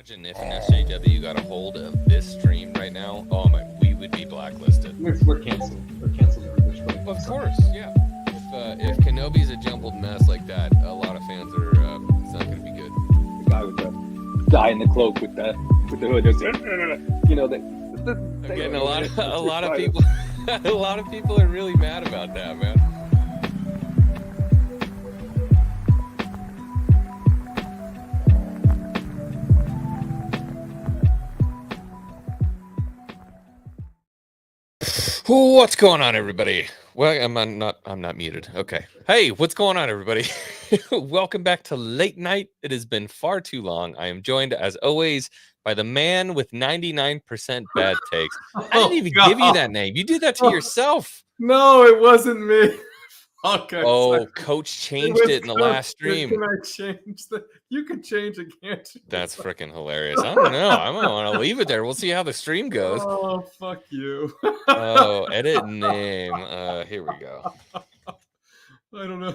Imagine if an SJW got a hold of this stream right now. Oh my, we would be blacklisted. We're canceled. We're canceled. Of course, yeah. If Kenobi's a jumbled mess like that, a lot of fans are. It's not going to be good. The guy with the guy in the cloak with the hood. You know that. Again, a lot of people, a lot of people are really mad about that, man. What's going on, everybody? Well, I'm not muted. Okay. Hey, what's going on, everybody? Welcome back to Late Night. It has been far too long. I am joined, as always, by the man with 99% bad takes. I didn't even give you that name. You did that to yourself. No, it wasn't me. Okay. Oh, sorry. Coach changed it in the last stream. Can I change that? You can change it, can't you? That's freaking hilarious. I don't know. I might want to leave it there. We'll see how the stream goes. Oh, fuck you. Oh, edit name. Here we go. I don't know.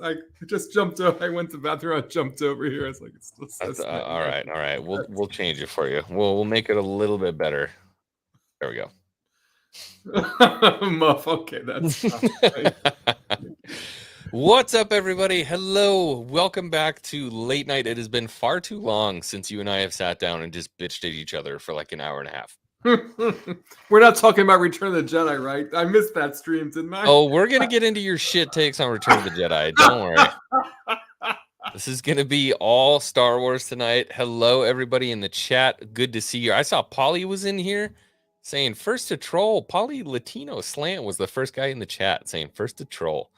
I just jumped over. I went to the bathroom. I jumped over here. I was like, it still says all right. We'll change it for you. We'll make it a little bit better. There we go. Muff. Okay, that's What's up, everybody? Hello, welcome back to Late Night. It has been far too long since you and I have sat down and just bitched at each other for like an hour and a half. We're not talking about Return of the Jedi, right? I missed that stream, didn't I? Oh, we're gonna get into your shit takes on Return of the Jedi. Don't worry. This is gonna be all Star Wars tonight. Hello, everybody in the chat. Good to see you. I saw Polly was in here saying first to troll. Polly Latino Slant was the first guy in the chat saying first to troll.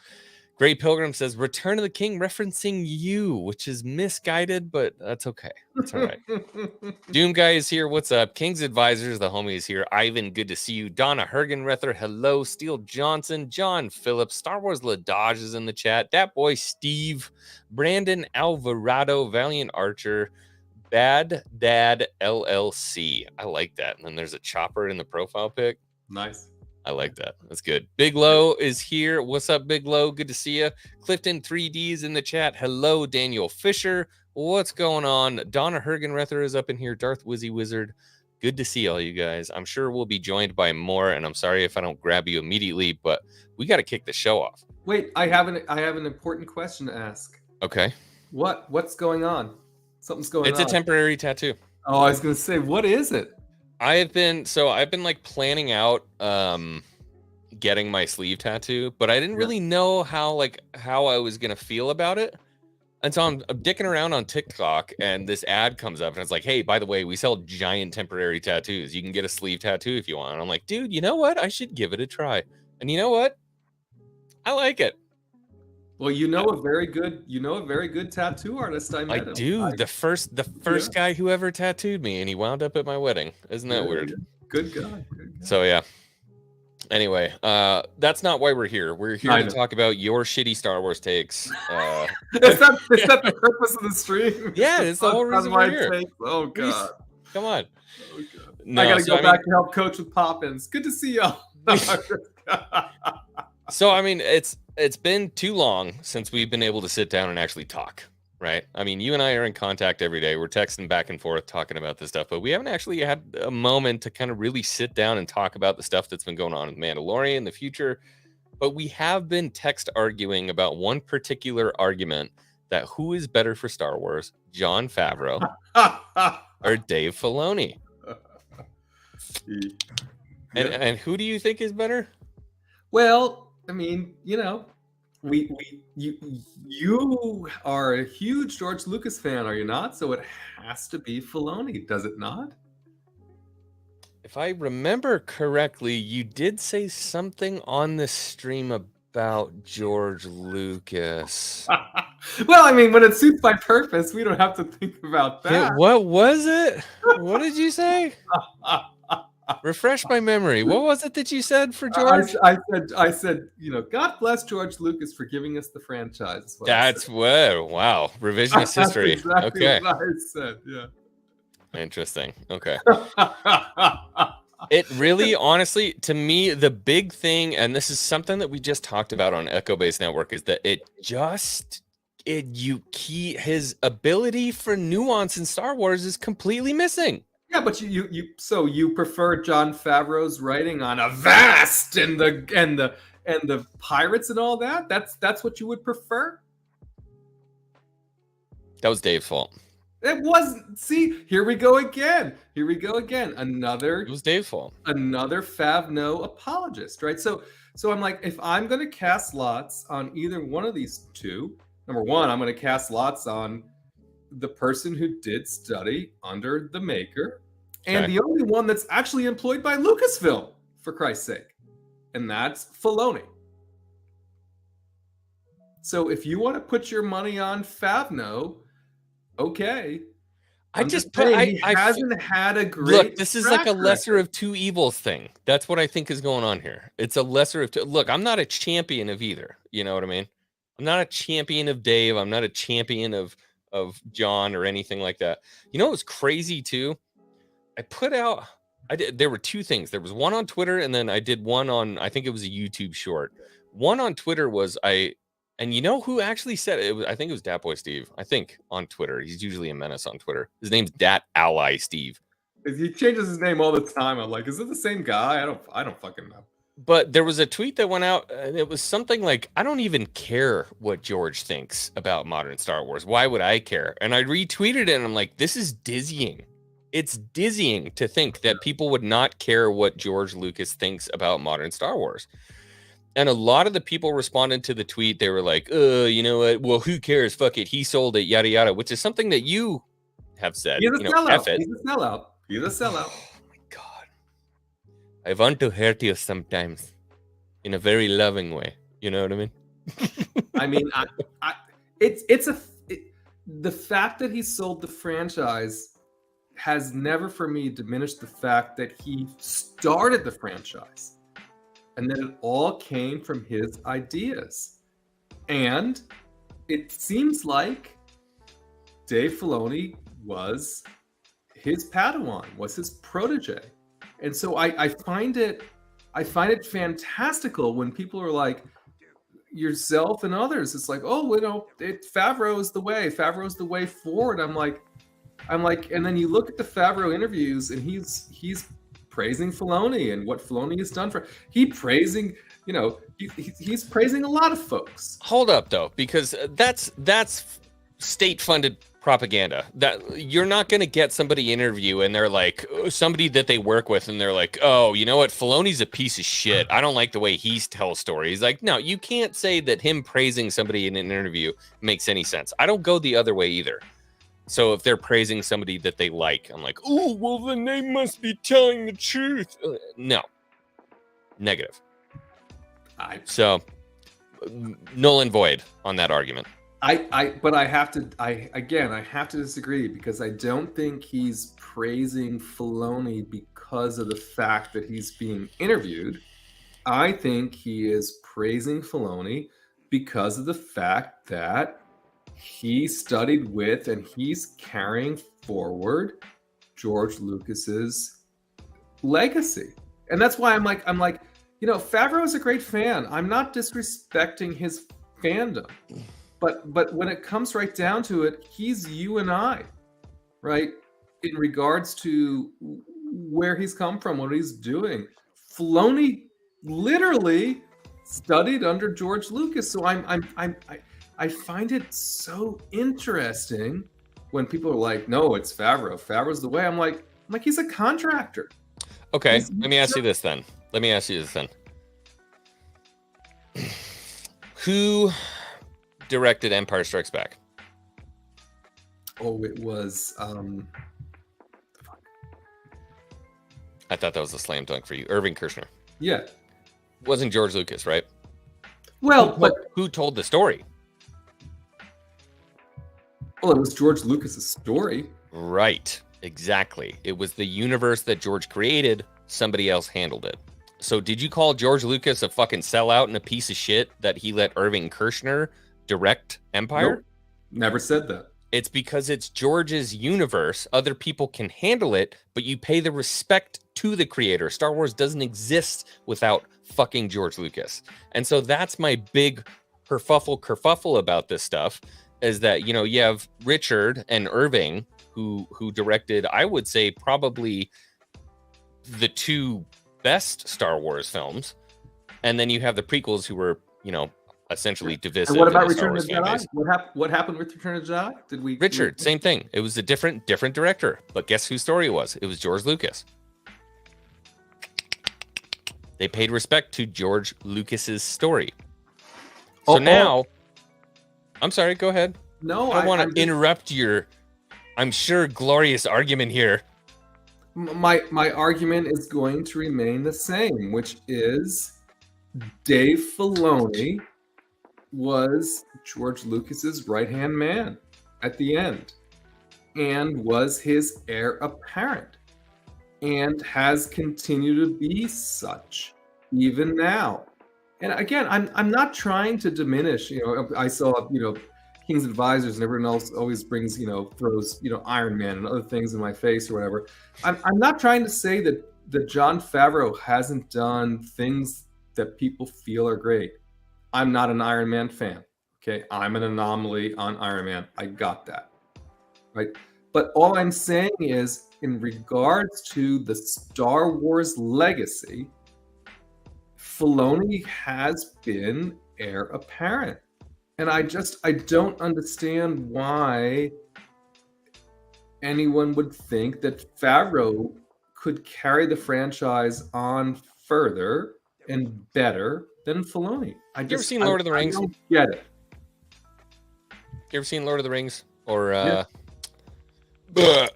Great Pilgrim says Return of the King referencing you, which is misguided, but that's okay. That's all right. Doom Guy is here. What's up? King's Advisors, the homie is here. Ivan, good to see you. Donna Hergenrether, hello. Steele Johnson, John Phillips, Star Wars Ladage is in the chat. That boy Steve, Brandon Alvarado, Valiant Archer, Bad Dad LLC. I like that. And then there's a chopper in the profile pic. Nice. I like that. That's good. Big Low is here. What's up, Big Low? Good to see you. Clifton 3D's in the chat. Hello, Daniel Fisher. What's going on? Donna Hergenrether is up in here. Darth Wizzy Wizard. Good to see all you guys. I'm sure we'll be joined by more, and I'm sorry if I don't grab you immediately, but we got to kick the show off. Wait, I have an important question to ask. Okay. What's going on? Something's going on. It's a temporary tattoo. Oh, I was gonna say, what is it? I've been like planning out getting my sleeve tattoo, but I didn't really know how I was gonna feel about it. And so I'm dicking around on TikTok and this ad comes up and it's like, hey, by the way, we sell giant temporary tattoos. You can get a sleeve tattoo if you want. And I'm like, dude, you know what? I should give it a try. And you know what? I like it. Well, you know a very good tattoo artist. I met him. Do. The first guy who ever tattooed me, and he wound up at my wedding. Isn't that weird? Good guy. So yeah. Anyway, that's not why we're here. We're here to talk about your shitty Star Wars takes. Is that the purpose of the stream? Yeah, it's the whole reason we're here. Takes? Oh god. Come on. Oh, god. No, I gotta go back and help coach with Poppins. Good to see y'all. So I mean, it's been too long since we've been able to sit down and actually talk, right? I mean, you and I are in contact every day. We're texting back and forth talking about this stuff, but we haven't actually had a moment to kind of really sit down and talk about the stuff that's been going on with Mandalorian, the future. But we have been text arguing about one particular argument that who is better for Star Wars, Jon Favreau or Dave Filoni? And who do you think is better? Well, I mean, you know, you are a huge George Lucas fan, are you not? So it has to be Filoni, does it not? If I remember correctly, you did say something on the stream about George Lucas. Well, I mean, when it suits my purpose, we don't have to think about that. Yeah, what was it? What did you say? Refresh my memory. What was it that you said for George? I said, you know, God bless George Lucas for giving us the franchise. That's what. Wow, revisionist history. Exactly okay, what I said. Yeah. Interesting. Okay. It really, honestly, to me, the big thing, and this is something that we just talked about on Echo Base Network, is that it his ability for nuance in Star Wars is completely missing. Yeah, but you prefer Jon Favreau's writing on Avast and the pirates and all that? That's what you would prefer? That was Dave's fault. It wasn't. See, here we go again. Another. It was Dave's fault. Another Favreau apologist, right? So I'm like, if I'm going to cast lots on either one of these two, number one, I'm going to cast lots on the person who did study under the maker, and the only one that's actually employed by Lucasfilm, for Christ's sake, and that's Filoni. So if you want to put your money on Favreau, okay. He hasn't had a great. Look, this is like a lesser of two evils thing. That's what I think is going on here. It's a lesser of two. Look, I'm not a champion of either. You know what I mean? I'm not a champion of Dave. I'm not a champion of John or anything like that. You know, it was crazy too. There were two things. There was one on Twitter, and then I did one on, I think it was a YouTube short. One on Twitter was and you know who actually said it? I think it was Dat Boy Steve. I think on Twitter. He's usually a menace on Twitter. His name's Dat Ally Steve. He changes his name all the time. I'm like, is it the same guy? I don't fucking know. But there was a tweet that went out, and it was something like, I don't even care what George thinks about modern Star Wars. Why would I care? And I retweeted it, and I'm like, this is dizzying. It's dizzying to think that people would not care what George Lucas thinks about modern Star Wars. And a lot of the people responded to the tweet. They were like, you know what? Well, who cares? Fuck it. He sold it, yada, yada, which is something that you have said. He's a sellout. He's a sellout. Oh, my God. I want to hurt you sometimes in a very loving way. You know what I mean? I mean, the fact that he sold the franchise has never, for me, diminished the fact that he started the franchise. And then it all came from his ideas. And it seems like Dave Filoni was his Padawan, was his protege. And so I find it fantastical when people are like, yourself and others, it's like, oh, you know, Favreau is the way. Favreau's the way forward. I'm like, and then you look at the Favreau interviews, and he's praising Filoni and what Filoni has done he's praising a lot of folks. Hold up though, because that's state-funded propaganda. That you're not going to get somebody interview and they're like, somebody that they work with, and they're like, oh, you know what, Filoni's a piece of shit. I don't like the way he tells stories. Like, no, you can't say that him praising somebody in an interview makes any sense. I don't go the other way either. So if they're praising somebody that they like, I'm like, oh, well, then they must be telling the truth. No. Negative. So null and void on that argument. But I have to disagree, because I don't think he's praising Filoni because of the fact that he's being interviewed. I think he is praising Filoni because of the fact that he studied with and he's carrying forward George Lucas's legacy. And that's why I'm like, you know, Favreau is a great fan. I'm not disrespecting his fandom. But when it comes right down to it, he's you and I, right? In regards to where he's come from, what he's doing. Filoni literally studied under George Lucas. So I find it so interesting when people are like, no, it's Favreau. Favreau's the way. I'm like, he's a contractor. Okay, let me ask you this then. Who directed Empire Strikes Back? Oh, it was I thought that was a slam dunk for you. Irving Kershner. Yeah. It wasn't George Lucas, right? Well, but who told the story? Well, it was George Lucas's story. Right. Exactly. It was the universe that George created. Somebody else handled it. So did you call George Lucas a fucking sellout and a piece of shit that he let Irving Kershner direct Empire? Nope. Never said that. It's because it's George's universe. Other people can handle it, but you pay the respect to the creator. Star Wars doesn't exist without fucking George Lucas. And so that's my big kerfuffle about this stuff, is that, you know, you have Richard and Irving who directed, I would say, probably the two best Star Wars films, and then you have the prequels who were, you know, essentially divisive. And what about in the Star Return of the Wars fan Jedi? base. What happened with Return of the Jedi? Richard, same thing. It was a different director, but guess whose story it was? It was George Lucas. They paid respect to George Lucas's story. So now, I'm sorry, go ahead. No, I want to interrupt your, I'm sure, glorious argument here. My argument is going to remain the same, which is Dave Filoni was George Lucas's right-hand man at the end and was his heir apparent and has continued to be such even now. And again, I'm not trying to diminish, you know, I saw, you know, King's Advisors and everyone else always brings, you know, throws, you know, Iron Man and other things in my face or whatever. I'm not trying to say that Jon Favreau hasn't done things that people feel are great. I'm not an Iron Man fan. Okay, I'm an anomaly on Iron Man. I got that, right? But all I'm saying is, in regards to the Star Wars legacy, Filoni has been heir apparent. And I don't understand why anyone would think that Favreau could carry the franchise on further and better than Filoni. You ever seen Lord of the Rings? I don't get it. You ever seen Lord of the Rings? Or Yeah.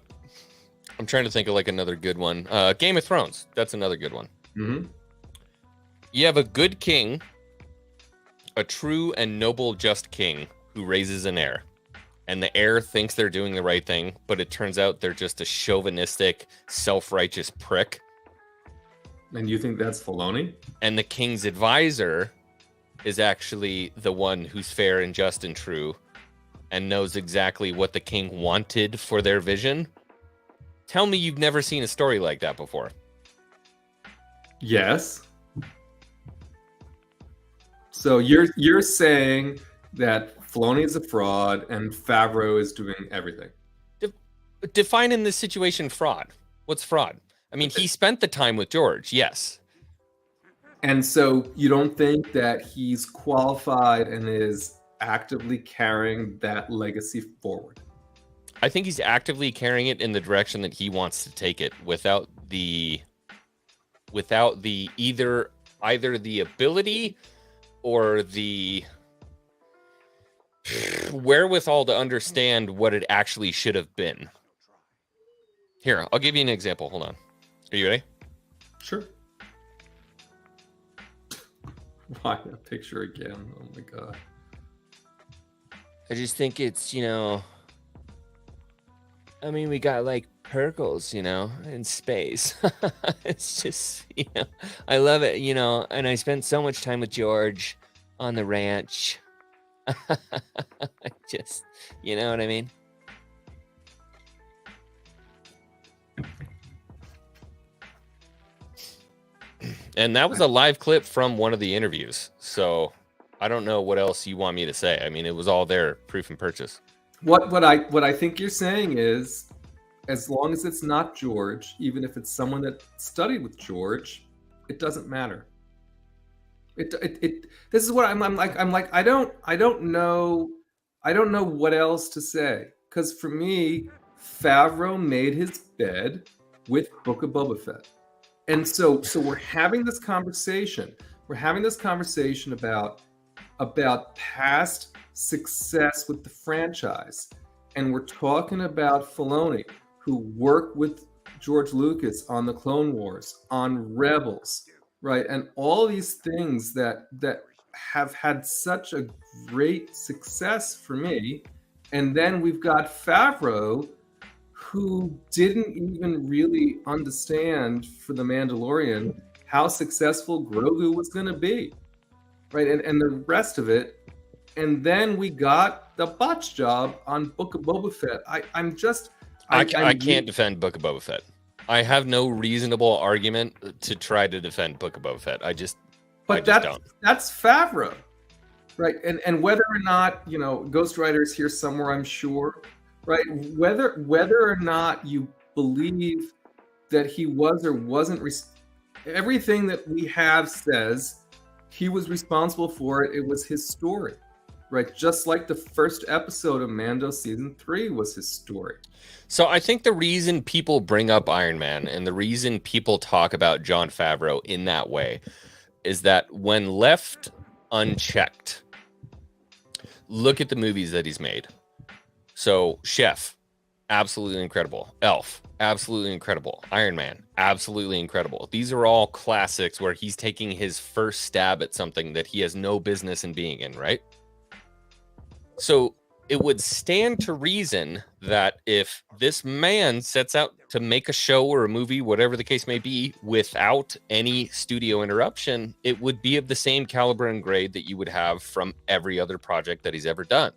I'm trying to think of like another good one. Game of Thrones. That's another good one. Mm-hmm. You have a good king, a true and noble just king who raises an heir. And the heir thinks they're doing the right thing, but it turns out they're just a chauvinistic, self-righteous prick. And you think that's Filoni? And the king's advisor is actually the one who's fair and just and true and knows exactly what the king wanted for their vision. Tell me you've never seen a story like that before. Yes. So you're saying that Filoni is a fraud and Favreau is doing everything. Define in this situation fraud. What's fraud? I mean, he spent the time with George, yes. And so you don't think that he's qualified and is actively carrying that legacy forward? I think he's actively carrying it in the direction that he wants to take it without the either the ability or the wherewithal to understand what it actually should have been. Here, I'll give you an example. Hold on. Are you ready? Sure. Why a picture again? Oh my god. I just think it's, you know, I mean, we got like Perkles, you know, in space. It's just, you know, I love it, you know, and I spent so much time with George on the ranch. Just, you know what I mean? And that was a live clip from one of the interviews. So I don't know what else you want me to say. I mean, it was all there, proof and purchase. What I think you're saying is, as long as it's not George, even if it's someone that studied with George, it doesn't matter. This is what I'm like I don't know what else to say, because for me, Favreau made his bed with Book of Boba Fett. And so we're having this conversation. We're having this conversation about past success with the franchise. And we're talking about Filoni, who worked with George Lucas on the Clone Wars, on Rebels, right? And all these things that have had such a great success for me. And then we've got Favreau, who didn't even really understand for The Mandalorian how successful Grogu was going to be, right? And the rest of it. And then we got the botch job on Book of Boba Fett. I can't defend Book of Boba Fett. I have no reasonable argument to try to defend Book of Boba Fett. I just don't. That's Favreau. right? And whether or not, Ghost Rider is here somewhere, I'm sure, right? Whether or not you believe that he was or wasn't, everything that we have says he was responsible for it. It was his story, right? Just like the first episode of Mando season 3 was his story. So I think the reason people bring up Iron Man and the reason people talk about Jon Favreau in that way is that when left unchecked, look at the movies that he's made. So Chef, absolutely incredible. Elf, absolutely incredible. Iron Man, absolutely incredible. These are all classics where he's taking his first stab at something that he has no business in being in, right? So it would stand to reason that if this man sets out to make a show or a movie, whatever the case may be, without any studio interruption, it would be of the same caliber and grade that you would have from every other project that he's ever done.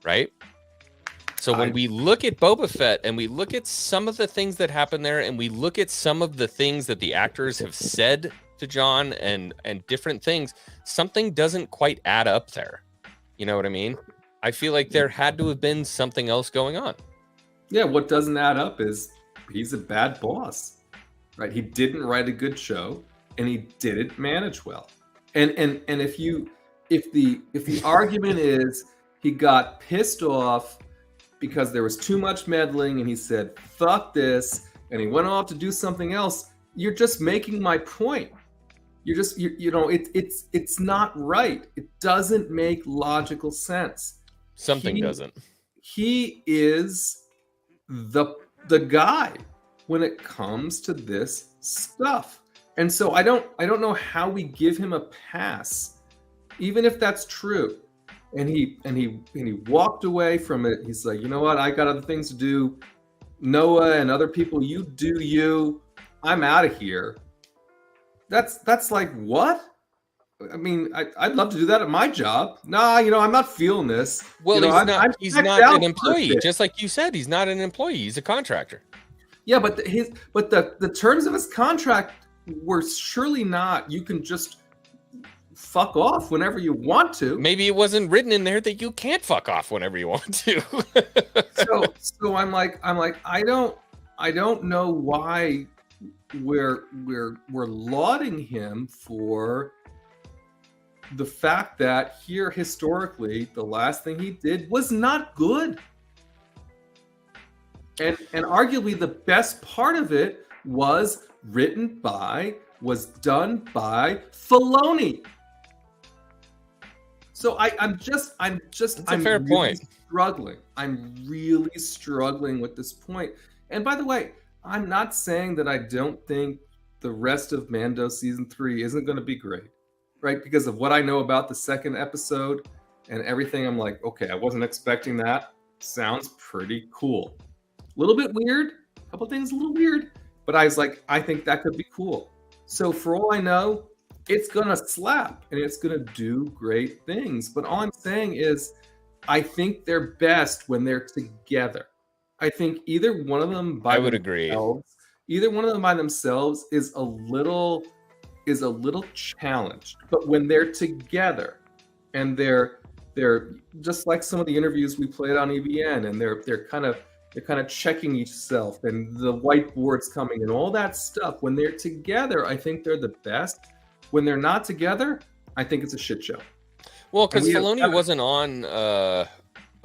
Right? So when we look at Boba Fett and we look at some of the things that happen there and we look at some of the things that the actors have said to John and different things, something doesn't quite add up there. You know what I mean? I feel like there had to have been something else going on. Yeah, what doesn't add up is he's a bad boss, right? He didn't write a good show, and he didn't manage well. And if the argument is he got pissed off because there was too much meddling, and he said fuck this, and he went off to do something else, you're just making my point. It's not right. It doesn't make logical sense. Something doesn't. He is the guy when it comes to this stuff. And so I don't know how we give him a pass, even if that's true. And he walked away from it. He's like, you know what? I got other things to do. Noah and other people, you do you. I'm out of here. That's like, what? I mean, I'd love to do that at my job. Nah, I'm not feeling this. Well, he's not an employee. Just like you said, he's not an employee. He's a contractor. Yeah, but the terms of his contract were surely not, you can just fuck off whenever you want to. Maybe it wasn't written in there that you can't fuck off whenever you want to. so I'm like, I don't know why we're lauding him for the fact that here historically the last thing he did was not good, and arguably the best part of it was done by Filoni. So I'm fair point. I'm really struggling with this point. And by the way, I'm not saying that I don't think the rest of Mando season 3 isn't going to be great, right? Because of what I know about the second episode and everything, I'm like, okay, I wasn't expecting that. Sounds pretty cool. A little bit weird, a couple things a little weird, but I was like, I think that could be cool. So for all I know, it's going to slap and it's going to do great things. But all I'm saying is, I think they're best when they're together. I think either one of them by themselves is a little challenged. But when they're together and they're just like some of the interviews we played on EBN, and they're kind of checking each self, and the whiteboard's coming and all that stuff. When they're together, I think they're the best. When they're not together, I think it's a shit show. Well, because Filoni wasn't on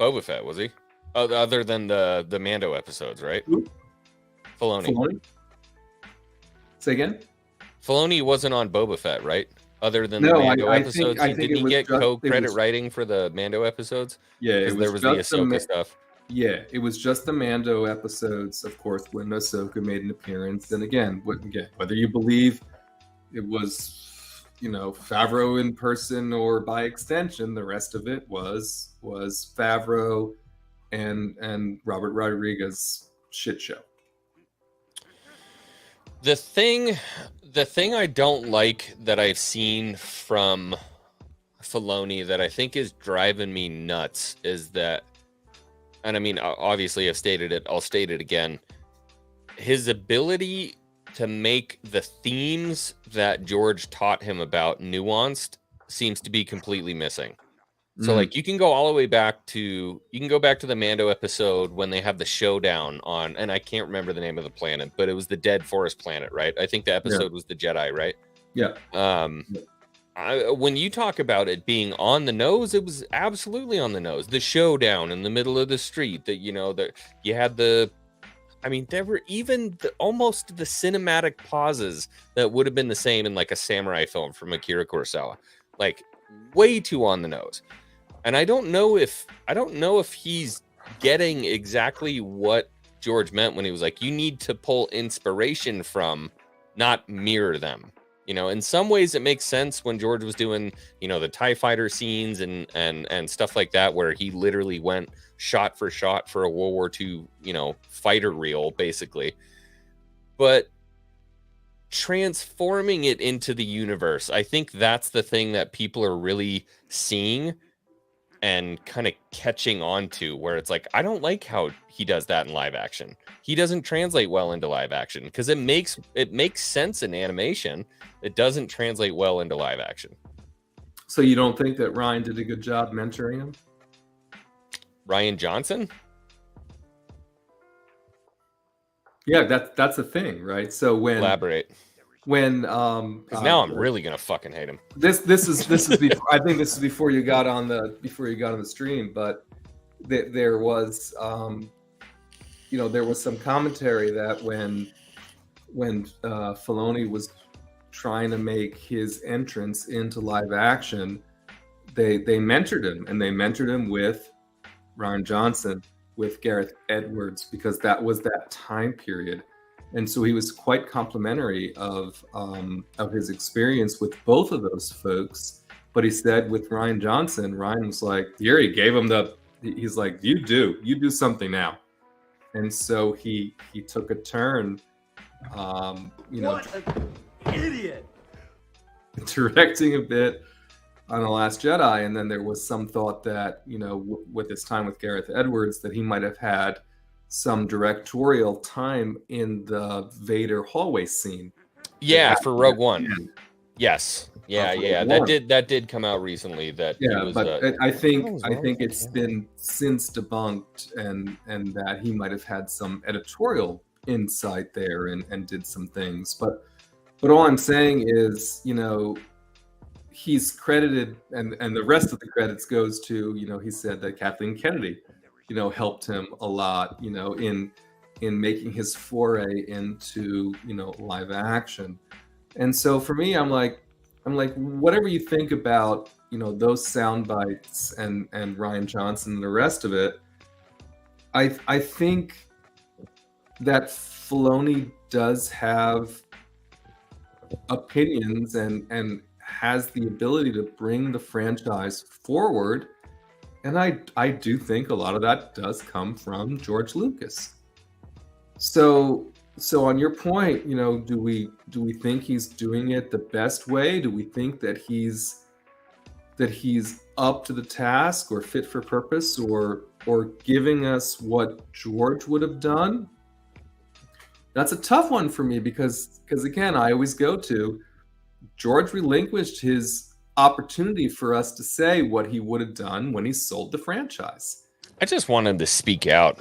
Boba Fett, was he? Other than the Mando episodes, right? Who? Filoni. Say again? Filoni wasn't on Boba Fett, right? Other than the Mando episodes, didn't he get co-credit writing for the Mando episodes? Yeah, because there was the Ahsoka stuff. Yeah, it was just the Mando episodes, of course, when Ahsoka made an appearance. And again, whether you believe it was, Favreau in person or by extension, the rest of it was Favreau and Robert Rodriguez shit show. The thing I don't like that I've seen from Filoni that I think is driving me nuts is that, and I mean, obviously I've stated it, I'll state it again, his ability to make the themes that George taught him about nuanced seems to be completely missing. So like you can go all the way back to the Mando episode when they have the showdown on, and I can't remember the name of the planet, but it was the dead forest planet, right? I think the episode was the Jedi, right? Yeah. When you talk about it being on the nose, it was absolutely on the nose. The showdown in the middle of the street, that you had the, I mean, there were even almost the cinematic pauses that would have been the same in like a samurai film from Akira Kurosawa, like way too on the nose. And I don't know if he's getting exactly what George meant when he was like, you need to pull inspiration from, not mirror them. In some ways it makes sense when George was doing, the TIE fighter scenes and stuff like that, where he literally went shot for shot for a World War II, fighter reel, basically. But transforming it into the universe, I think that's the thing that people are really seeing and kind of catching on to, where it's like, I don't like how he does that in live action. He doesn't translate well into live action because it makes sense in animation. It doesn't translate well into live action. So you don't think that Ryan did a good job mentoring him? Rian Johnson? Yeah, that's the thing, right? So elaborate. When because now I'm really gonna fucking hate him. This is before, I think this is before you got on the stream, but there was there was some commentary that when Filoni was trying to make his entrance into live action, they mentored him, and they mentored him with Rian Johnson, with Gareth Edwards, because that was that time period. And so he was quite complimentary of his experience with both of those folks. But he said with Rian Johnson, Ryan was like, here, he gave him he's like, you do something now. And so he took a turn, what an idiot, directing a bit on The Last Jedi. And then there was some thought that, with his time with Gareth Edwards, that he might have had some directorial time in the Vader hallway scene. Yeah, for Rogue One. Yes. Yeah. That did come out recently. I think it's been since debunked, and that he might have had some editorial insight there and did some things. But all I'm saying is, he's credited, and the rest of the credits goes to, he said that Kathleen Kennedy helped him a lot, in making his foray into, live action. And so for me, I'm like, whatever you think about, those sound bites and Rian Johnson and the rest of it, I think that Filoni does have opinions and has the ability to bring the franchise forward. And I do think a lot of that does come from George Lucas. So on your point, do we think he's doing it the best way? Do we think that he's up to the task or fit for purpose or giving us what George would have done? That's a tough one for me because again, I always go to George relinquished his opportunity for us to say what he would have done when he sold the franchise. I just want him to speak out.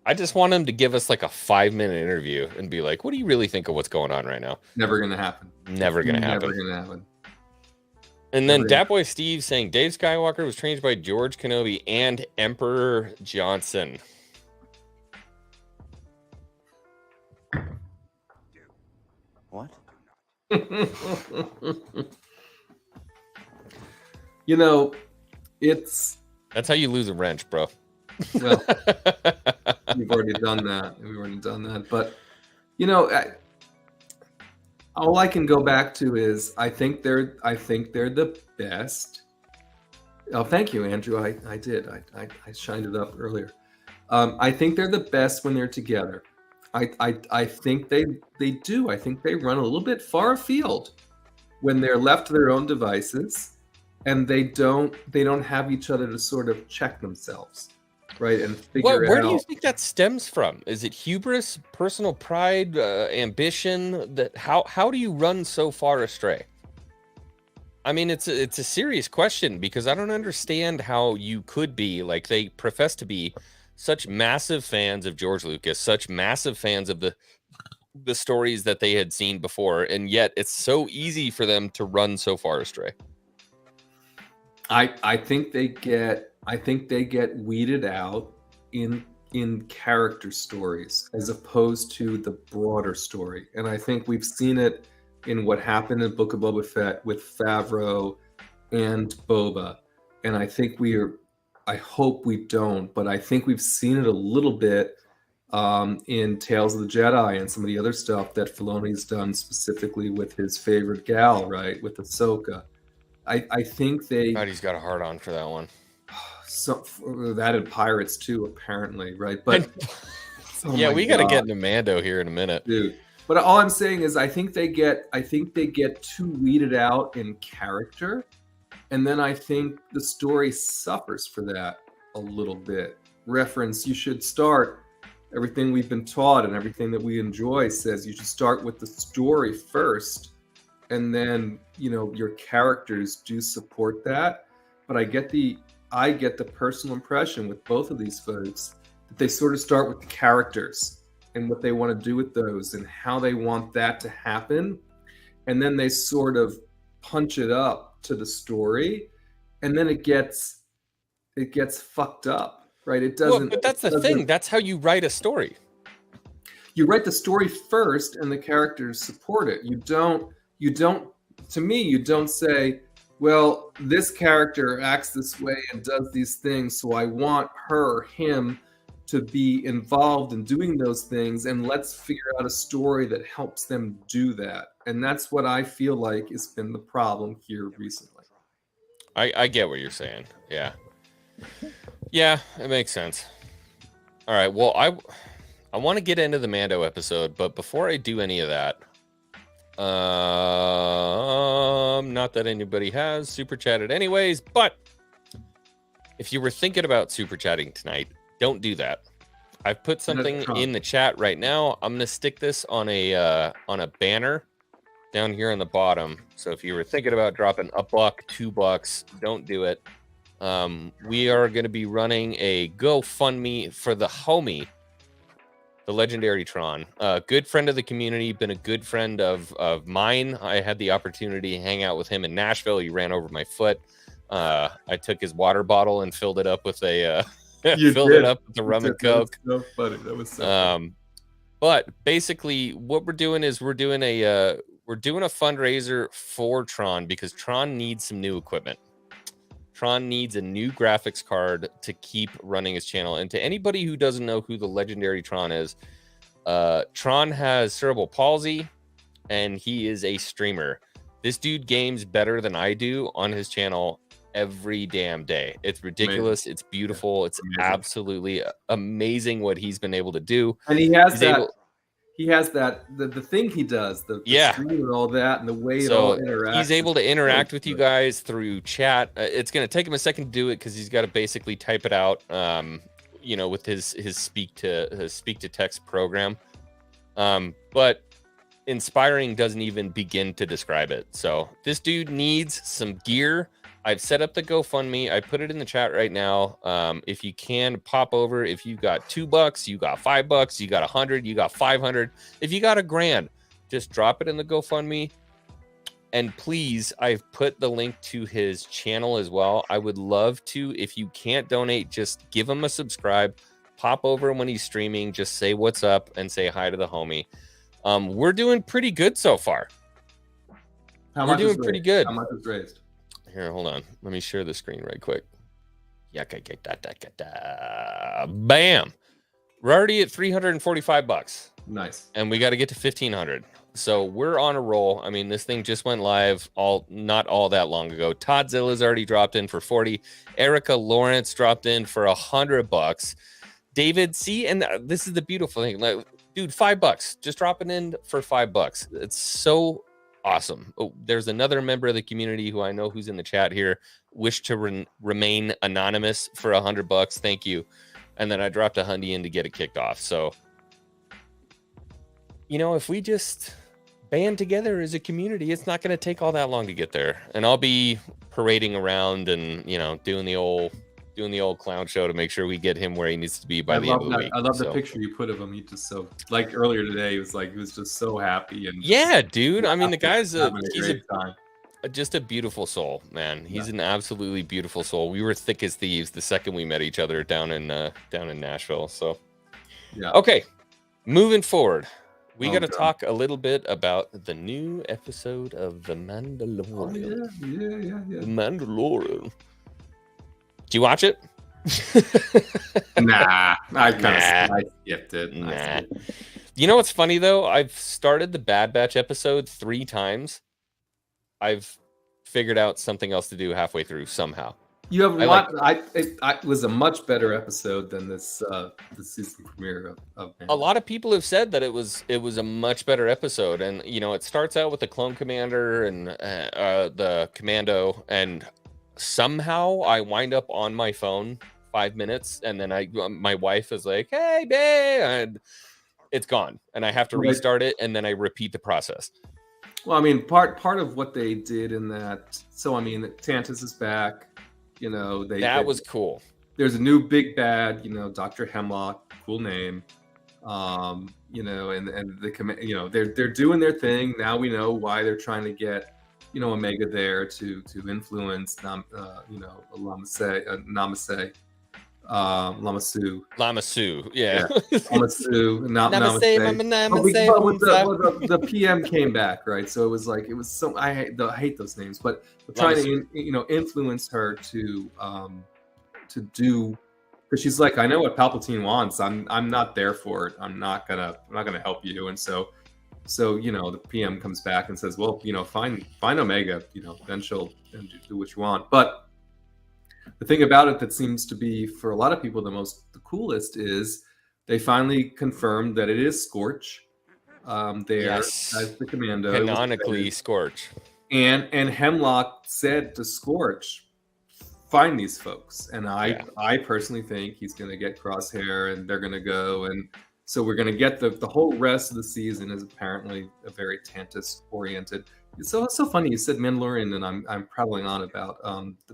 I just want him to give us like a 5-minute interview and be like, what do you really think of what's going on right now? Never gonna happen. Never gonna happen. And then Datboy Steve saying Dave Skywalker was trained by George Kenobi and Emperor Johnson. What? That's how you lose a wrench, bro. Well, we've already done that. But all I can go back to is I think they're the best. Oh, thank you, Andrew. I did. I shined it up earlier. I think they're the best when they're together. I think they do. I think they run a little bit far afield when they're left to their own devices, and they don't have each other to sort of check themselves, right? And figure it out. Where do you think that stems from? Is it hubris, personal pride, ambition? How do you run so far astray? I mean, it's a serious question because I don't understand how you could be, like, they profess to be such massive fans of George Lucas, such massive fans of the stories that they had seen before, and yet it's so easy for them to run so far astray. I think they get weeded out in character stories as opposed to the broader story. And I think we've seen it in what happened in Book of Boba Fett with Favreau and Boba. And I hope we don't, but I think we've seen it a little bit in Tales of the Jedi and some of the other stuff that Filoni's done specifically with his favorite gal, right, with Ahsoka. I think they... God, he's got a hard on for that one. So that and Pirates too, apparently, right? But yeah, we got to get into Mando here in a minute, dude. But all I'm saying is, I think they get too weeded out in character, and then I think the story suffers for that a little bit. Reference: you should start everything we've been taught and everything that we enjoy says you should start with the story first, and then your characters do support that. But I get the personal impression with both of these folks that they sort of start with the characters and what they want to do with those and how they want that to happen. And then they sort of punch it up to the story, and then it gets fucked up, right? It doesn't. Well, but that's the thing. That's how you write a story. You write the story first and the characters support it. You don't, to me, you don't say, well, this character acts this way and does these things, so I want her or him to be involved in doing those things, and let's figure out a story that helps them do that. And that's what I feel like has been the problem here recently. I get what you're saying. Yeah. Yeah, it makes sense. All right. Well, I want to get into the Mando episode, but before I do any of that, not that anybody has super chatted anyways, but if you were thinking about super chatting tonight, don't do that. I've put something in the chat right now. I'm going to stick this on a banner down here on the bottom. So if you were thinking about dropping $1, $2, don't do it. We are going to be running a GoFundMe for the homie, the legendary Tron, a good friend of the community, been a good friend of mine. I had the opportunity to hang out with him in Nashville. He ran over my foot. I took his water bottle and filled it up with a it up with the rum and coke. So funny. That was so funny. But basically, what we're doing is we're doing a fundraiser for Tron because Tron needs some new equipment. Tron needs a new graphics card to keep running his channel. And to anybody who doesn't know who the legendary Tron is, Tron has cerebral palsy, and he is a streamer. This dude games better than I do on his channel every damn day. It's ridiculous. Amazing. It's beautiful. It's amazing. Absolutely amazing what he's been able to do. And he has the thing he does, the stream and all that, and the way it all interacts. He's able to interact with you guys through chat. It's going to take him a second to do it because he's got to basically type it out, with his speak to text program. But inspiring doesn't even begin to describe it. So this dude needs some gear. I've set up the GoFundMe. I put it in the chat right now. If you can pop over, if you got $2, you got $5, you got 100, you got 500. If you got $1,000, just drop it in the GoFundMe. And please, I've put the link to his channel as well. I would love to, if you can't donate, just give him a subscribe. Pop over when he's streaming. Just say what's up and say hi to the homie. We're doing pretty good so far. We're doing pretty good. How much is raised? Here, hold on. Let me share the screen right quick. Bam. We're already at $345. Nice. And we got to get to 1,500. So we're on a roll. I mean, this thing just went live not all that long ago. Toddzilla's already dropped in for 40. Erica Lawrence dropped in for $100. David, see, and this is the beautiful thing. Like, dude, $5. Just dropping in for $5. It's so awesome. Oh, there's another member of the community who I know who's in the chat here. Wish to remain anonymous for $100. Thank you. And then I dropped $100 in to get it kicked off. So, if we just band together as a community, it's not going to take all that long to get there. And I'll be parading around and, you know, doing the old clown show to make sure we get him where he needs to be by the end of the week. I love the picture you put of him. He just so, like earlier today, he was just so happy. And yeah, dude. I mean, the guy's time. Just a beautiful soul, man. He's an absolutely beautiful soul. We were thick as thieves the second we met each other down in Nashville. So, yeah. Okay, moving forward, we got to talk a little bit about the new episode of The Mandalorian. Yeah. The Mandalorian. Did you watch it? Nah, I skipped it. Nah. You know what's funny though? I've started the Bad Batch episode 3 times. I've figured out something else to do halfway through somehow. You have it was a much better episode than this season premiere of a lot of people have said that it was a much better episode, and you know, it starts out with the clone commander and the commando, and somehow I wind up on my phone 5 minutes, and then my wife is like, "Hey, babe," and it's gone, and I have to restart it, and then I repeat the process. Well, I mean, part of what they did in that. So, I mean, Tantus is back. You know, that was cool. There's a new big bad. You know, Dr. Hemlock, cool name. You know, and you know, they're doing their thing. Now we know why they're trying to get, you know, Omega there to influence you know, Lamasu, yeah. Lamasu, Namaste. The PM came back, right? So it was so I hate those names, but trying to, you know, influence her to do, because she's like, I know what Palpatine wants. I'm not there for it. I'm not gonna help you. And so you know, the PM comes back and says, well, you know, find Omega, you know, then she'll do what you want. But the thing about it that seems to be for a lot of people the coolest is they finally confirmed that it is Scorch there as the commando. Canonically Scorch. And Hemlock said to Scorch, find these folks. And I personally think he's going to get Crosshair and they're going to go. And so we're going to get the whole rest of the season is apparently a very Tantus oriented. It's so funny you said Mandalorian, and I'm prattling on about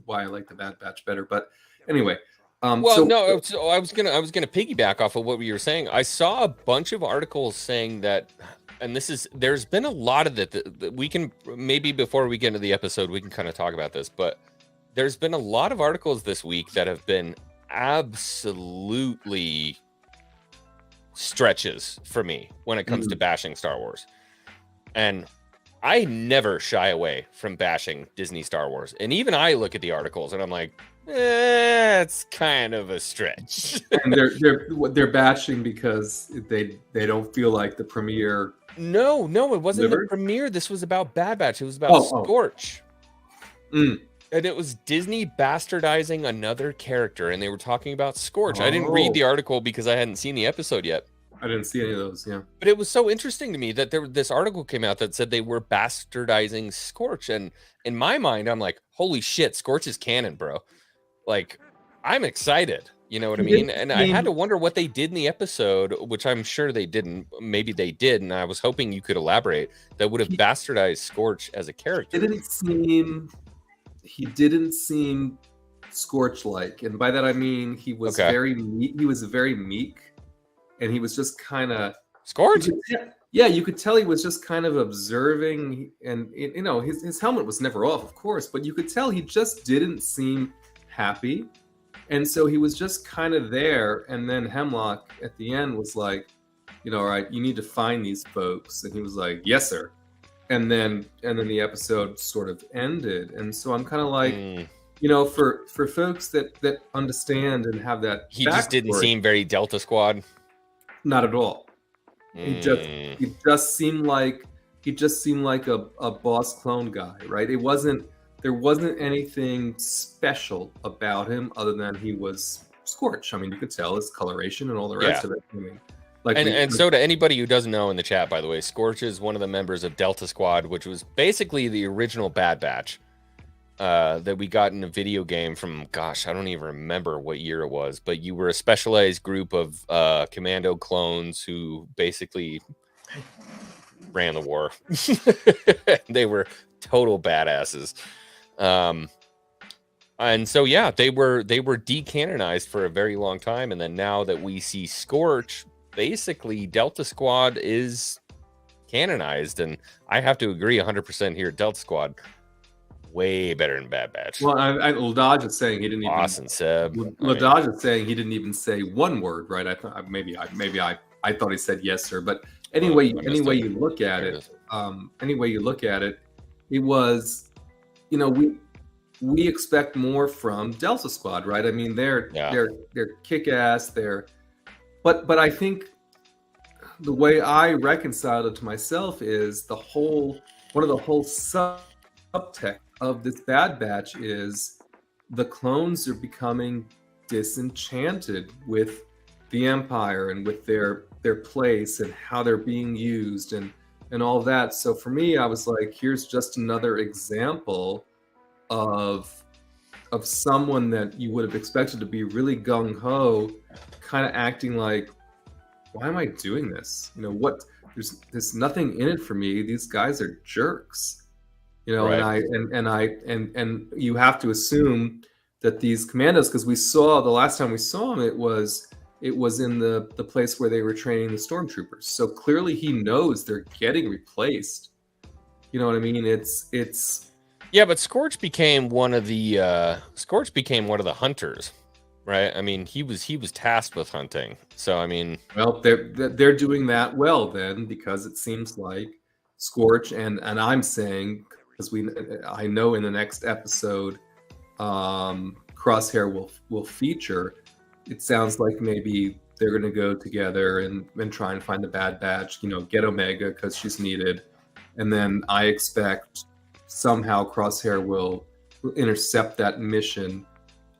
why I like the Bad Batch better. But anyway, I was gonna piggyback off of what you were saying. I saw a bunch of articles saying that, and there's been a lot of that we can, maybe before we get into the episode we can kind of talk about this, but there's been a lot of articles this week that have been absolutely stretches for me when it comes to bashing Star Wars, and I never shy away from bashing Disney Star Wars. And even I look at the articles and I'm like, it's kind of a stretch. And they're bashing because they don't feel like the premiere. No, it wasn't the premiere. This was about Bad Batch. It was about Scorch. And it was Disney bastardizing another character, and they were talking about Scorch. I didn't read the article because I hadn't seen the episode yet. I didn't see any of those, yeah. But it was so interesting to me that this article came out that said they were bastardizing Scorch. And in my mind, I'm like, holy shit, Scorch is canon, bro. Like, I'm excited. You know what I mean? And I had to wonder what they did in the episode, which I'm sure they didn't. Maybe they did, and I was hoping you could elaborate. That would have bastardized Scorch as a character. He didn't seem Scorch-like. And by that I mean he was very meek. He was very meek. And he was just kind of Scorch. You could tell he was just kind of observing, and you know, his helmet was never off, of course, but you could tell he just didn't seem happy, and so he was just kind of there. And then Hemlock at the end was like, you know, all right, you need to find these folks, and he was like, yes, sir. And then the episode sort of ended, and so I'm kind of like. You know, for folks that understand and have that, he just didn't seem very Delta Squad. Not at all. He just seemed like a boss clone guy, right? There wasn't anything special about him other than he was Scorch. I mean, you could tell his coloration and all the rest of it. I mean, so to anybody who doesn't know in the chat, by the way, Scorch is one of the members of Delta Squad, which was basically the original Bad Batch. That we got in a video game from, gosh, I don't even remember what year it was, but you were a specialized group of commando clones who basically ran the war. They were total badasses. And so, yeah, they were decanonized for a very long time. And then now that we see Scorch, basically Delta Squad is canonized. And I have to agree 100% here. Delta Squad, way better than Bad Batch. Well, Ladaj is saying he didn't even. Awesome, Seb. Ladaj is saying he didn't even say one word, right? I thought maybe I thought he said yes, sir. But anyway, you look at it, it was, you know, we expect more from Delta Squad, right? I mean, they're kick-ass. But I think the way I reconciled it to myself is one of the whole subtext of this Bad Batch is the clones are becoming disenchanted with the Empire and with their place and how they're being used and all that. So for me, I was like, here's just another example of someone that you would have expected to be really gung-ho, kind of acting like, why am I doing this? You know, what? There's nothing in it for me. These guys are jerks. You know, right. and you have to assume that these commandos, because we saw the last time we saw him, it was in the place where they were training the stormtroopers. So clearly he knows they're getting replaced. You know what I mean? It's yeah, but Scorch became one of the hunters, right? I mean, he was tasked with hunting. So I mean, well, they're doing that well then, because it seems like Scorch and I'm saying, because I know in the next episode, Crosshair will feature. It sounds like maybe they're going to go together and try and find the Bad Batch. You know, get Omega because she's needed, and then I expect somehow Crosshair will intercept that mission,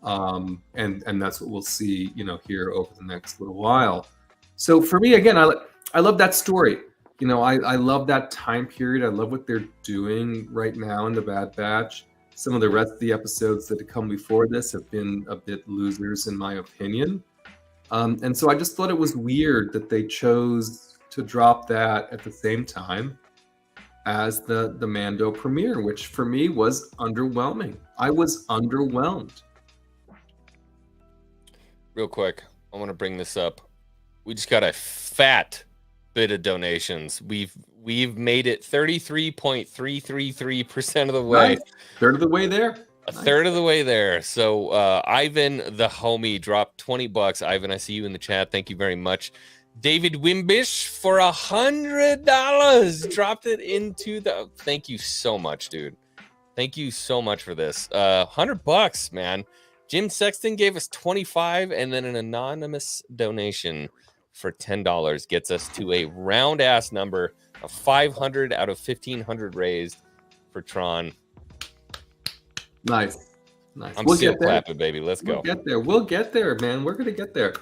and that's what we'll see. You know, here over the next little while. So for me, again, I love that story. You know, I love that time period. I love what they're doing right now in the Bad Batch. Some of the rest of the episodes that have come before this have been a bit losers, in my opinion. And so I just thought it was weird that they chose to drop that at the same time as the Mando premiere, which for me was underwhelming. I was underwhelmed. Real quick, I want to bring this up. We just got a fat bit of donations. We've made it 33.333% of the way. Nice. Third of the way there. A third of the way there. So Ivan the homie dropped $20. Ivan, I see you in the chat. Thank you very much. David Wimbish for $100 dropped it into the. Thank you so much, dude. Thank you so much for this. $100, man. Jim Sexton gave us 25, and then an anonymous donation for $10 gets us to a round ass number of 500 out of 1,500 raised for Tron. Nice. I'm still clapping, baby. Let's go. We'll get there, man. We're gonna get there.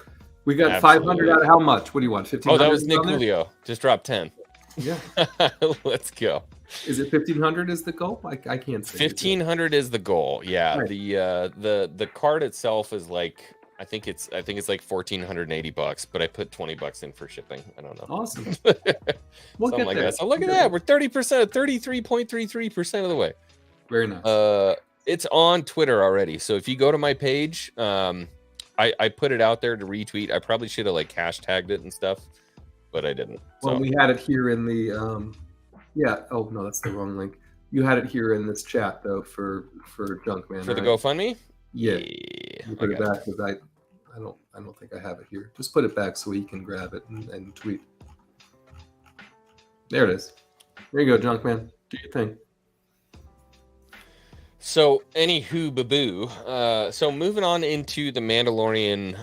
We got Absolutely. 500 out of how much? What do you want? 1,500? Oh, that was Nick Julio. Just dropped 10. Yeah. Let's go. Is it 1,500 is the goal? I can't say. 1,500 is the goal. Yeah. Right. The card itself is like, I think it's like $1,480, but I put $20 in for shipping. I don't know. Awesome. We'll Something like there. That. So look at that. We're 30%, 33.33% of the way. Very nice. It's on Twitter already. So if you go to my page, I put it out there to retweet. I probably should have like hashtagged it and stuff, but I didn't. Well, we had it here in the yeah. Oh no, that's the wrong link. You had it here in this chat though for Junkman. For the GoFundMe? Yeah. You put it back because I don't think I have it here. Just put it back so he can grab it and tweet. There it is. There you go, Junkman. Do your thing. So, anywho, baboo. So, moving on into the Mandalorian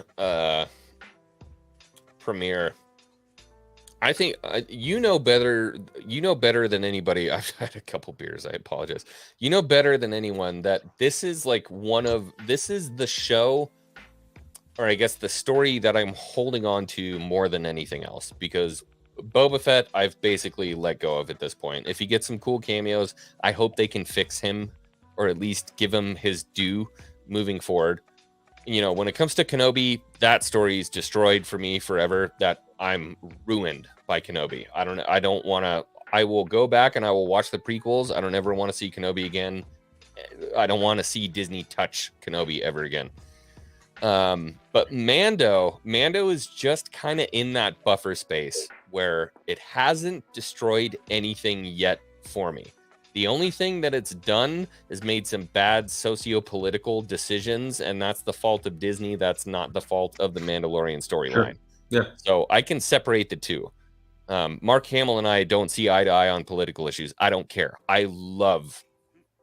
premiere. I think you know better than anybody. I've had a couple beers. I apologize. You know better than anyone that this is like this is the show, or I guess the story that I'm holding on to more than anything else, because Boba Fett, I've basically let go of at this point. If he gets some cool cameos, I hope they can fix him, or at least give him his due moving forward. You know, when it comes to Kenobi, that story is destroyed for me forever. That I'm ruined by Kenobi. I don't know. I don't want to. I will go back and I will watch the prequels. I don't ever want to see Kenobi again. I don't want to see Disney touch Kenobi ever again. But Mando is just kind of in that buffer space where it hasn't destroyed anything yet for me. The only thing that it's done is made some bad socio-political decisions, and that's the fault of Disney. That's not the fault of the Mandalorian storyline. Sure. Yeah. So I can separate the two. Mark Hamill and I don't see eye to eye on political issues. I don't care. I love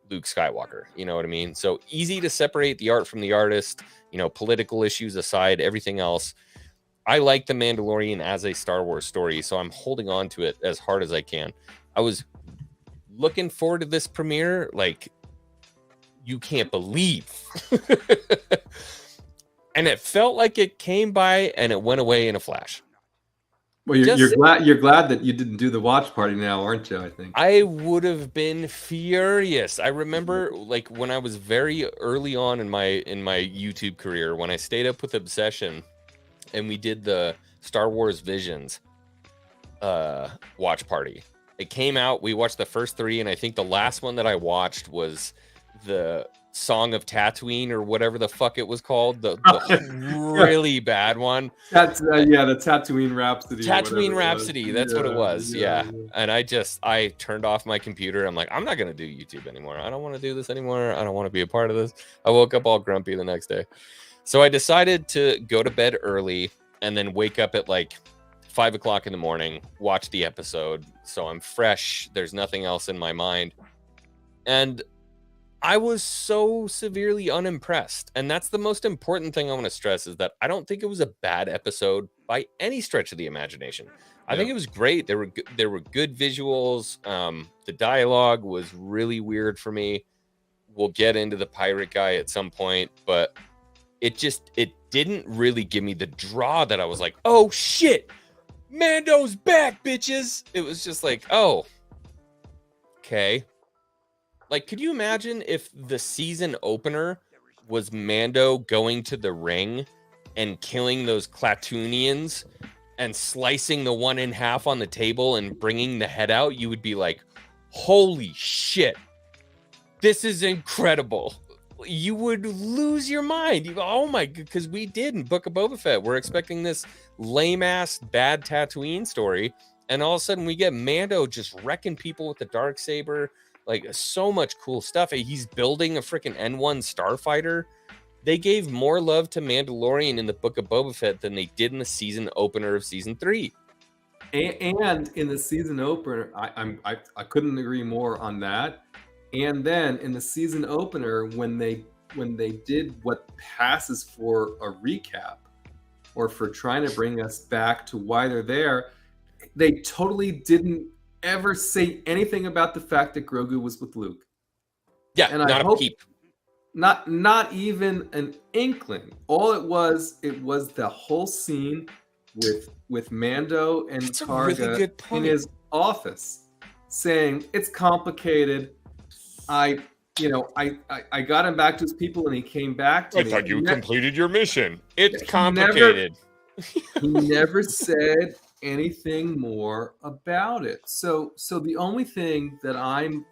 Luke Skywalker. You know what I mean? So easy to separate the art from the artist, political issues aside, everything else. I like The Mandalorian as a Star Wars story, so I'm holding on to it as hard as I can. I was looking forward to this premiere like you can't believe. And it felt like it came by and it went away in a flash. Well, you're glad that you didn't do the watch party now, aren't you? I think I would have been furious. I remember like when I was very early on in my YouTube career, when I stayed up with Obsession and we did the Star Wars Visions watch party. It came out, we watched the first 3, and I think the last one that I watched was the Song of Tatooine or whatever the fuck it was called, the really bad one. That's the Tatooine Rhapsody. Tatooine Rhapsody, that's what it was. Yeah. And I turned off my computer. I'm like, I'm not gonna do YouTube anymore. I don't want to do this anymore. I don't want to be a part of this. I woke up all grumpy the next day. So I decided to go to bed early and then wake up at like 5 o'clock in the morning, watch the episode. So I'm fresh. There's nothing else in my mind. And I was so severely unimpressed. And that's the most important thing I want to stress, is that I don't think it was a bad episode by any stretch of the imagination. I think it was great. There were good visuals. The dialogue was really weird for me. We'll get into the pirate guy at some point, but it didn't really give me the draw that I was like, oh shit, Mando's back, bitches. It was just like, oh, okay. Like, could you imagine if the season opener was Mando going to the ring and killing those Klatooinians and slicing the one in half on the table and bringing the head out? You would be like, holy shit, this is incredible. You would lose your mind. Oh my, because we did in Book of Boba Fett. We're expecting this lame-ass bad Tatooine story, and all of a sudden we get Mando just wrecking people with the Darksaber. Like, so much cool stuff. He's building a freaking N1 starfighter. They gave more love to Mandalorian in the Book of Boba Fett than they did in the season opener of season 3. And in the season opener, I couldn't agree more on that. And then in the season opener, when they did what passes for a recap or for trying to bring us back to why they're there, they totally didn't ever say anything about the fact that Grogu was with Luke. Yeah, and not a peep. Not even an inkling. All it was the whole scene with Mando and Karga in his office saying it's complicated. I got him back to his people and he came back to me. I thought you completed your mission. It's complicated. He never said anything more about it. So the only thing that the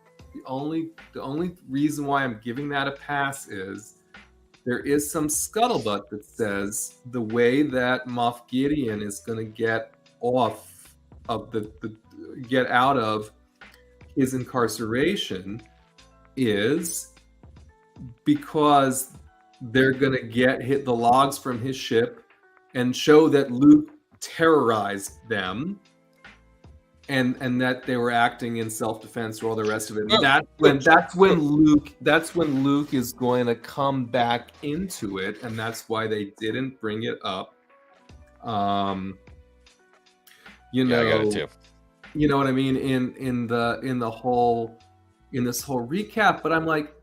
only reason why I'm giving that a pass is there is some scuttlebutt that says the way that Moff Gideon is going to get off of get out of his incarceration is because they're going to hit the logs from his ship and show that Luke terrorized them and that they were acting in self-defense or all the rest of it. And that's when Luke is going to come back into it, and that's why they didn't bring it up. I got it too. You know what I mean in this whole recap. But I'm like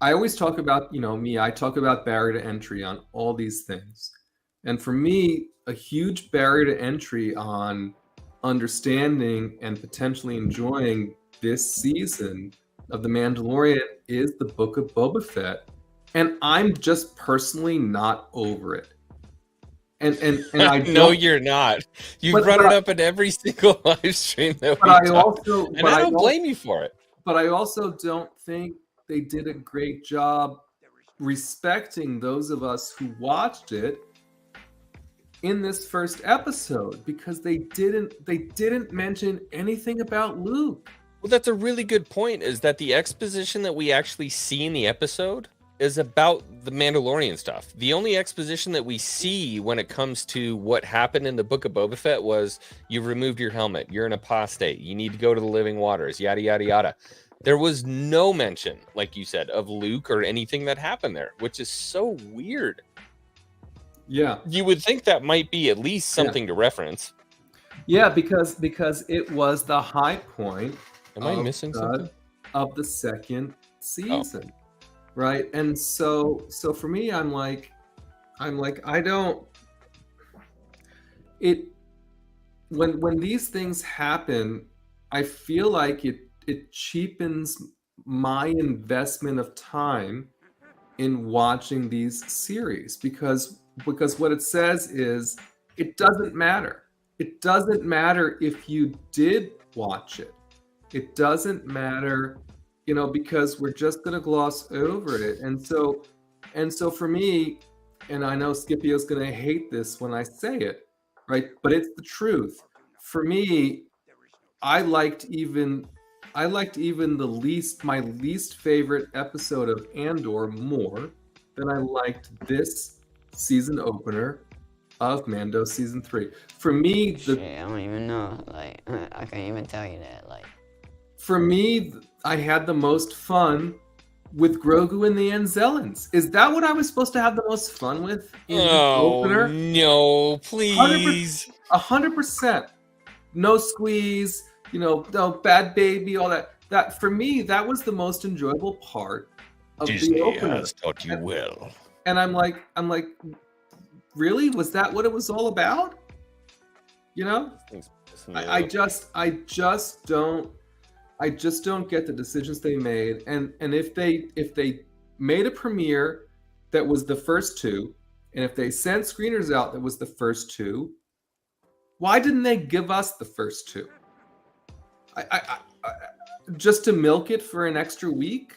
I always talk about, I talk about barrier to entry on all these things. And for me, a huge barrier to entry on understanding and potentially enjoying this season of The Mandalorian is the Book of Boba Fett. And I'm just personally not over it. and I don't. No, you're not. You brought it up in every single live stream that we talked. And I don't blame you for it. But I also don't think they did a great job respecting those of us who watched it in this first episode, because they didn't mention anything about Luke. Well, that's a really good point, is that the exposition that we actually see in the episode is about the Mandalorian stuff. The only exposition that we see when it comes to what happened in the Book of Boba Fett was, you've removed your helmet, you're an apostate, you need to go to the living waters, yada, yada, yada. There was no mention, like you said, of Luke or anything that happened there, which is so weird. Yeah. You would think that might be at least something to reference. Yeah, because it was the high point. Am I missing something? Of the second season. Right? And so for me, I'm like, I don't, when these things happen, I feel like it cheapens my investment of time in watching these series, because what it says is, it doesn't matter. It doesn't matter if you did watch it. It doesn't matter, because we're just going to gloss over it. And so for me, and I know Scipio's going to hate this when I say it, right? But it's the truth. For me, I liked even my least favorite episode of Andor more than I liked this season opener of Mando season 3. For me, I don't even know. Like, I can't even tell you that. Like, for me, I had the most fun with Grogu and the Anzellans. Is that what I was supposed to have the most fun with in the opener? No, please. 100%. No squeeze, no bad baby, all that. That for me, that was the most enjoyable part of Disney the opener. has taught you well. And I'm like, really? Was that what it was all about? I just don't get the decisions they made. And if they made a premiere that was the first two, and if they sent screeners out that was the first two, why didn't they give us the first two? I just to milk it for an extra week?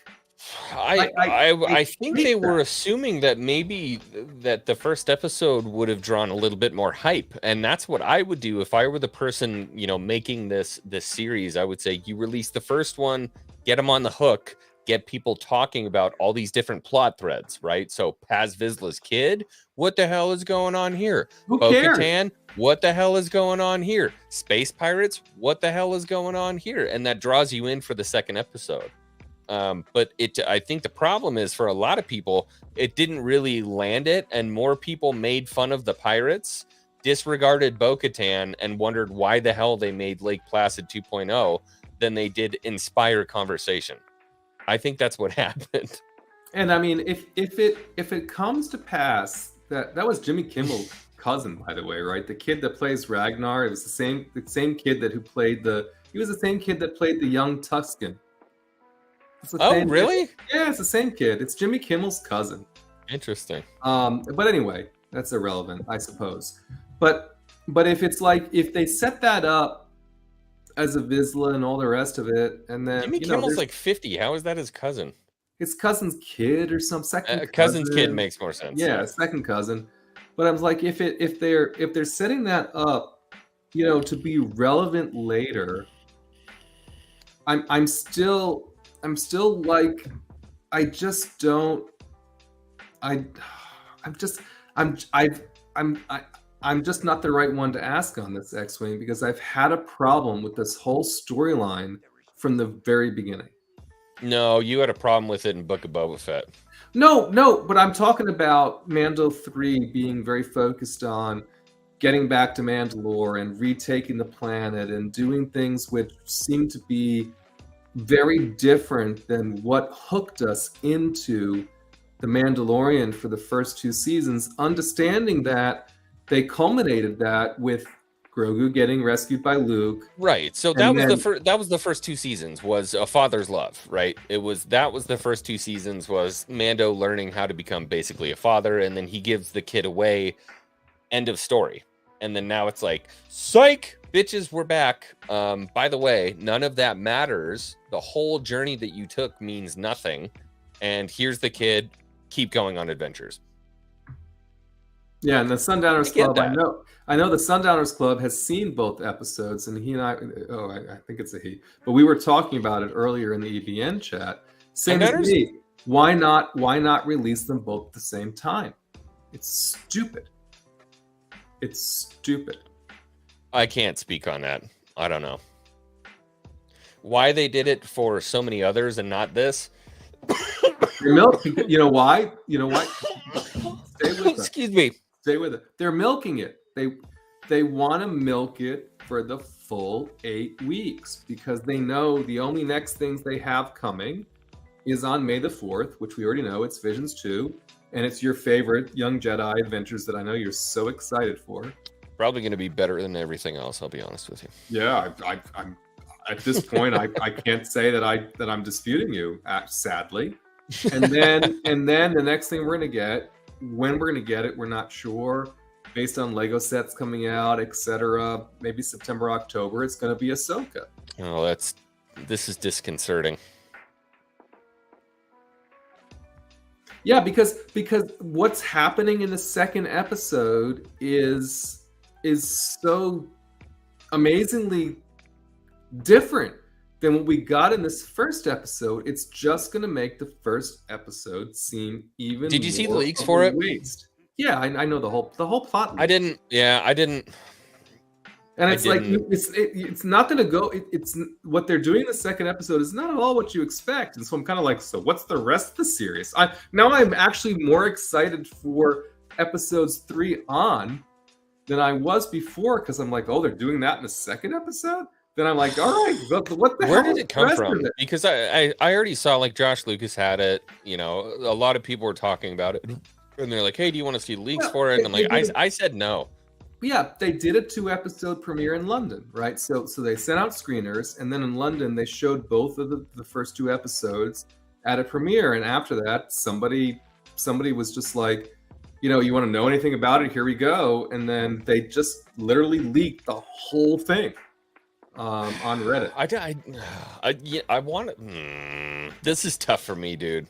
I think they were assuming that maybe that the first episode would have drawn a little bit more hype, and that's what I would do if I were the person, making this series. I would say, you release the first one, get them on the hook, get people talking about all these different plot threads, right? So Paz Vizsla's kid, what the hell is going on here? Who cares? Bo-Katan, what the hell is going on here? Space pirates, what the hell is going on here? And that draws you in for the second episode. But I think the problem is, for a lot of people, it didn't really land it, and more people made fun of the pirates, disregarded Bo-Katan, and wondered why the hell they made Lake Placid 2.0 than they did inspire conversation. I think that's what happened. And I mean, if it comes to pass that was Jimmy Kimmel's cousin, by the way, right? The kid that plays Ragnar, it was the same kid that he was the same kid that played the young Tusken. Oh, really? Kid. Yeah, it's the same kid. It's Jimmy Kimmel's cousin. Interesting. But anyway, that's irrelevant, I suppose. But if they set that up as a Vizsla and all the rest of it, and then Jimmy Kimmel's like 50. How is that his cousin? His cousin's kid or some second cousin's kid makes more sense. Yeah, second cousin. But I was like, if they're setting that up, to be relevant later, I'm still like, I'm just not the right one to ask on this X-Wing, because I've had a problem with this whole storyline from the very beginning. No, you had a problem with it in Book of Boba Fett. No, but I'm talking about Mando 3 being very focused on getting back to Mandalore and retaking the planet and doing things which seem to be very different than what hooked us into The Mandalorian for the first two seasons, understanding that they culminated that with Grogu getting rescued by Luke. Right. So that was the first two seasons, was a father's love, right? That was the first two seasons, was Mando learning how to become basically a father, and then he gives the kid away end of story. And then now it's like, psych, bitches, we're back. By the way, none of that matters. The whole journey that you took means nothing. And here's the kid, keep going on adventures. Yeah, and the Sundowners Club, that. I know the Sundowners Club has seen both episodes, and he and I think it's a he, but we were talking about it earlier in the EBN chat. Same as me. Why not release them both at the same time? It's stupid. It's stupid. I can't speak on that. I don't know why they did it for so many others and not this. You know why? You know why? Stay with Excuse me. Stay with it. They're milking it. They want to milk it for the full 8 weeks because they know the only next things they have coming is on May the 4th, which we already know. It's Visions 2, and it's your favorite Young Jedi adventures that I know you're so excited for. Probably going to be better than everything else. I'll be honest with you. Yeah, I'm at this point. I can't say that I'm disputing you. Sadly, and then the next thing we're gonna get. When we're going to get it, we're not sure. Based on Lego sets coming out, etc. Maybe September, October. It's going to be Ahsoka. Oh, this is disconcerting. Yeah, because what's happening in the second episode is so amazingly different than what we got in this first episode. It's just going to make the first episode seem even. Did you see the leaks for it? Waste. Yeah, I know the whole plot. I didn't. Yeah, I didn't. And it's like it's not going to go. It's what they're doing in the second episode is not at all what you expect. And so I'm kind of like, so what's the rest of the series? I'm actually more excited for episodes 3 on than I was before because I'm like, oh, they're doing that in the second episode. Then I'm like, all right, what the hell? Where did it come from? Because I already saw like Josh Lucas had it. You know, a lot of people were talking about it, and they're like, hey, do you want to see leaks for it? And I'm like, I said no. Yeah, they did a 2-episode premiere in London, right? So they sent out screeners, and then in London they showed both of the first 2 episodes at a premiere, and after that, somebody was just like, you want to know anything about it? Here we go, and then they just literally leaked the whole thing on Reddit. I want to. This is tough for me, dude.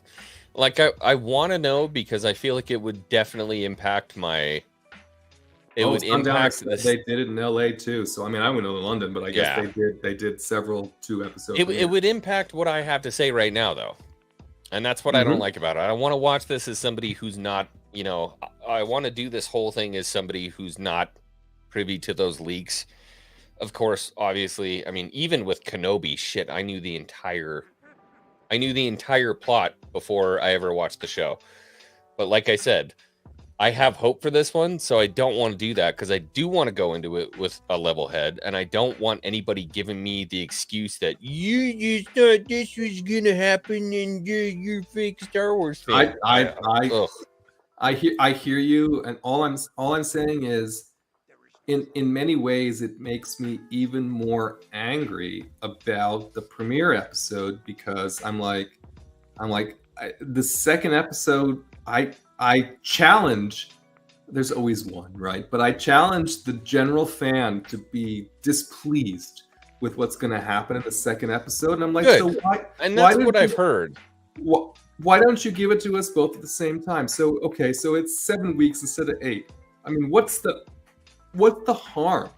Like I want to know because I feel like it would definitely impact my. It would impact this. They did it in LA too, so I mean I went to London, but I guess they did several 2 episodes. It would impact what I have to say right now, though, and that's what I don't like about it. I don't want to watch this as somebody who's not. I want to do this whole thing as somebody who's not privy to those leaks. Of course, obviously, I mean, even with Kenobi, shit, I knew the entire plot before I ever watched the show. But like I said, I have hope for this one, so I don't want to do that because I do want to go into it with a level head, and I don't want anybody giving me the excuse that you just thought this was gonna happen and you're fake Star Wars fan. I hear you, and all I'm saying is, in many ways, it makes me even more angry about the premiere episode because I'm like, the second episode, I challenge. There's always one, right? But I challenge the general fan to be displeased with what's going to happen in the second episode, and I'm like, so why? And that's what I've heard. Why don't you give it to us both at the same time? So okay, so it's 7 weeks instead of 8. I mean, what's the harm,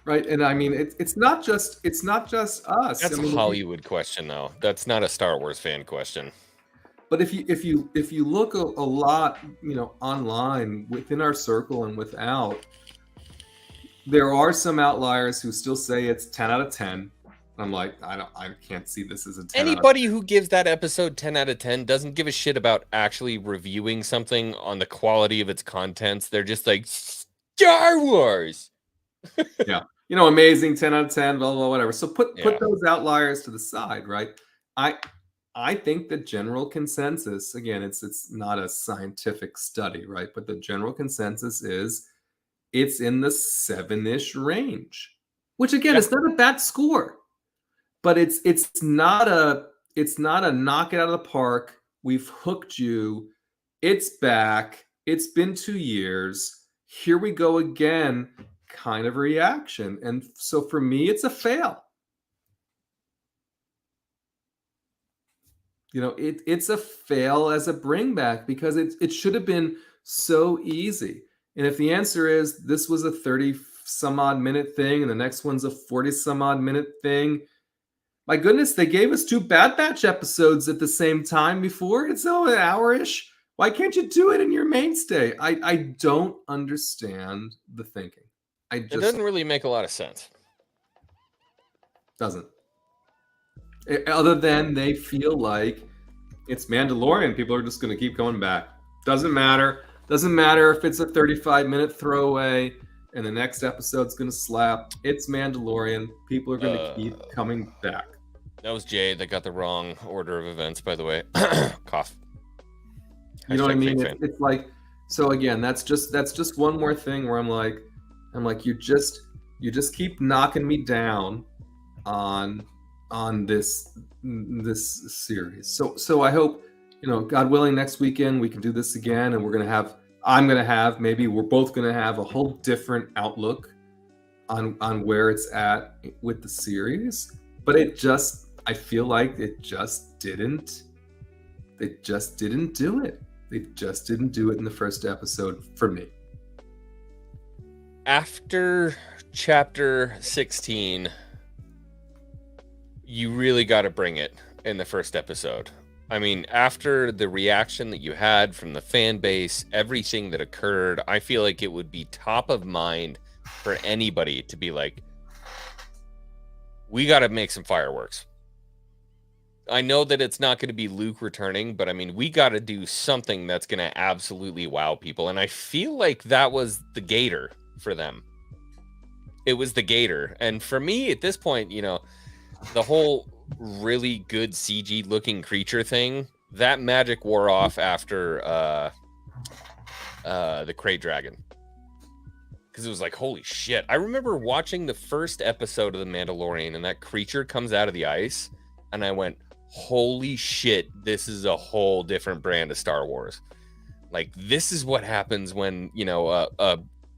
right? And I mean, it's not just us. That's a Hollywood question, though. That's not a Star Wars fan question. But if you look a lot, online within our circle and without, there are some outliers who still say it's 10 out of 10. I'm like, I can't see this as a 10. Anybody who gives that episode 10 out of 10 doesn't give a shit about actually reviewing something on the quality of its contents. They're just like, Star Wars. Yeah. Amazing, 10 out of 10, blah, blah, whatever. So put those outliers to the side, right? I think the general consensus, again, it's not a scientific study, right? But the general consensus is it's in the 7-ish range, which again, it's not a bad score, but it's not a knock it out of the park. We've hooked you. It's back. It's been 2 years. here we go again kind of reaction. And so for me, it's a fail. You know, it's a fail as a bring back because it should have been so easy. And if the answer is this was a 30 some odd minute thing and the next one's a 40 some odd minute thing, my goodness, they gave us 2 Bad Batch episodes at the same time before. It's an hour-ish. Why can't you do it in your mainstay? I don't understand the thinking. It doesn't really make a lot of sense. Doesn't. Other than they feel like it's Mandalorian. People are just going to keep going back. Doesn't matter. Doesn't matter if it's a 35-minute throwaway and the next episode's going to slap. It's Mandalorian. People are going to keep coming back. That was Jay that got the wrong order of events, by the way. Cough. You know what I mean? It's like, so again, that's just one more thing where I'm like, you just keep knocking me down on this series. So I hope, you know, God willing, next weekend we can do this again, and we're both gonna have a whole different outlook on where it's at with the series. But I feel like they just didn't do it. They just didn't do it in the first episode for me. After chapter 16, you really got to bring it in the first episode. I mean, after the reaction that you had from the fan base, everything that occurred, I feel like it would be top of mind for anybody to be like, we got to make some fireworks. I know that it's not going to be Luke returning, but I mean, we got to do something that's going to absolutely wow people. And I feel like that was the gator for them. It was the gator. And for me at this point, you know, the whole really good CG looking creature thing, that magic wore off after the Krayt Dragon. Because it was like, holy shit. I remember watching the first episode of The Mandalorian and that creature comes out of the ice and I went, holy shit, this is a whole different brand of Star Wars. Like, this is what happens when, you know,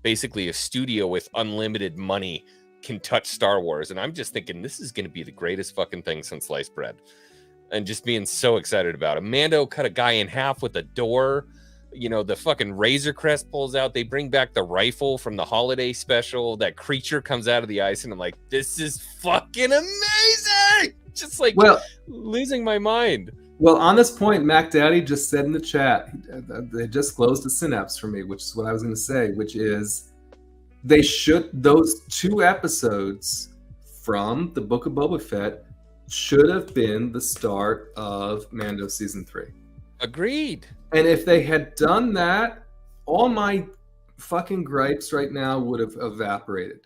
basically a studio with unlimited money can touch Star Wars. And I'm just thinking this is going to be the greatest fucking thing since sliced bread. And just being so excited about it. Mando cut a guy in half with a door. You know, the fucking Razor Crest pulls out. They bring back the rifle from the holiday special. That creature comes out of the ice. And I'm like, this is fucking amazing. Just like losing my mind. Well, on this point, Mac Daddy just said in the chat, they just closed a synapse for me, which is what I was going to say, which is those 2 episodes from the Book of Boba Fett should have been the start of Mando season 3. Agreed. And if they had done that, all my fucking gripes right now would have evaporated.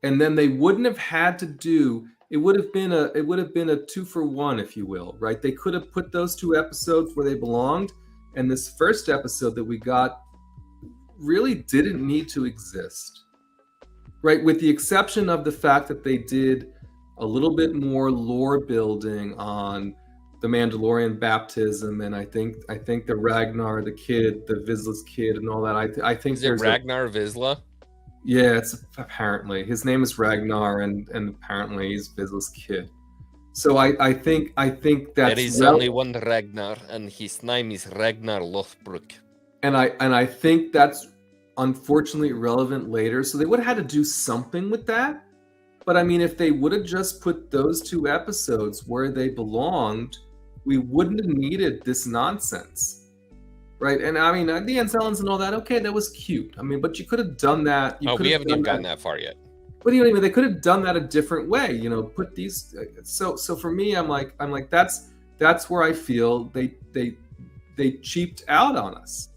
And then they wouldn't have had to do, it would have been a 2-for-1, if you will, right? They could have put those 2 episodes where they belonged, and this first episode that we got really didn't need to exist, right? With the exception of the fact that they did a little bit more lore building on the Mandalorian baptism, and I think the Ragnar, the kid, the Vizsla's kid, and all that. I think there's Ragnar Vizsla. Yeah, it's apparently his name is Ragnar, and apparently he's Vizsla's kid. So I think that's there is only one Ragnar, and his name is Ragnar Lothbrok. And I think that's unfortunately relevant later. So they would have had to do something with that. But I mean, if they would have just put those 2 episodes where they belonged, we wouldn't have needed this nonsense, right? And I mean, the Anselans and all that, okay, that was cute. I mean, but you could have done that. We haven't even gotten that far yet. What do you mean? They could have done that a different way, you know. Put these. So for me, I'm like, that's where I feel they cheaped out on us,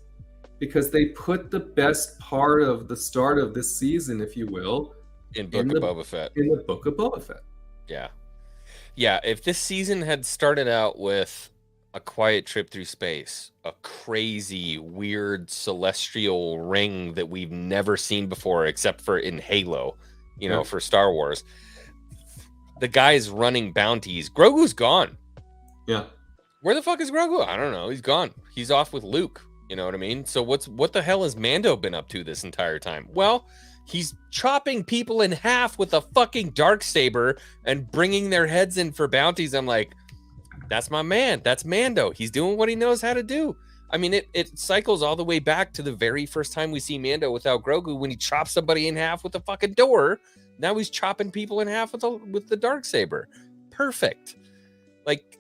because they put the best part of the start of this season, if you will, in Book of Boba Fett. In the Book of Boba Fett. Yeah. If this season had started out with a quiet trip through space, a crazy, weird celestial ring that we've never seen before, except for in Halo, you know, for Star Wars, the guy's running bounties. Grogu's gone. Yeah. Where the fuck is Grogu? I don't know. He's gone. He's off with Luke. You know what I mean? So what the hell has Mando been up to this entire time? Well, he's chopping people in half with a fucking darksaber and bringing their heads in for bounties. I'm like, that's my man. That's Mando. He's doing what he knows how to do. I mean, it cycles all the way back to the very first time we see Mando without Grogu when he chops somebody in half with a fucking door. Now he's chopping people in half with the darksaber. Perfect. Like,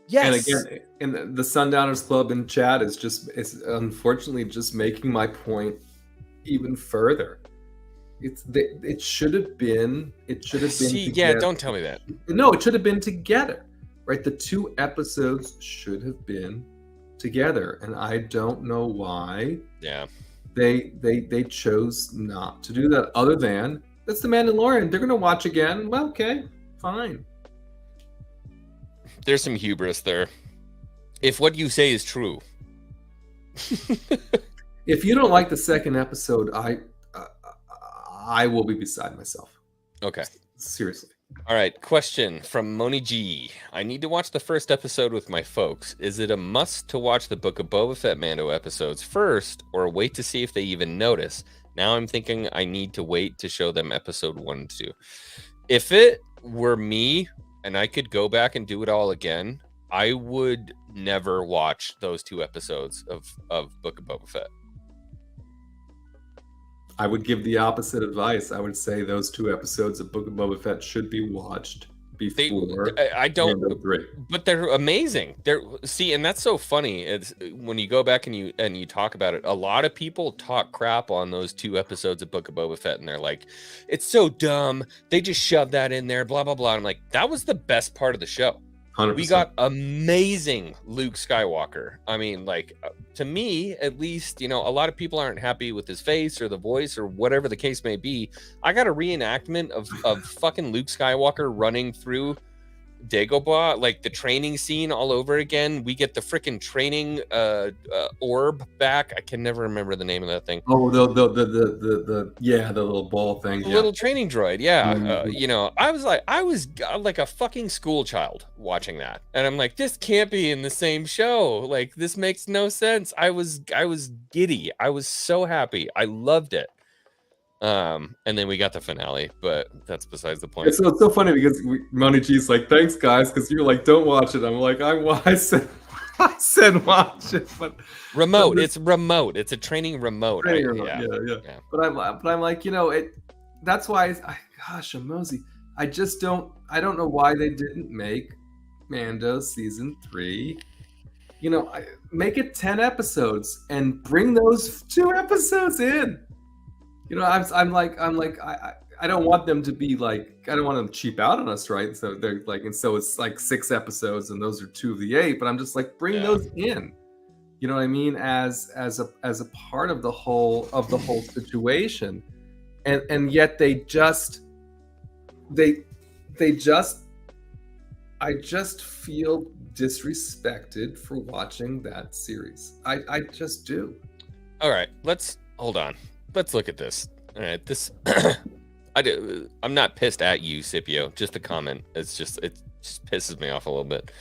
yes. And again, in the Sundowners Club in chat is unfortunately just making my point even further. It should have been. See, yeah, don't tell me that. No, it should have been together, right? The 2 episodes should have been together, and I don't know why. Yeah. They chose not to do that. Other than that's the Mandalorian. They're gonna watch again. Well, okay, fine. There's some hubris there. If what you say is true. If you don't like the second episode, I will be beside myself. Okay. Seriously. All right. Question from Moni G. I need to watch the first episode with my folks. Is it a must to watch the Book of Boba Fett Mando episodes first, or wait to see if they even notice? Now I'm thinking I need to wait to show them episode 1 and 2. If it were me and I could go back and do it all again, I would never watch those 2 episodes of Book of Boba Fett. I would give the opposite advice. I would say those 2 episodes of Book of Boba Fett should be watched before. I don't. Mando 3. But they're amazing. And that's so funny. It's when you go back and you talk about it. A lot of people talk crap on those 2 episodes of Book of Boba Fett, and they're like, "It's so dumb. They just shoved that in there." Blah blah blah. I'm like, that was the best part of the show. 100%. We got amazing Luke Skywalker. I mean, like, to me, at least, a lot of people aren't happy with his face or the voice or whatever the case may be. I got a reenactment of fucking Luke Skywalker running through Dagobah, like the training scene all over again. We get the freaking training orb back. I can never remember the name of that thing. Oh, the little ball thing. The little training droid. Yeah. I was like a fucking school child watching that. And I'm like, this can't be in the same show. Like, this makes no sense. I was giddy. I was so happy. I loved it. And then we got the finale, but that's besides the point. It's so funny because Moni G's like, thanks guys, because you're like, don't watch it. I'm like, I said watch it, but remote. It's remote. It's a training remote. Yeah. But I'm like, that's why gosh, Mosey, I don't know why they didn't make Mando season 3. Make it 10 episodes and bring those 2 episodes in. I'm like, I don't want them to be like, I don't want them to cheap out on us, right? So they're like, and so it's like 6 episodes, and those are 2 of the 8. But I'm just like, bring those in. You know what I mean? As a part of the whole situation, and yet I just feel disrespected for watching that series. I just do. All right, let's hold on. Let's look at this. All right, this I'm not pissed at you, Scipio. Just a comment. It just pisses me off a little bit.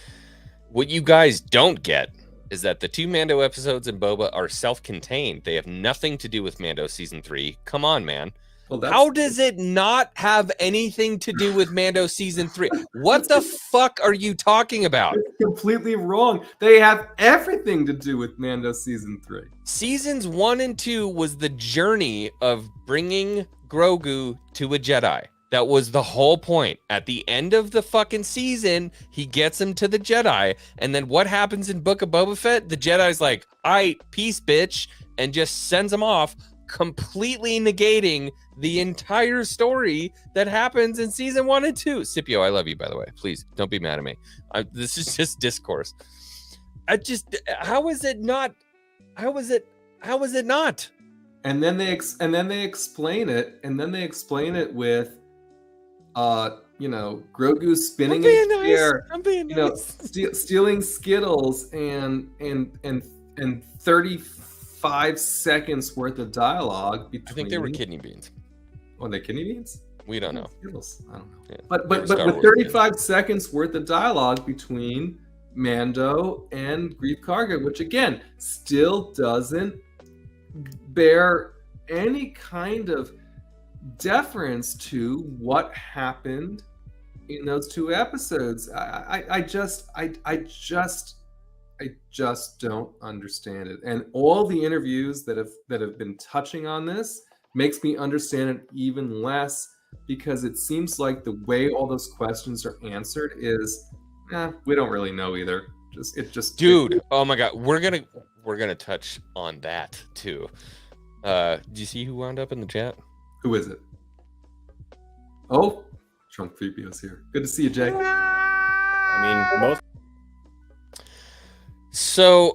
What you guys don't get is that the 2 Mando episodes in Boba are self-contained. They have nothing to do with Mando season 3. Come on, man. Well, how does it not have anything to do with Mando season 3? What the fuck are you talking about? It's completely wrong. They have everything to do with Mando season 3. Seasons 1 and 2 was the journey of bringing Grogu to a Jedi. That was the whole point. At the end of the fucking season, he gets him to the Jedi. And then what happens in Book of Boba Fett? The Jedi's like, "Aight, peace, bitch," and just sends him off, completely negating the entire story that happens in season 1 and 2. Scipio, I love you, by the way. Please don't be mad at me. This is just discourse. How is it not? And then they explain it, with Grogu spinning in his chair, stealing Skittles and 35 seconds worth of dialogue between. I think they were kidney beans. Oh, they kidney beans? We don't know. Skittles. I don't know. Yeah, But with 35 seconds worth of dialogue between Mando and Grief Karga, which again still doesn't bear any kind of deference to what happened in those 2 episodes. I just don't understand it. And all the interviews that have been touching on this makes me understand it even less, because it seems like the way all those questions are answered is, we don't really know either. Dude, oh my god, we're gonna touch on that too. Do you see who wound up in the chat? Who is it? Oh, Trunk Fibio's here. Good to see you, Jay. I mean, most. So,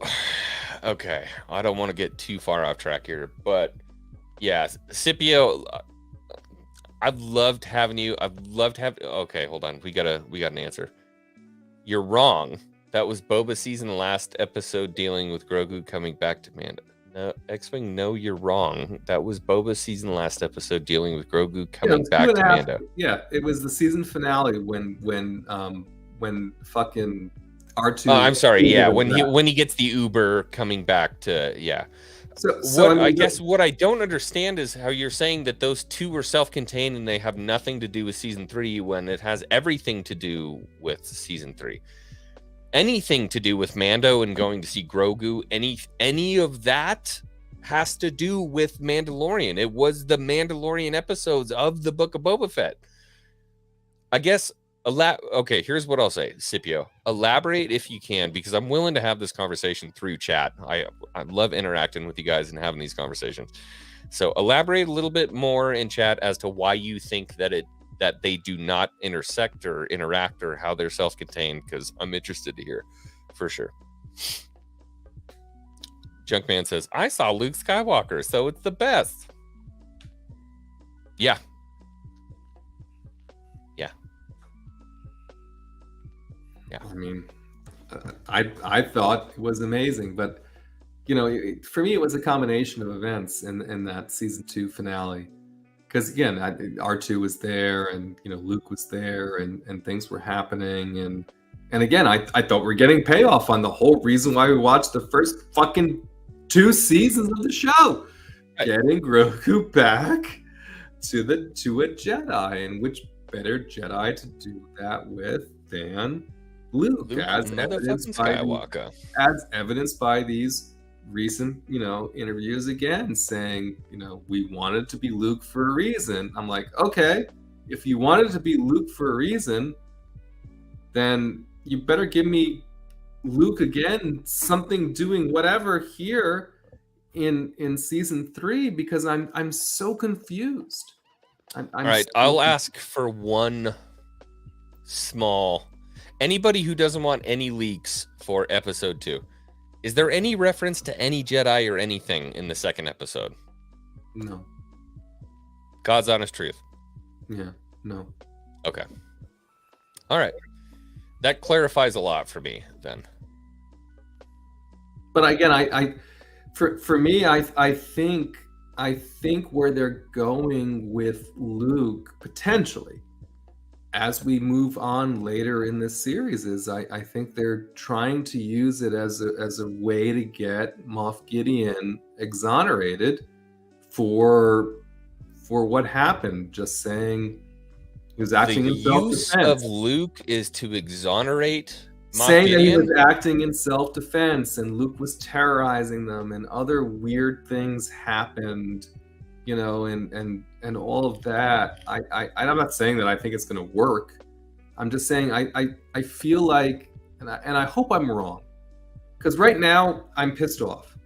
okay, I don't want to get too far off track here, but yeah, Scipio, I've loved having you. Okay, hold on. We got an answer. You're wrong. That was Boba season last episode dealing with Grogu coming back to Mando. No, X-Wing, no, you're wrong. That was Boba season last episode dealing with Grogu coming back to Mando. Yeah, it was the season finale when fucking R2. Oh, I'm sorry. Yeah, when he gets the Uber coming back to I guess what I don't understand is how you're saying that those 2 were self-contained and they have nothing to do with season 3 when it has everything to do with season 3. Anything to do with Mando and going to see Grogu, any of that has to do with Mandalorian. It was the Mandalorian episodes of the Book of Boba Fett. I guess, okay, here's what I'll say, Scipio. Elaborate if you can, because I'm willing to have this conversation through chat. I love interacting with you guys and having these conversations. So elaborate a little bit more in chat as to why you think that they do not intersect or interact, or how they're self-contained, because I'm interested to hear for sure. Junkman says, I saw Luke Skywalker, so it's the best. Yeah. I mean, I thought it was amazing, but for me, it was a combination of events in that season 2 finale. Because again, R2 was there, and Luke was there, and things were happening, and again, I thought we're getting payoff on the whole reason why we watched the first fucking 2 seasons of the show, getting Grogu back to a Jedi, and which better Jedi to do that with than Luke, as evidenced by these recent interviews again, saying we wanted to be Luke for a reason. I'm like, okay, if you wanted to be Luke for a reason, then you better give me Luke again, something doing whatever here in season 3, because I'm so confused. I'm all right, I'll ask for one small. Anybody who doesn't want any leaks for episode 2, is there any reference to any Jedi or anything in the second episode? No. God's honest truth. Yeah, no. Okay. All right. That clarifies a lot for me then. But again, for me, I think where they're going with Luke potentially, as we move on later in this series, is I think they're trying to use it as a way to get Moff Gideon exonerated for what happened. Just saying he was acting in self-defense. The use of Luke is to exonerate Moff saying Gideon? That he was acting in self-defense and Luke was terrorizing them, and other weird things happened, and all of that. I'm not saying that I think it's going to work. I'm just saying I feel like, and I hope I'm wrong, because right now I'm pissed off.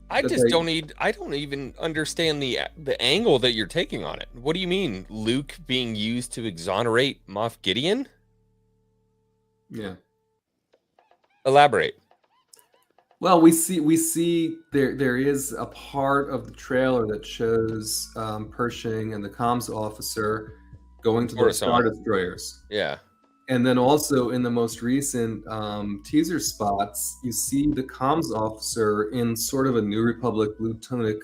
I don't even understand the angle that you're taking on it. What do you mean, Luke being used to exonerate Moff Gideon? Yeah. Elaborate. Well, we see there is a part of the trailer that shows Pershing and the comms officer going to the Star Destroyers. Yeah. And then also in the most recent teaser spots, you see the comms officer in sort of a New Republic blue tunic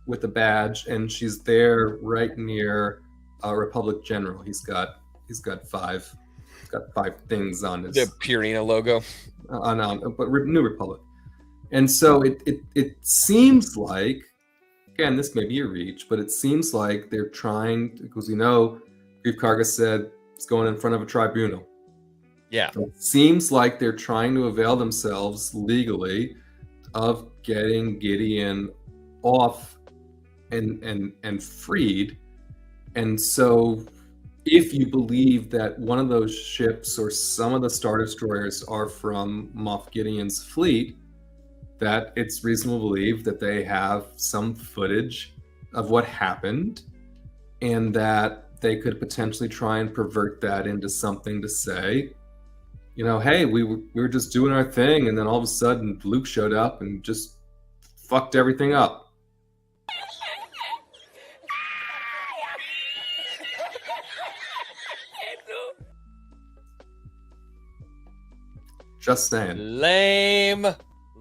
with a badge, and she's there right near a Republic general. He's got 5 It's got 5 things on The his Purina logo. New Republic. And so it seems like, again, this may be a reach, but it seems like they're trying, because Grief Karga said it's going in front of a tribunal. Yeah. So it seems like they're trying to avail themselves legally of getting Gideon off and freed. And so if you believe that one of those ships or some of the Star Destroyers are from Moff Gideon's fleet, that it's reasonable to believe that they have some footage of what happened, and that they could potentially try and pervert that into something to say, hey, we were just doing our thing, and then all of a sudden Luke showed up and just fucked everything up. Just saying. Lame.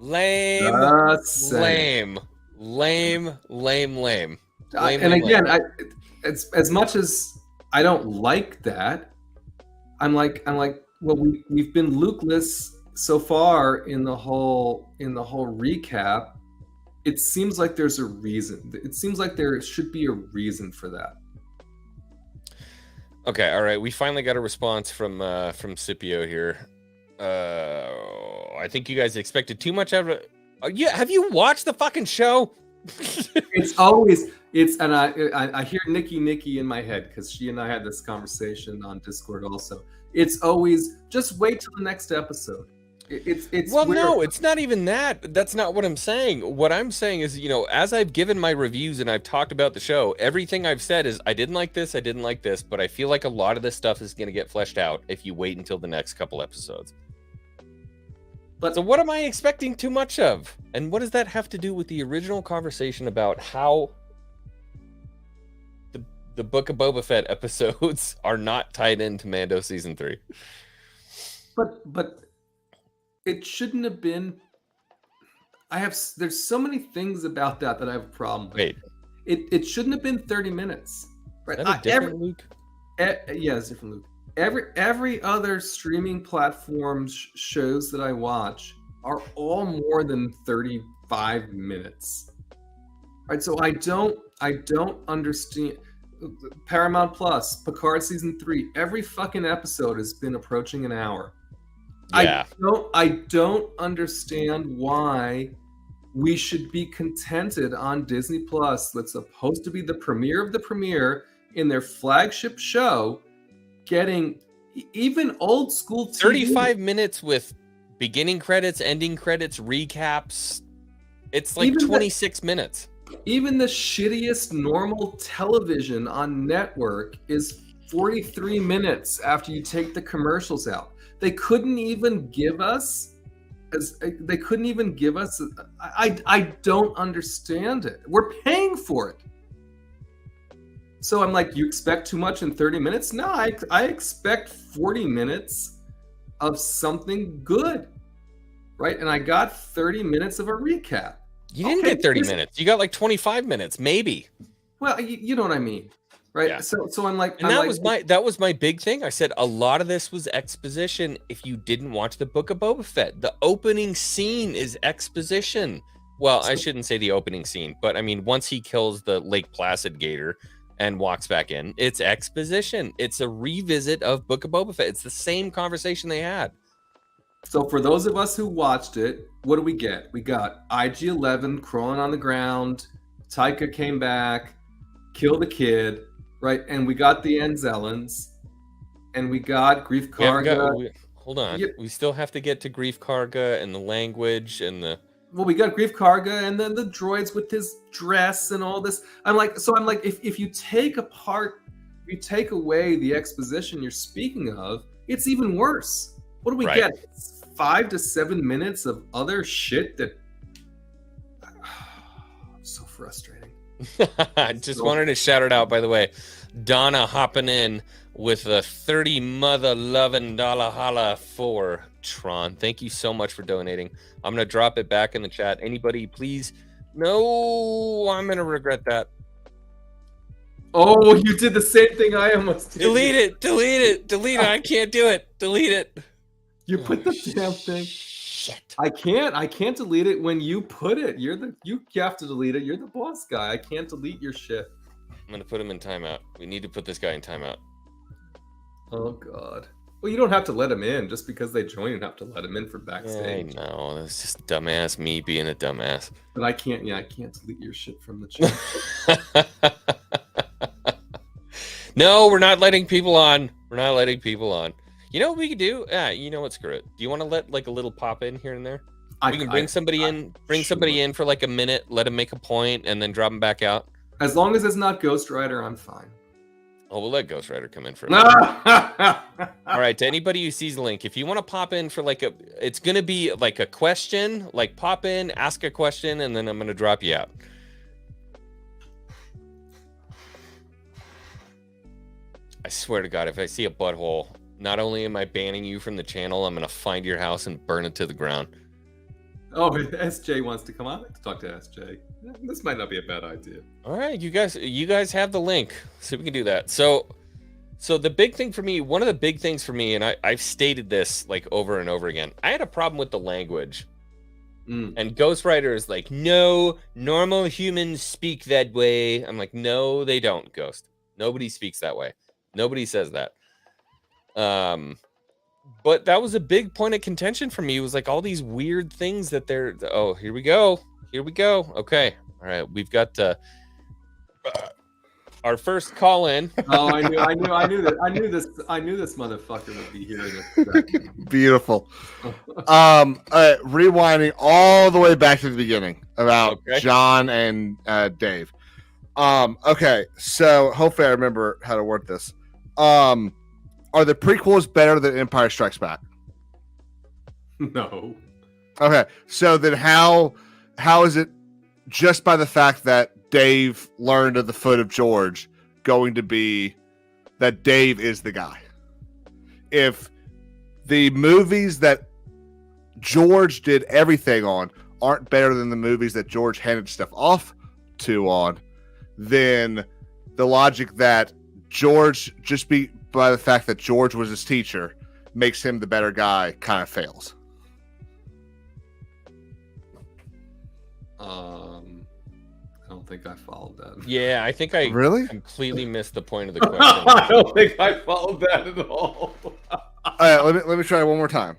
Just saying. Lame. And again, as much as I don't like that, I'm like, well, we've been Lukeless so far in the whole recap. It seems like there's a reason. It seems like there should be a reason for that. Okay, all right. We finally got a response from Scipio here. I think you guys expected too much out of it. Yeah, have you watched the fucking show? And I hear Nikki in my head, because she and I had this conversation on Discord also. It's always just wait till the next episode. It's well, weird. no, it's not even that. That's not what I'm saying. What I'm saying is, as I've given my reviews and I've talked about the show, everything I've said is I didn't like this, but I feel like a lot of this stuff is going to get fleshed out if you wait until the next couple episodes. So what am I expecting too much of? And what does that have to do with the original conversation about how the Book of Boba Fett episodes are not tied into Mando Season 3? But it shouldn't have been. There's so many things about that I have a problem with. Wait. It shouldn't have been 30 minutes. Right? Is that a different Luke? Yeah, it's different Luke. Every other streaming platform shows that I watch are all more than 35 minutes. Right? So I don't understand. Paramount Plus, Picard Season 3, every fucking episode has been approaching an hour. Yeah. I don't understand why we should be contented on Disney Plus, that's supposed to be the premiere of the premiere in their flagship show, getting even old school TV. 35 minutes with beginning credits, ending credits, recaps. It's like even 26 minutes. Even the shittiest normal television on network is 43 minutes after you take the commercials out. They couldn't even give us I don't understand it. We're paying for it. So I'm like, you expect too much in 30 minutes? No, I expect 40 minutes of something good, right? And I got 30 minutes of a recap. You didn't get 30 minutes. You got like 25 minutes, maybe. Well, you know what I mean, right? Yeah. So I'm like, and that was my big thing. I said a lot of this was exposition. If you didn't watch the Book of Boba Fett, the opening scene is exposition. Well, I shouldn't say the opening scene, but I mean, once he kills the Lake Placid gator and walks back in, it's exposition. It's a revisit of Book of Boba Fett. It's the same conversation they had. So for those of us who watched it, what do we get? We got IG-11 crawling on the ground. Taika came back, killed the kid, right? And we got the Anzellans, and we got Grief Karga. Hold on. We still have to get to Grief Karga and the language and the... Well, we got Grief Karga and then the droids with his dress and all this. I'm like, if you take away the exposition you're speaking of, it's even worse. What do we get? 5 to 7 minutes of other shit that so frustrating. Just wanted to shout it out, by the way. Donna hopping in with a 30 mother loving dollar holla for Tron. Thank you so much for donating. I'm going to drop it back in the chat. Anybody, please. No, I'm going to regret that. Oh, you did the same thing I almost did. Delete it. I can't do it. Delete it. You put the damn thing. Shit. I can't delete it when you put it. You have to delete it. You're the boss guy. I can't delete your shit. I'm gonna put him in timeout. We need to put this guy in timeout. Oh God. Well, you don't have to let him in just because they join. You don't have to let him in for backstage. I know. That's just dumbass me being a dumbass. But I can't. Yeah, I can't delete your shit from the chat. No, we're not letting people on. We're not letting people on. You know what we could do? Yeah, you know what? Screw it. Do you want to let like a little pop in here and there? We can bring somebody in. Bring somebody in for like a minute. Let him make a point, and then drop him back out. As long as it's not Ghost Rider, I'm fine. Oh, we'll let Ghost Rider come in for a minute. All right, to anybody who sees the link, if you want to pop in for like it's going to be like a question, like pop in, ask a question, and then I'm going to drop you out. I swear to God, if I see a butthole, not only am I banning you from the channel, I'm going to find your house and burn it to the ground. Oh, SJ wants to come on to talk to SJ. This might not be a bad idea. All right, you guys have the link, so we can do that. So the big thing for me, one of the big things for me, and I've stated this like over and over again, I had a problem with the language. And Ghost Rider is like, no, normal humans speak that way. I'm like, no, they don't, Ghost. Nobody speaks that way. Nobody says that. But that was a big point of contention for me. It was like all these weird things that they're. Oh, here we go. Okay, all right. We've got our first call in. Oh, I knew this motherfucker would be here in a second. Beautiful. Rewinding all the way back to the beginning about John and Dave. Okay, so hopefully I remember how to word this. Are the prequels better than Empire Strikes Back? No. Okay, so then how is it just by the fact that Dave learned at the foot of George going to be that Dave is the guy? If the movies that George did everything on aren't better than the movies that George handed stuff off to on, then the logic that George just be by the fact that George was his teacher makes him the better guy kind of fails. I don't think I followed that. Yeah, I think I really completely missed the point of the question. I don't think I followed that at all. Let me try one more time.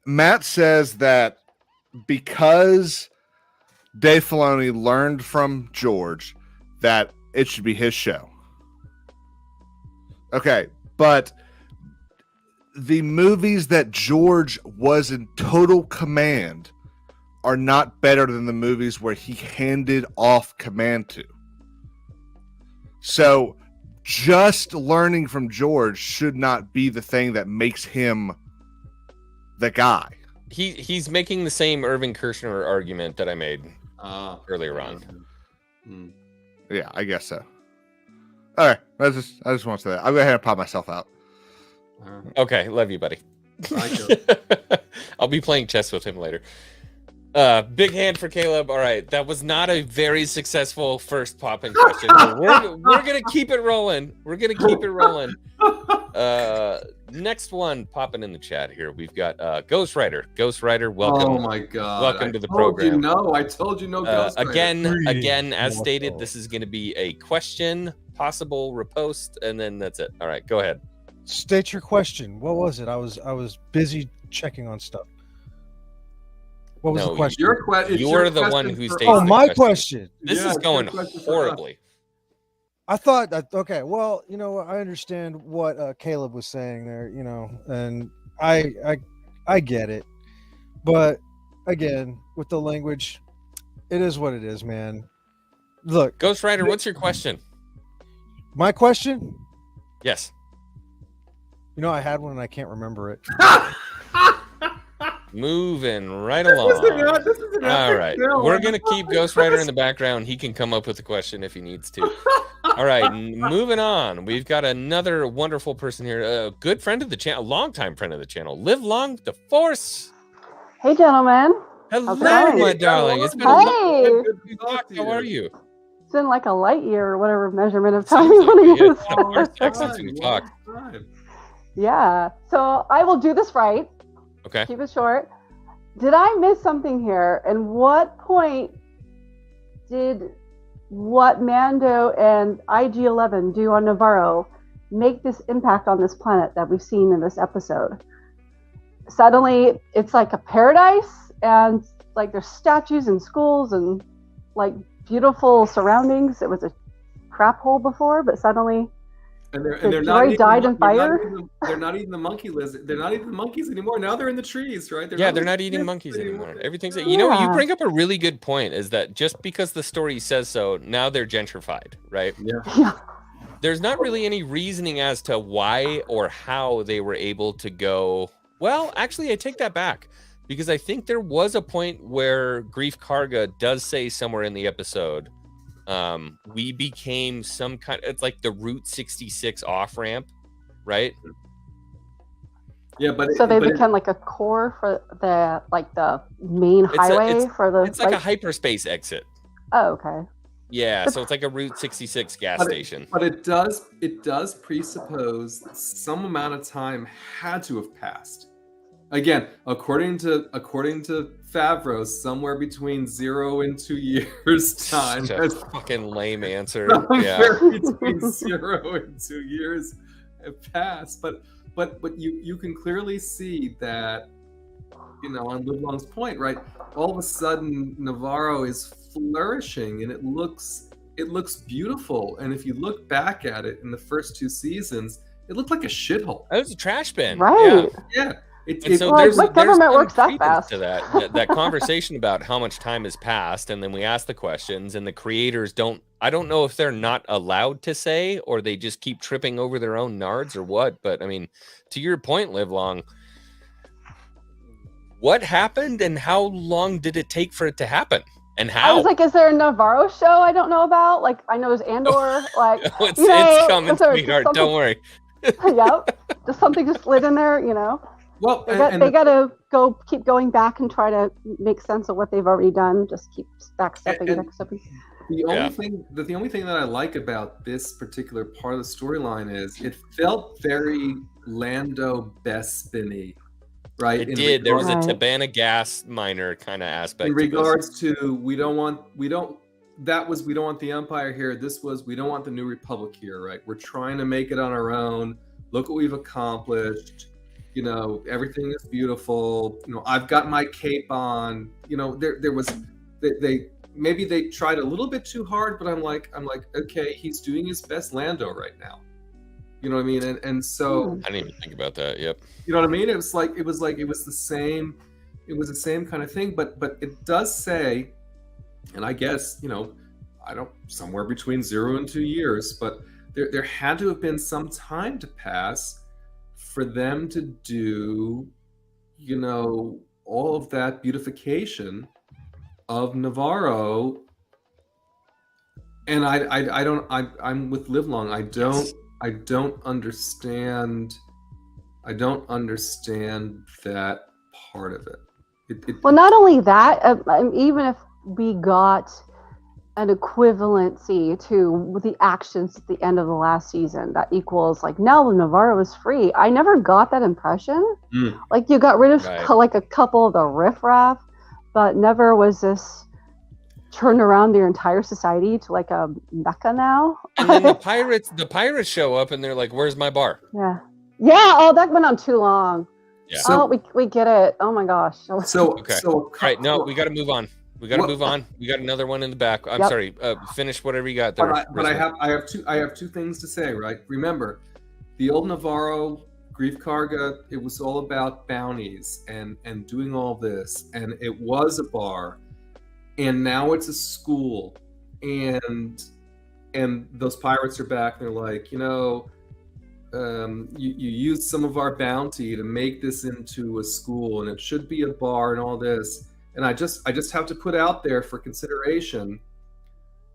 Matt says that because Dave Filoni learned from George that it should be his show. Okay, but the movies that George was in total command are not better than the movies where he handed off command to. So just learning from George should not be the thing that makes him the guy. He's making the same Irving Kershner argument that I made earlier on. Yeah, I guess so. All right, I just want to say that. I'll go ahead and pop myself out. Okay, love you, buddy. I'll be playing chess with him later. Big hand for Caleb. All right, that was not a very successful first pop-in question. We're gonna keep it rolling. Next one popping in the chat here. We've got Ghost Rider. Ghost Rider, welcome. Oh my God! Welcome to the program. I told you no. Ghost Rider. Again, as stated, this is going to be a question, possible repost, and then that's it. All right, go ahead. State your question. What was it? I was busy checking on stuff. What was the question? You're the one who states. Oh, my question. This is going horribly. I thought that, okay, well, you know, I understand what Caleb was saying there, you know, and I get it. But again, with the language, it is what it is, man. Look, Ghost Rider, what's your question? My question? Yes. You know, I had one and I can't remember it. Moving right along. All right. We're going to keep Ghost Rider in the background. He can come up with a question if he needs to. All right. Moving on. We've got another wonderful person here. A good friend of the channel, a longtime friend of the channel. Live long the Force. Hey, gentlemen. Hello, going? my darling. It's been a Hey! long Good to time. talk to How are you? It's been like a light year or whatever measurement of Sounds time you like want to it, yeah. use. It's been a parsec since we Long talked. time. Yeah. So I will do this right. Okay. Keep it short. Did I miss something here? And what point did what Mando and IG-11 do on Navarro make this impact on this planet that we've seen in this episode? Suddenly, it's like a paradise, and like there's statues and schools and like beautiful surroundings. It was a crap hole before, but suddenly And the they're not droid even, died in they're not fire. even- they're not even the monkey lizard. They're not even the monkeys anymore. Now they're in the trees, right? Yeah, they're in not the eating trees monkeys anymore. Everything's you know, you Yeah. bring up a really good point. Is that just because the story says so, now they're gentrified, right? Yeah. Yeah. There's not really any reasoning as to why or how they were able to go. Well, actually, I take that back because I think there was a point where Grief Karga does say somewhere in the episode, we became some kind. It's like the Route 66 off ramp, right? Yeah, but So they become like a core for the main highway for the. It's like a hyperspace exit. Oh, okay. Yeah, so it's like a Route 66 gas station. But it does presuppose some amount of time had to have passed. Again, according to Favreau, somewhere between 0 and 2 years time. Such a fucking lame answer. Yeah. Somewhere between 0 and 2 years have passed. But you can clearly see that, you know, on Live Long's point, right? All of a sudden Navarro is flourishing and it looks beautiful. And if you look back at it in the first 2 seasons, it looked like a shithole. It was a trash bin. Right. Yeah. And so Well, there's, what there's government some works that credence fast? to that conversation about how much time has passed, and then we ask the questions, and the creators don't. I don't know if they're not allowed to say, or they just keep tripping over their own nards, or what. But I mean, to your point, Live Long, what happened, and how long did it take for it to happen, and how? I was like, is there a Navarro show I don't know about? Like, I know there's Andor. Like, it's, you know, it's coming, is there sweetheart. something- Don't worry. Yep. Just something just slid in there, you know. Well, They got to keep going back and try to make sense of what they've already done. Just keep backstepping. The only thing that I like about this particular part of the storyline is it felt very Lando Bespin-y, right? It did. There was a Tabana gas miner kind of aspect. In regards to we don't want the Empire here. This was we don't want the New Republic here, right? We're trying to make it on our own. Look what we've accomplished. You know, everything is beautiful. You know, I've got my cape on. You know, there was they maybe they tried a little bit too hard, but I'm like, okay, he's doing his best Lando right now. You know what I mean? And so I didn't even think about that. Yep. You know what I mean? It was the same kind of thing, but it does say, and I guess, you know, somewhere between 0 and 2 years, but there had to have been some time to pass for them to do, you know, all of that beautification of Navarro. And I'm with Live Long. I don't understand that part of it. Well, not only that, even if we got an equivalency to the actions at the end of the last season, that equals like now Navarro is free. I never got that impression. Like you got rid of like a couple of the riffraff, but never was this turned around their entire society to like a mecca now. And then the pirates show up and they're like, "Where's my bar?" Yeah. Oh, that went on too long. Yeah. We get it. Oh my gosh. Okay. Right. No, we got to move on. We got another one in the back. I'm sorry. Finish whatever you got there. But I have two things to say. Right. Remember, the old Navarro Grief Karga. It was all about bounties and doing all this, and it was a bar, and now it's a school, and those pirates are back. They're like, you know, you used some of our bounty to make this into a school, and it should be a bar and all this. And I just have to put out there for consideration,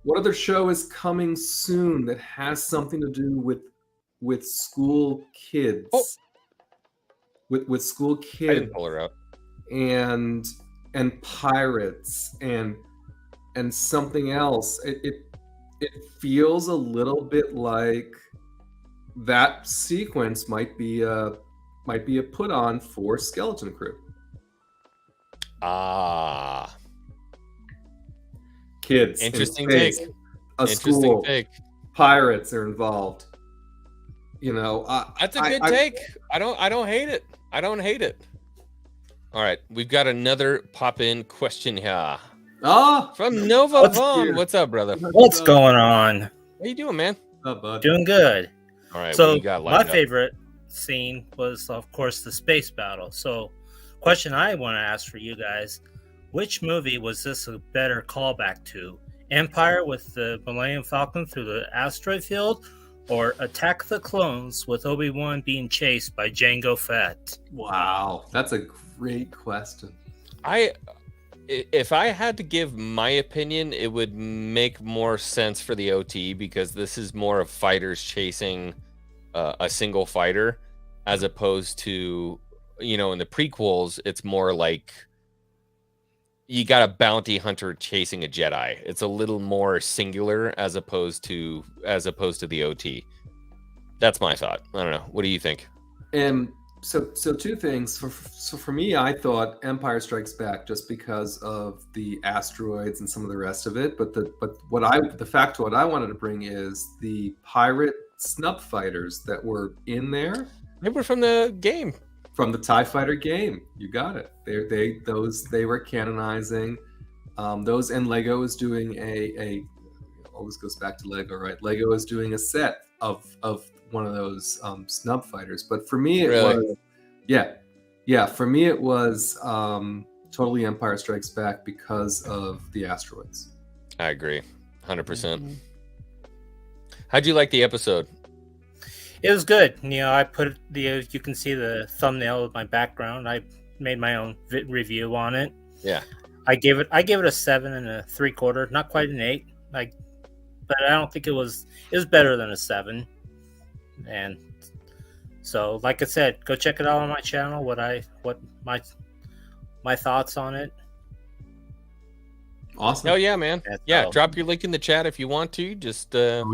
what other show is coming soon that has something to do with school kids? With school kids. I didn't pull her out. And and pirates and something else. It feels a little bit like that sequence might be a put on for Skeleton Crew. Ah, Kids, interesting in space, take. A Interesting school, take. pirates are involved. That's a good take. I don't hate it. I don't hate it. All right, we've got another pop-in question here from Nova Vaughn. What's up, brother? What's going on? How you doing, man? What's up, bud? Doing good. All right, So we got my lined up. favorite scene was, of course, the space battle. So, question I want to ask for you guys: which movie was this a better callback to? Empire with the Millennium Falcon through the asteroid field, or Attack the Clones with Obi-Wan being chased by Jango Fett? Wow, that's a great question. If I had to give my opinion, it would make more sense for the OT, because this is more of fighters chasing a single fighter, as opposed to, in the prequels, it's more like you got a bounty hunter chasing a Jedi. It's a little more singular as opposed to the OT. That's my thought. I don't know. What do you think? So two things. So for me, I thought Empire Strikes Back, just because of the asteroids and some of the rest of it. But what I wanted to bring is the pirate snub fighters that were in there. They were from the game. From the TIE Fighter game. You got it. They were canonizing those, and Lego is doing a always goes back to Lego, right? Lego is doing a set of one of those snub fighters. But for me, it was for me it was totally Empire Strikes Back because of the asteroids. I agree, 100%. How'd you like the episode? It was good. I put you can see the thumbnail of my background. I made my own review on it. Yeah. I gave it a 7 3/4, not quite an 8. But I don't think it was better than a 7. And so, like I said, go check it out on my channel. What my thoughts on it. Awesome. Oh yeah, man. Drop your link in the chat if you want to. Just stick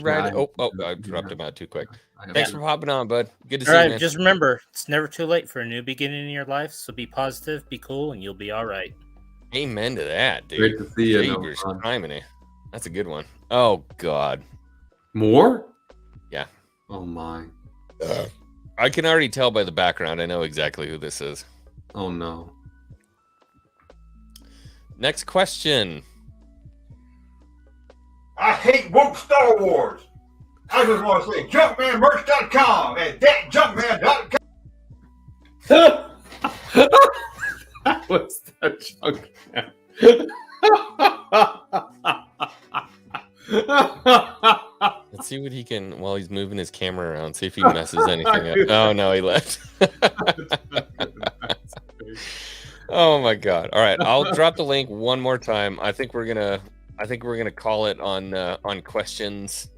around. I dropped him out too quick. Thanks for popping on, bud. Good to see you, man. Just remember, it's never too late for a new beginning in your life. So be positive, be cool, and you'll be all right. Amen to that, dude. Great to see you. Savior's criminy. That's a good one. Oh God. More? Yeah. Oh my. I can already tell by the background. I know exactly who this is. Oh no. Next question. I hate woke Star Wars. I just want to say junkmanmerch.com and thatjunkman.com. What's that Junkman? Let's see what he can, while he's moving his camera around, see if he messes anything up. Oh no, he left. Oh my God. All right, I'll drop the link one more time. I think we're gonna call it on questions.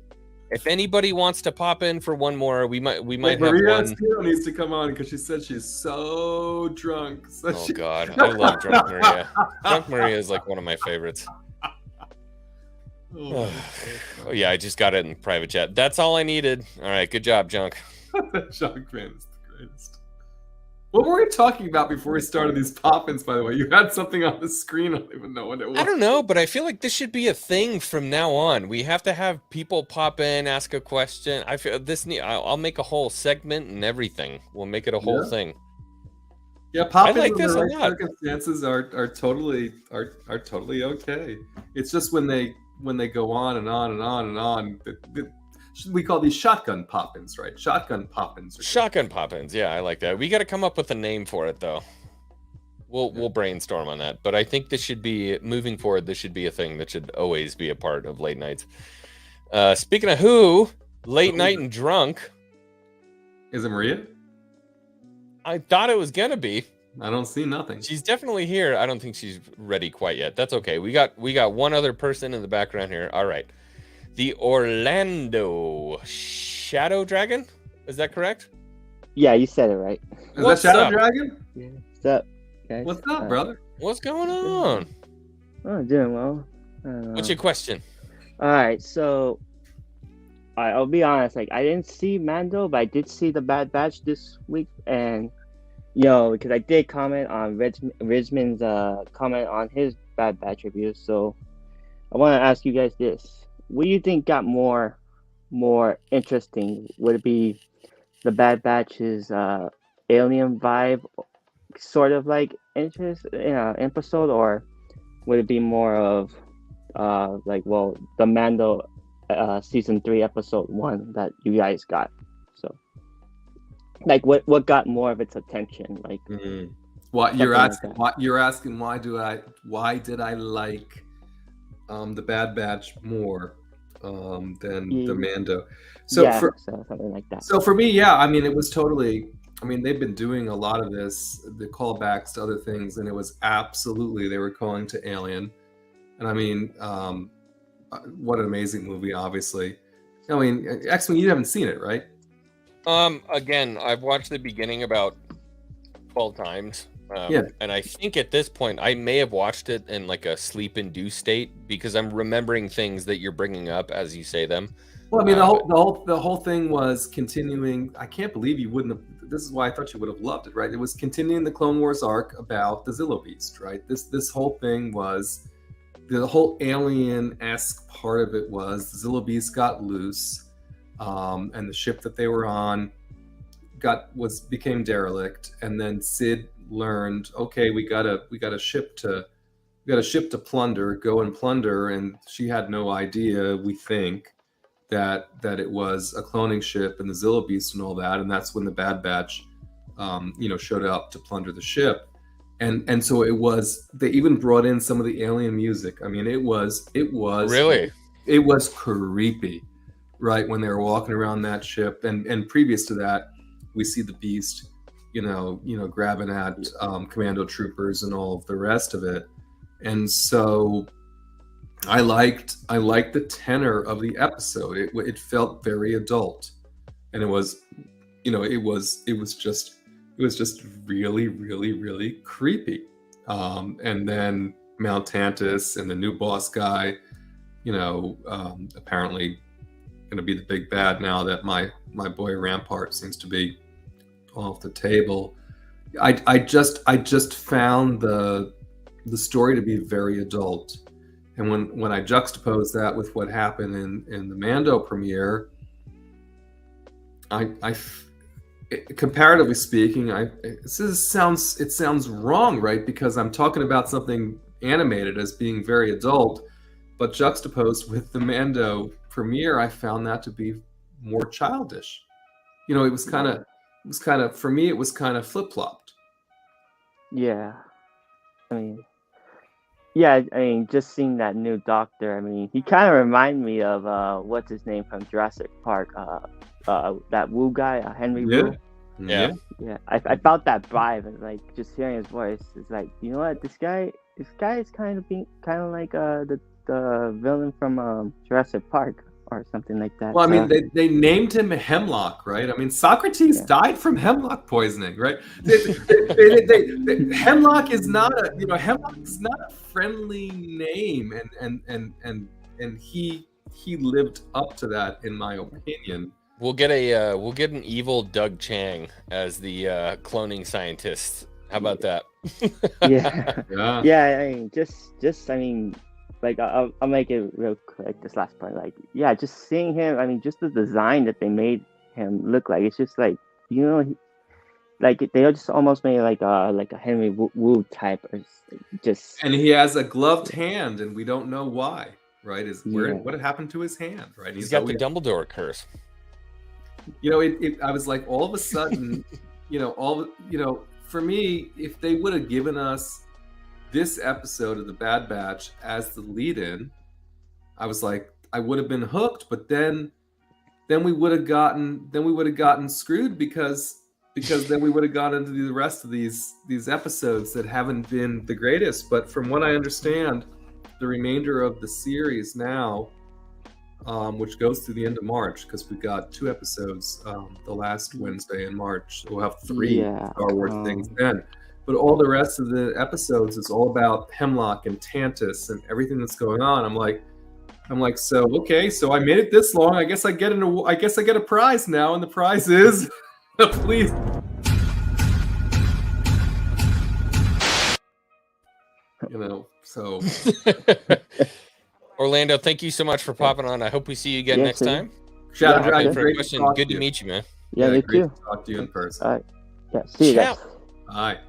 If anybody wants to pop in for one more, we might have Maria one. needs to come on because she said she's so drunk. Oh God, I love Drunk Maria. Drunk Maria is like one of my favorites. Oh yeah, I just got it in private chat. That's all I needed. All right, good job, Junk. Junk man is the greatest. What were we talking about before we started these pop-ins, by the way? You had something on the screen. I don't even know what it was. I don't know, but I feel like this should be a thing from now on. We have to have people pop in, ask a question. I feel I'll make a whole segment and everything. We'll make it a whole thing. Yeah, pop-ins I like in this the a right lot. circumstances are totally okay. It's just when they go on and on and on and on. We call these shotgun pop-ins, right? Shotgun pop-ins. Shotgun pop-ins. Yeah, I like that. We got to come up with a name for it, though. We'll brainstorm on that. But I think this should be, moving forward, this should be a thing that should always be a part of late nights. Speaking of who, late night and drunk. Is it Maria? I thought it was going to be. I don't see nothing. She's definitely here. I don't think she's ready quite yet. That's okay. We got one other person in the background here. All right. The Orlando Shadow Dragon? Is that correct? Yeah, you said it right. Is that Shadow Dragon? Yeah. What's up, guys? What's up, brother? What's going on? Oh, doing well. What's your question? All right, so I'll be honest. Like, I didn't see Mando, but I did see the Bad Batch this week, and because I did comment on Ridgeman's comment on his Bad Batch review. So I want to ask you guys this: what do you think got more interesting? Would it be the Bad Batch's alien vibe, sort of like episode, or would it be more of the Mando season 3 episode 1 that you guys got? So like what got more of its attention? Like what you're asking? You're asking why did I like the Bad Batch more than the Mando? Something like that. So for me, yeah, I mean, it was totally. I mean, they've been doing a lot of this, the callbacks to other things, and it was absolutely they were calling to Alien, and I mean, what an amazing movie! Obviously, I mean, X-Men. You haven't seen it, right? Again, I've watched the beginning about 12 times. And I think at this point, I may have watched it in like a sleep-induced state because I'm remembering things that you're bringing up as you say them. Well, I mean, the whole thing was continuing. I can't believe you wouldn't have. This is why I thought you would have loved it, right? It was continuing the Clone Wars arc about the Zillo Beast, right? This whole thing was the whole alien-esque part of it was the Zillo Beast got loose, and the ship that they were on became derelict, and then Sid learned, okay, we got a ship to plunder, go and plunder, and she had no idea, we think, that it was a cloning ship and the Zillo Beast and all that, and that's when the Bad Batch showed up to plunder the ship. And so it was, they even brought in some of the alien music. I mean, it was really, it was creepy, right? When they were walking around that ship, and previous to that, we see the Beast, grabbing at commando troopers and all of the rest of it. And so I liked the tenor of the episode. It felt very adult, and it was just really, really, really creepy. And then Mount Tantus and the new boss guy, apparently going to be the big bad now that my boy Rampart seems to be off the table. I just found the story to be very adult, and when I juxtapose that with what happened in the Mando premiere, comparatively speaking, it sounds wrong, right? Because I'm talking about something animated as being very adult, but juxtaposed with the Mando premiere, I found that to be more childish. It was kind of for me, it was kind of flip-flopped. Yeah. I mean, just seeing that new Doctor, I mean, he kind of reminded me of what's his name from Jurassic Park, that Wu guy, Henry Wu. Yeah. I felt that vibe, and like just hearing his voice is like, you know what, this guy is kind of like the villain from Jurassic Park or something like that. Well, I mean, they named him Hemlock, right? I mean, Socrates died from hemlock poisoning, right? Hemlock is not a friendly name, and he lived up to that, in my opinion. We'll get an evil Doug Chang as the cloning scientist. How about that? Yeah. I mean, just I mean, like I'll make it real quick. This last part, like, yeah, just seeing him. I mean, just the design that they made him look like. It's just like, like they just almost made like a Henry Wu type, or just. And he has a gloved hand, and we don't know why. Right? What happened to his hand? Right? He's got the Dumbledore curse. I was like, all of a sudden, for me, if they would have given us this episode of the Bad Batch as the lead-in, I was like, I would have been hooked. But then we would have gotten screwed because then we would have gone into the rest of these episodes that haven't been the greatest. But from what I understand, the remainder of the series now, which goes through the end of March, because we've got 2 episodes the last Wednesday in March. So we'll have 3 Star Wars things then. but all the rest of the episodes is all about Hemlock and Tantus and everything that's going on. I'm like, so okay, so I made it this long. I guess I get a prize now, and the prize is, please. So. Orlando, thank you so much for popping on. I hope we see you again next time. Shout out for a great question. to Good to meet you, man. Yeah, me great too. to talk to you in person. All right. Yeah, see you guys. Bye.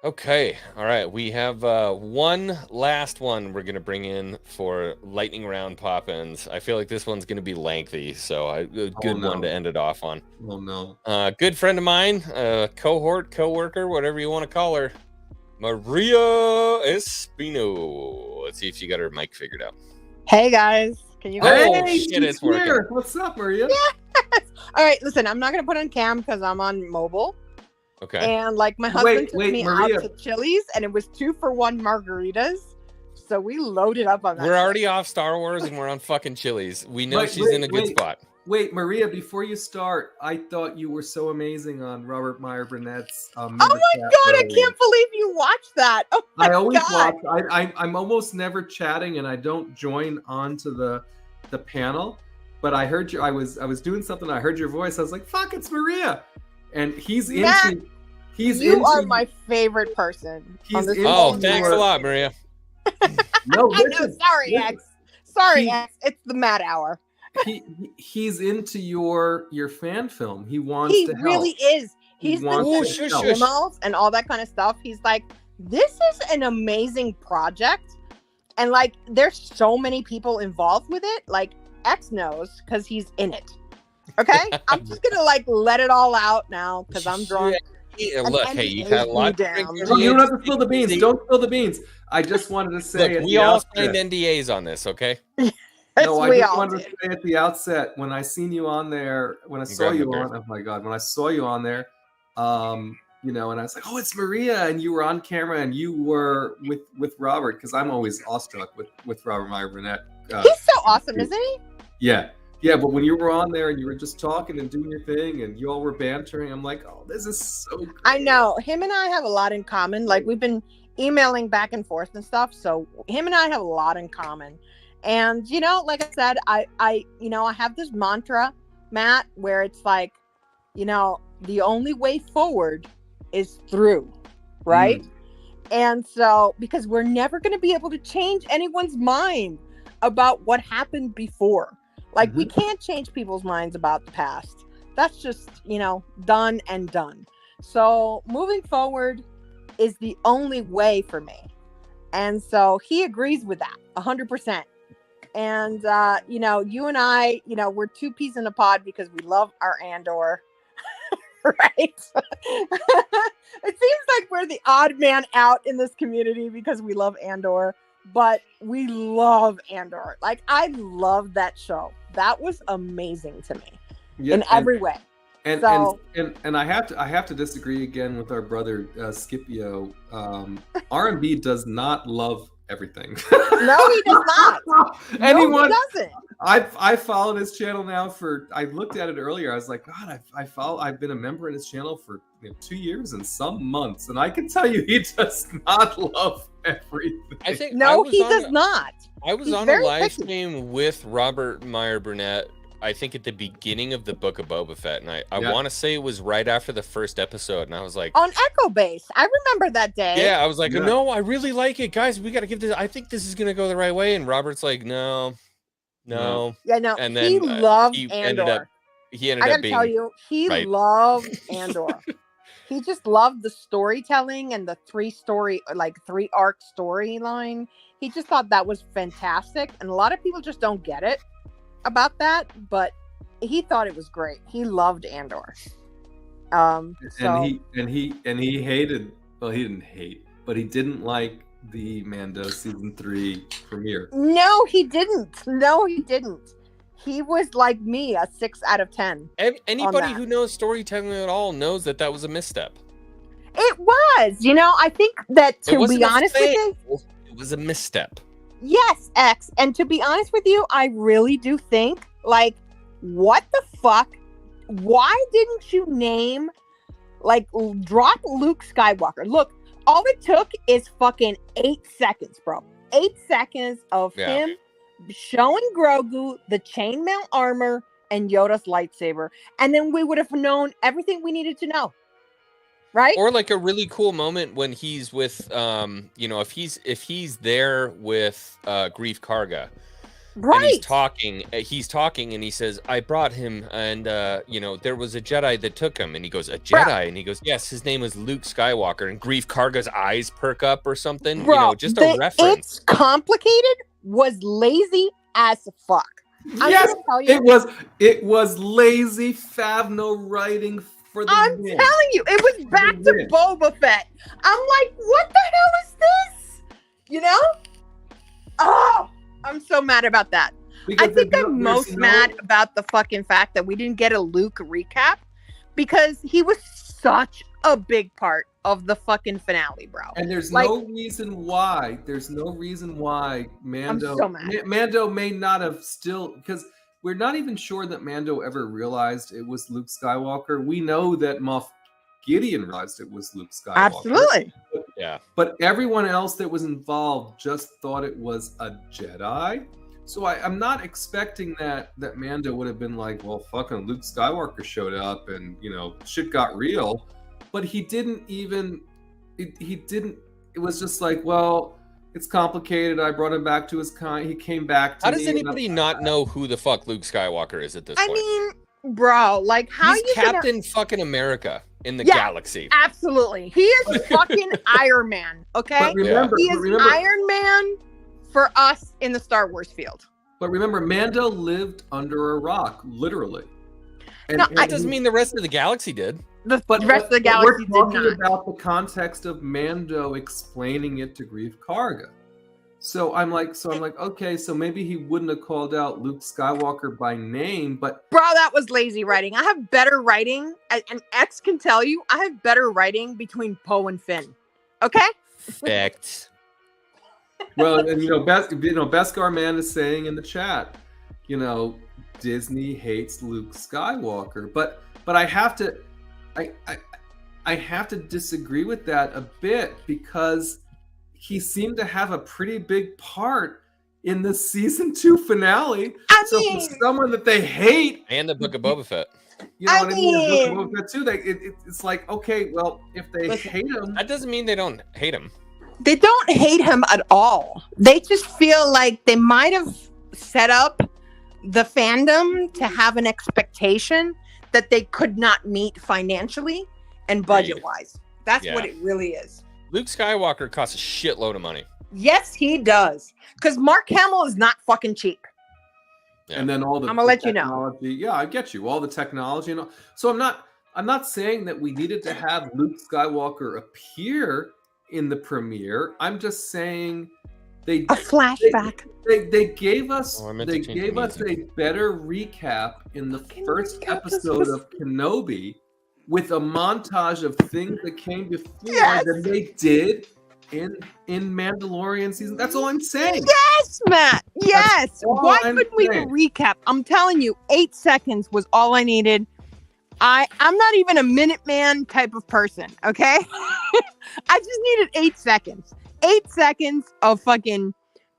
Okay, all right. We have one last one we're gonna bring in for lightning round pop-ins. I feel like this one's gonna be lengthy, so a good one to end it off on. Oh no. Good friend of mine, cohort, coworker, whatever you want to call her, Maria Espino. Let's see if she got her mic figured out. Hey guys, can you? Hey, shit, it's working. here. What's up, Maria? Yes. All right, listen, I'm not gonna put on cam because I'm on mobile. Okay. And like my husband took me Maria. out to Chili's, and it was 2-for-1 margaritas. So we loaded up on that. We're already off Star Wars and we're on fucking Chili's. We know she's in a good spot. Wait, Maria, before you start, I thought you were so amazing on Robert Meyer Burnett's. Oh my God, I can't believe you watched that. Oh my I always God. watch. I'm almost never chatting, and I don't join onto the panel. But I heard you. I was doing something. I heard your voice. I was like, "Fuck, it's Maria," and Matt, you are my favorite person. On this thanks a lot, Maria. No, listen, sorry, X. Sorry, X. It's the Matt hour. He's into your fan film. He wants to help. He really is. He's been doing shush. demos and all that kind of stuff. He's like, this is an amazing project, and like, there's so many people involved with it. Like, X knows because he's in it. Okay, I'm just gonna like let it all out now because I'm drunk. Yeah, look, hey, you've had a lot. You don't have to spill the beans. Don't spill the beans. I just wanted to say, look, we all signed NDAs on this, okay? No, I just wanted to say at the outset, when I seen you on there, when I saw you on, oh my God, when I saw you on there, and I was like, oh, it's Maria, and you were on camera, and you were with Robert, because I'm always awestruck with Robert Meyer Burnett. He's so awesome, isn't he? Yeah, but when you were on there and you were just talking and doing your thing, and you all were bantering, I'm like, oh, this is so great. I know. Him and I have a lot in common. Like, we've been emailing back and forth and stuff, so him and I have a lot in common. And, like I said, I have this mantra, Matt, where it's like, the only way forward is through, right? And so, because we're never going to be able to change anyone's mind about what happened before. Like, we can't change people's minds about the past. That's just, done and done. So moving forward is the only way for me. And so he agrees with that 100%. And, you and I, we're two peas in a pod because we love our Andor, right? It seems like we're the odd man out in this community because we love Andor, but we love Andor. Like, I love that show. That was amazing to me in every way. And I have to disagree again with our brother Scipio. R&B does not love everything. No, he does not. Anyone? No, he doesn't. I followed his channel now I looked at it earlier. I was like, God, I've been a member in his channel for 2 years and some months, and I can tell you he does not love everything. I think he does not. I was on a live stream with Robert Meyer Burnett, I think at the beginning of the Book of Boba Fett, and I want to say it was right after the first episode, and I was like, on Echo Base. I remember that day. Yeah, I was like, no, I really like it, guys. We got to give this. I think this is gonna go the right way. And Robert's like, no. Yeah, no. And then he loved he Andor. ended up being. I gotta tell you, he loved Andor. He just loved the storytelling and the 3-arc storyline. He just thought that was fantastic, and a lot of people just don't get it about that, but he thought it was great. He loved Andor. And he hated, well, he didn't hate, but he didn't like the Mando season 3 premiere. No, he didn't. He was like me, a 6 out of 10. Anybody who knows storytelling at all knows that was a misstep. It was. I think that, to be honest with you, it was a misstep. Yes, X. And to be honest with you, I really do think, like, what the fuck? Why didn't you name Like, drop Luke Skywalker. Look, all it took is fucking 8 seconds, bro. 8 seconds of him showing Grogu the chainmail armor and Yoda's lightsaber, and then we would have known everything we needed to know. Right? Or like a really cool moment when he's with, you know, if he's there with Grief Karga, right? And he's talking, and he says, "I brought him, and you know, there was a Jedi that took him," and he goes, "A Jedi?" Bro. And he goes, "Yes, his name is Luke Skywalker." And Grief Karga's eyes perk up or something. Bro, you know, just a reference. It's complicated. Was lazy as fuck. Yes, it was lazy Favreau writing. I'm telling you, it was back to Boba Fett. I'm like, what the hell is this? You know? Oh, I'm so mad about that. Because I think I'm most mad about the fucking fact that we didn't get a Luke recap because he was such a big part of the fucking finale, bro. And there's no reason why. There's no reason why Mando. I'm so mad. Mando may not have still because. We're not even sure that Mando ever realized it was Luke Skywalker. We know that Moff Gideon realized it was Luke Skywalker. Absolutely. But everyone else that was involved just thought it was a Jedi. So I'm not expecting that Mando would have been like, well, fucking Luke Skywalker showed up and, you know, shit got real. But he didn't even, it was just like, well, it's complicated. I brought him back to his kind. He came back to me. How does anybody not know who the fuck Luke Skywalker is at this point? I mean, bro, like how he's you Captain fucking America in the galaxy. Absolutely. He is fucking Iron Man, okay? But remember, he is Iron Man for us in the Star Wars field. But remember, Mando lived under a rock, literally. And that doesn't mean the rest of the galaxy did. The rest of the galaxy did not. We're talking about the context of Mando explaining it to Grief Karga. So I'm like, okay, so maybe he wouldn't have called out Luke Skywalker by name, but bro, that was lazy writing. I have better writing, and X can tell you, I have better writing between Poe and Finn. Okay? Fact. Well, and Beskar Man is saying in the chat, you know, Disney hates Luke Skywalker, but I have to. I have to disagree with that a bit because he seemed to have a pretty big part in the season 2 finale. For someone that they hate, and the Book of Boba Fett, you know what I mean? The Book of Boba Fett too. It's like, okay, well, if they hate him, that doesn't mean they don't hate him. They don't hate him at all. They just feel like they might have set up the fandom to have an expectation that they could not meet financially and budget-wise. That's what it really is. Luke Skywalker costs a shitload of money. Yes, he does. Because Mark Hamill is not fucking cheap. Yeah. And then all the I'm gonna let you know. Yeah, I get you. All the technology and all. So I'm not saying that we needed to have Luke Skywalker appear in the premiere. I'm just saying a flashback. They gave us a better recap in the first episode of Kenobi with a montage of things that came before than they did in Mandalorian season. That's all I'm saying. Yes, Matt. Yes. Why couldn't we recap? I'm telling you, 8 seconds was all I needed. I'm not even a Minuteman type of person, okay? I just needed 8 seconds. 8 seconds of fucking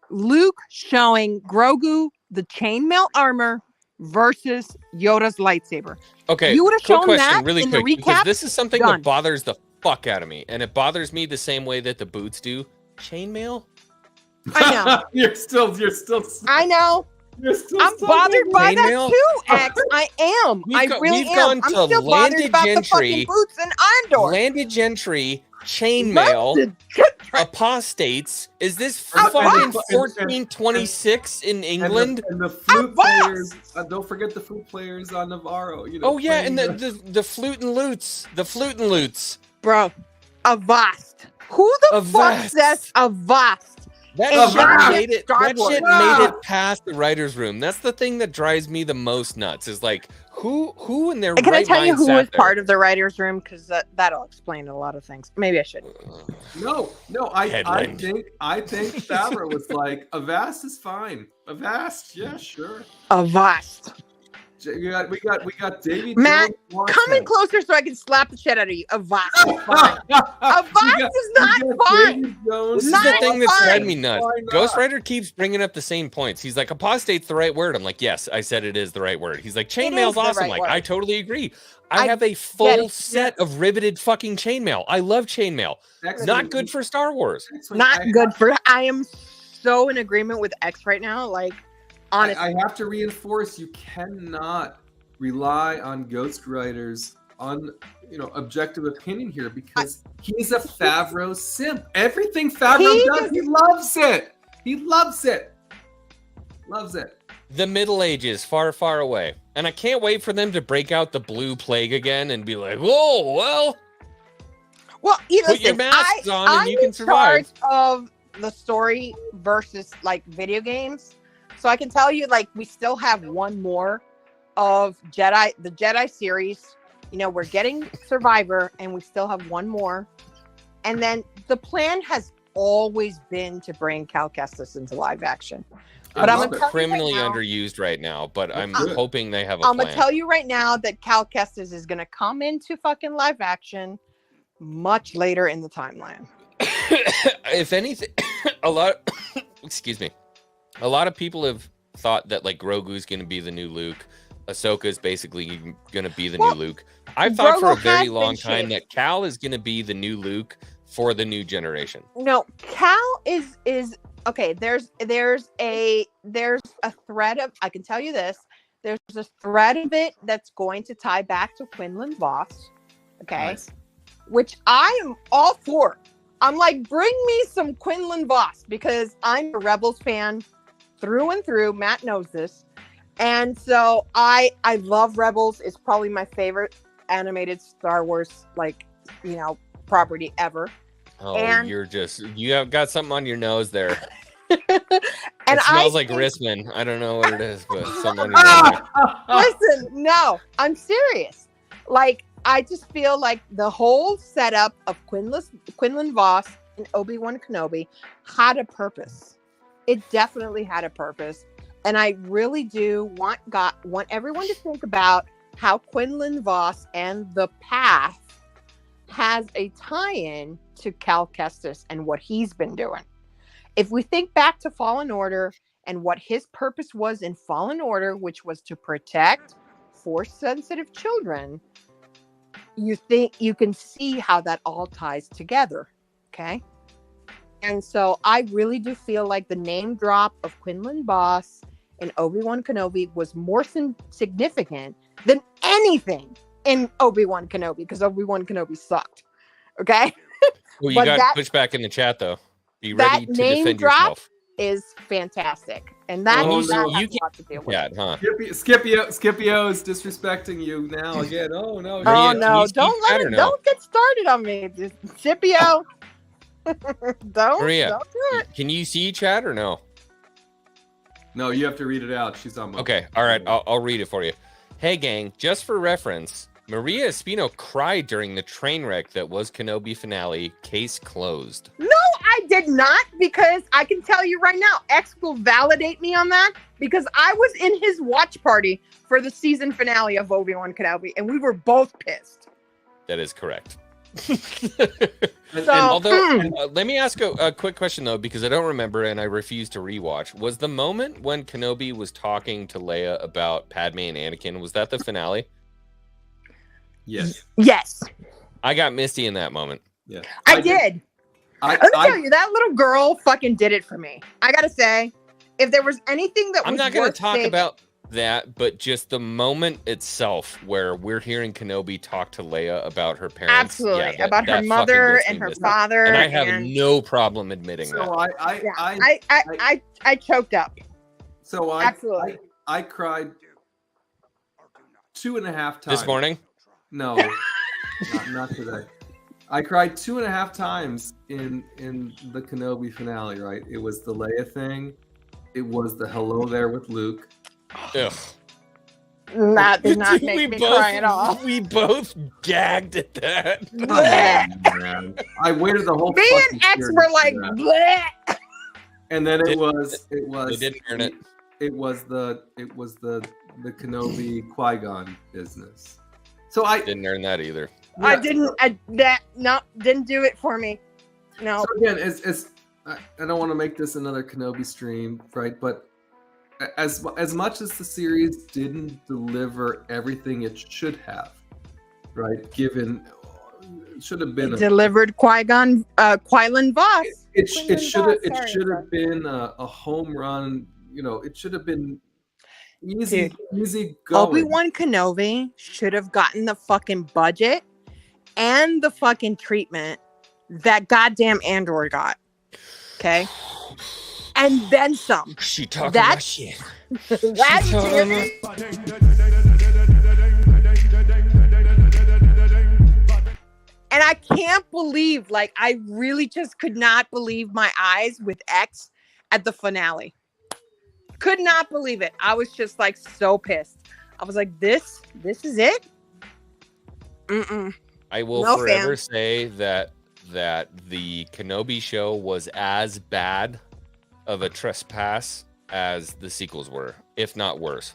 Luke showing Grogu the chainmail armor versus Yoda's lightsaber. Okay, you would have shown that really in quick, the recap. Because this is something Done. that bothers the fuck out of me, and it bothers me the same way that the boots do. Chainmail? I know. You're still. I know. I'm bothered by that too, X. I am. I really am. I'm still bothered about the fucking boots and Andor. Landed gentry, chainmail, apostates. Is this fucking 1426 in England? And the flute players. Don't forget the flute players on Navarro. You know. Oh yeah, and the flute and lutes. The flute and lutes. Bro, Avast. Who the fuck says Avast? That shit made it past the writer's room. That's the thing that drives me the most nuts. Is like who in their Can right I tell you mind who sat was there? part of the writer's room? Because that'll explain a lot of things. Maybe I should. No. I think Favreau was like, Avast is fine. Avast, yeah, sure. Avast. We got David. Matt, Jones, come in closer so I can slap the shit out of you. A Vox is fine. A Vox is not fine. This is the thing that's driving me nuts. Ghost Rider keeps bringing up the same points. He's like, apostate's the right word. I'm like, yes, I said it is the right word. He's like, chainmail's awesome. Like, I totally agree. I have a full set of riveted fucking chainmail. I love chainmail. Not good for Star Wars. Not good for. I am so in agreement with X right now. Like, honestly, I have to reinforce: you cannot rely on Ghost Rider's objective opinion here because he's a Favreau simp. Everything Favreau does, he loves it. He loves it. Loves it. The Middle Ages, far, far away. And I can't wait for them to break out the blue plague again and be like, whoa, well, put your masks on and you can survive. I'm in charge of the story versus like video games. So I can tell you, like, we still have one more of the Jedi series. You know, we're getting Survivor and we still have one more. And then the plan has always been to bring Cal Kestis into live action. But I'm criminally underused right now, but I'm hoping they have a plan. I'm gonna tell you right now that Cal Kestis is gonna come into fucking live action much later in the timeline. If anything, a lot of people have thought that like Grogu's gonna be the new Luke. Ahsoka is basically gonna be the new Luke. I've thought for a very long time that Cal is gonna be the new Luke for the new generation. No, Cal is okay. There's a thread of, I can tell you this. There's a thread of it that's going to tie back to Quinlan Vos. Okay. Nice. Which I am all for. I'm like, bring me some Quinlan Vos because I'm a Rebels fan through and through. Matt knows this. And so I love Rebels. It's probably my favorite animated Star Wars, property ever. Oh, and you have got something on your nose there. And it smells like Rissman. I don't know what it is, but something on your nose. Listen, no, I'm serious. Like, I just feel like the whole setup of Quinlan Vos and Obi-Wan Kenobi had a purpose. It definitely had a purpose. And I really do want everyone to think about how Quinlan Vos and the Path has a tie-in to Cal Kestis and what he's been doing. If we think back to Fallen Order and what his purpose was in Fallen Order, which was to protect Force-sensitive children, you can see how that all ties together. Okay? And so I really do feel like the name drop of Quinlan Vos and Obi-Wan Kenobi was more significant than anything in Obi-Wan Kenobi, because Obi-Wan Kenobi sucked. Okay? Well, you got pushback in the chat, though. Be ready to defend yourself. Is fantastic. And that has a lot to deal with. Yeah, huh? Scipio is disrespecting you now again. Oh, no. Oh, no. Don't get started on me. Scipio. Maria, don't do it. Can you see chat or no? No, you have to read it out. She's on. Okay, all right. I'll read it for you. Hey, gang, just for reference, Maria Espino cried during the train wreck that was Kenobi finale. Case closed. No, I did not, because I can tell you right now, X will validate me on that, because I was in his watch party for the season finale of Obi-Wan Kenobi, and we were both pissed. That is correct. So, let me ask a quick question, though, because I don't remember and I refuse to rewatch. Was the moment when Kenobi was talking to Leia about Padme and Anakin, was that the finale? Yes. Yes. I got misty in that moment. Yeah. I did. Let me tell you, that little girl fucking did it for me. I gotta say, if there was anything that I'm not going to talk about that, but just the moment itself where we're hearing Kenobi talk to Leia about her parents. Absolutely. Yeah, about her mother and her father. And I have no problem admitting that. I choked up. So absolutely. I cried 2.5 times. This morning? No, not today. I cried 2.5 times in the Kenobi finale, right? It was the Leia thing. It was the hello there with Luke. Ugh. That did not make me cry at all. We both gagged at that. Oh, man. I waited the whole. Me and X were like, bleh. And then it was. They didn't earn it. It was the the Kenobi Qui-Gon business. So I didn't earn that either. I didn't. Didn't do it for me. No. So again, I don't want to make this another Kenobi stream, right? But as much as the series didn't deliver everything it should have, right? Given it should have been delivered Qui-Gon, Qui-Lan Voss. It should have been a home run. You know, it should have been easy going. Obi-Wan Kenobi should have gotten the fucking budget and the fucking treatment that goddamn Andor got. Okay, and then some. She talking about shit. And I can't believe, like, I really just could not believe my eyes with X at the finale. Could not believe it. I was just like so pissed. I was like, this is it? Mm-mm. I will forever say that the Kenobi show was as bad of a trespass as the sequels were, if not worse.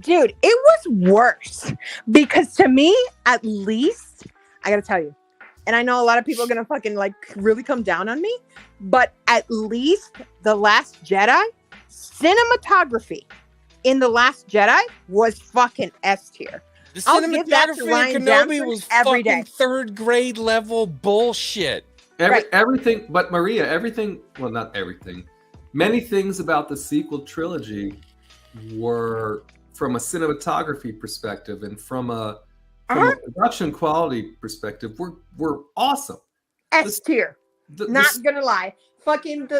Dude, it was worse because to me, at least, I gotta tell you, and I know a lot of people are gonna fucking like really come down on me, but at least The Last Jedi cinematography in The Last Jedi was fucking S tier. The I'll give that to cinematography Ryan in Kenobi Johnson was every fucking day. third grade level bullshit. Everything, but Maria, well, not everything. Many things about the sequel trilogy were, from a cinematography perspective and from a production quality perspective, were awesome. S tier. Not gonna lie. Fucking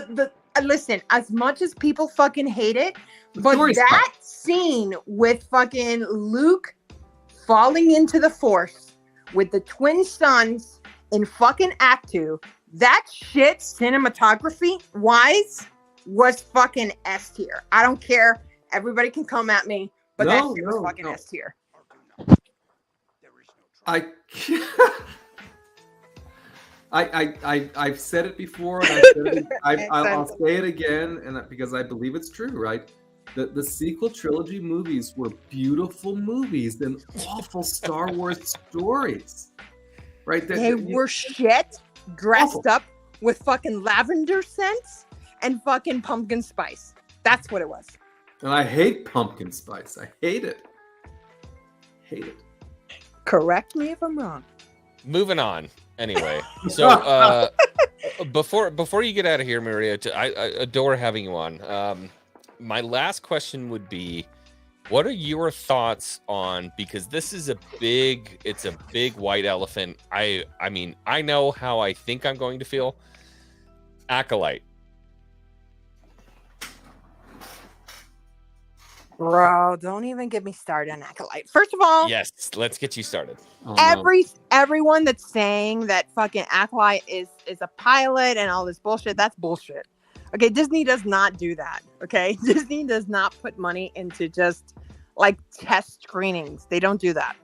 listen, as much as people fucking hate it, but that scene with fucking Luke falling into the Force with the twin sons in fucking Act 2, that shit cinematography wise was fucking S tier. I don't care. Everybody can come at me, but that shit was fucking S tier. I've said it before, and I'll say it again, and because I believe it's true, right? The sequel trilogy movies were beautiful movies and awful Star Wars stories, right? They were shit, dressed up with fucking lavender scents and fucking pumpkin spice. That's what it was. And I hate pumpkin spice. I hate it. Hate it. Correct me if I'm wrong. Moving on. Anyway, so before you get out of here, Maria, I adore having you on. My last question would be, what are your thoughts on, because this is it's a big white elephant. I mean, I know how I think I'm going to feel. Acolyte. Bro, don't even get me started on Acolyte. First of all, yes, let's get you started. Everyone that's saying that fucking Acolyte is a pilot and all this bullshit, that's bullshit. Okay, Disney does not do that. Okay, Disney does not put money into just like test screenings. They don't do that.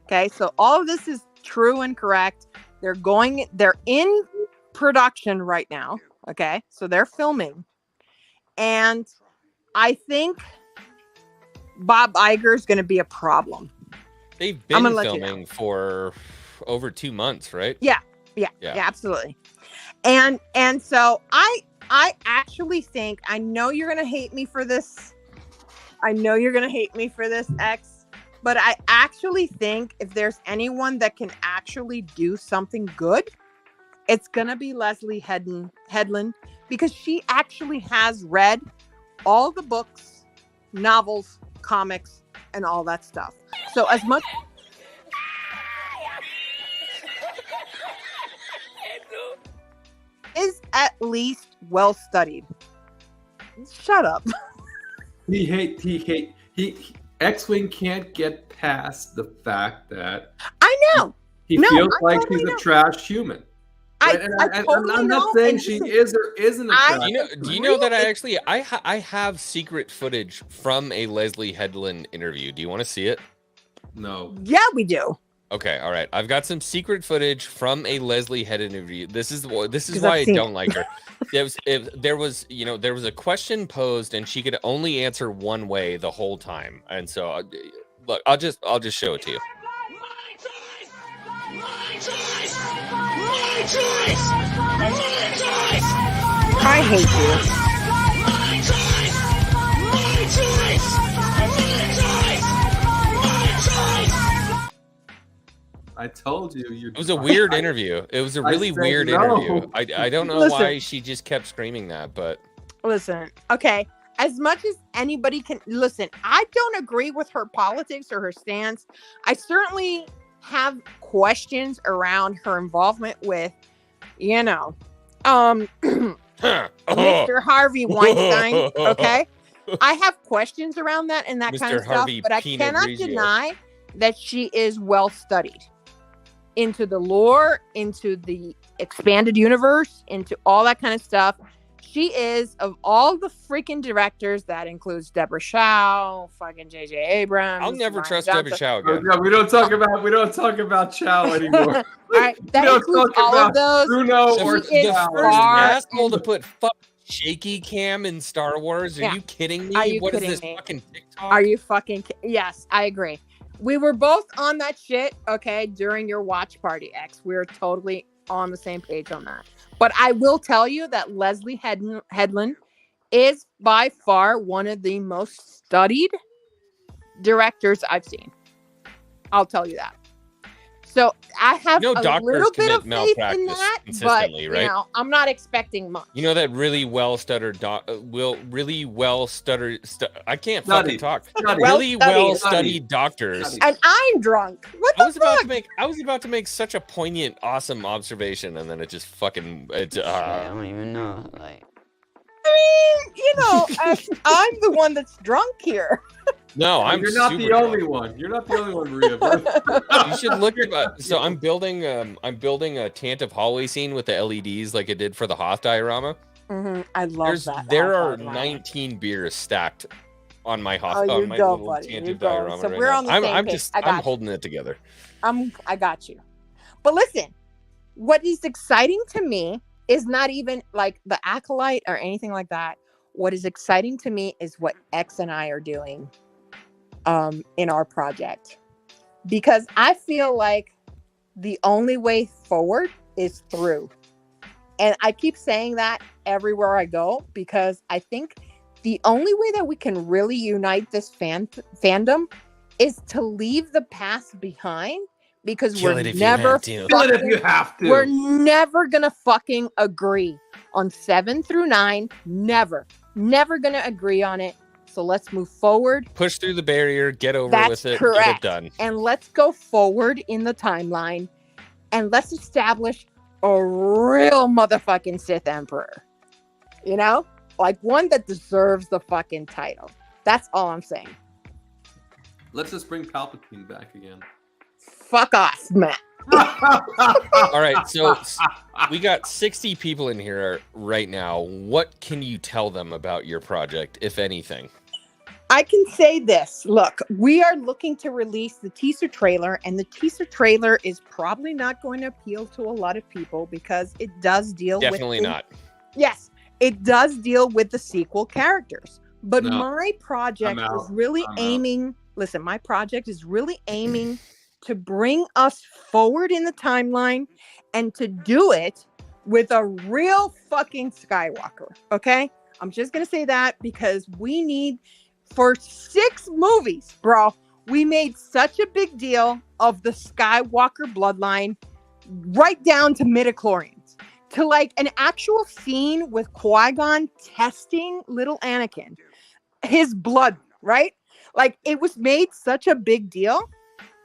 Okay, so all of this is true and correct. They're in production right now. Okay, so they're filming, and I think Bob Iger is going to be a problem. They've been filming for over 2 months, right? Yeah, absolutely. And so I actually think, I know you're going to hate me for this. X, but I actually think if there's anyone that can actually do something good, it's going to be Leslie Headland, because she actually has read all the books, novels, comics, and all that stuff. So as much is at least well studied. Shut up. He X-Wing can't get past the fact that I know he feels like he's a trash human. Right? I'm not saying she is or isn't a trash. Do you know that I have secret footage from a Leslie Headland interview? Do you want to see it? No. Yeah, we do. Okay, all right. I've got some secret footage from a Leslie Head interview. This is why I I've seen don't like her. There was a question posed, and she could only answer one way the whole time. And so, look, I'll just show it to you. I hate you. I told you. It was a weird interview. It was a really weird interview. I don't know why she just kept screaming that, but Listen, okay. As much as anybody can listen, I don't agree with her politics or her stance. I certainly have questions around her involvement with, Mr. Harvey Weinstein. Okay. I have questions around that and that kind of stuff, but I cannot deny that she is well studied into the lore, into the expanded universe, into all that kind of stuff. She is, of all the freaking directors, that includes Deborah Chow, fucking J.J. Abrams. I'll never trust Deborah Chow again. No, we don't talk about Chow anymore. All right, that includes all of those. Bruno or the first asshole to put shaky cam in Star Wars. Are you kidding me? Are you What is kidding this me? fucking TikTok? Are you fucking? Yes, I agree. We were both on that shit, okay, during your watch party, X. We were totally on the same page on that. But I will tell you that Leslie Headland is by far one of the most studied directors I've seen. I'll tell you that. So I have a little bit of faith in that, but right? I'm not expecting much. You know that really well stuttered I can't fucking talk. Really well studied doctors. And I'm drunk. What the fuck? I was about to make such a poignant, awesome observation, and then it just fucking. I don't even know. Like, I mean, I'm the one that's drunk here. No, You're not the only one. You're not the only one, Maria. You should look at. So I'm building a Tantive hallway scene with the LEDs like I did for the Hoth diorama. Mm-hmm. I love that. There are 19 beers stacked on my Hoth. Oh, on my little Tantive diorama. So right we're now. on the same page. I'm holding it together. I got you. But listen, what is exciting to me is not even like the Acolyte or anything like that. What is exciting to me is what X and I are doing in our project, because I feel like the only way forward is through. And I keep saying that everywhere I go, because I think the only way that we can really unite this fandom is to leave the past behind, because we're never we're never gonna fucking agree on 7 through 9. Never gonna agree on it. So let's move forward. Push through the barrier, get over with it, correct. Get it done. And let's go forward in the timeline, and let's establish a real motherfucking Sith Emperor. Like one that deserves the fucking title. That's all I'm saying. Let's just bring Palpatine back again. Fuck off, Matt. All right, so we got 60 people in here right now. What can you tell them about your project, if anything? I can say this. Look, we are looking to release the teaser trailer, and the teaser trailer is probably not going to appeal to a lot of people because it does deal Definitely not. Yes, it does deal with the sequel characters. But my project is really aiming... Listen, my project is really aiming to bring us forward in the timeline and to do it with a real fucking Skywalker, okay? I'm just going to say that because we need... For 6 movies, bro, we made such a big deal of the Skywalker bloodline, right down to midichlorians, to like an actual scene with Qui-Gon testing little Anakin, his blood, right? Like, it was made such a big deal,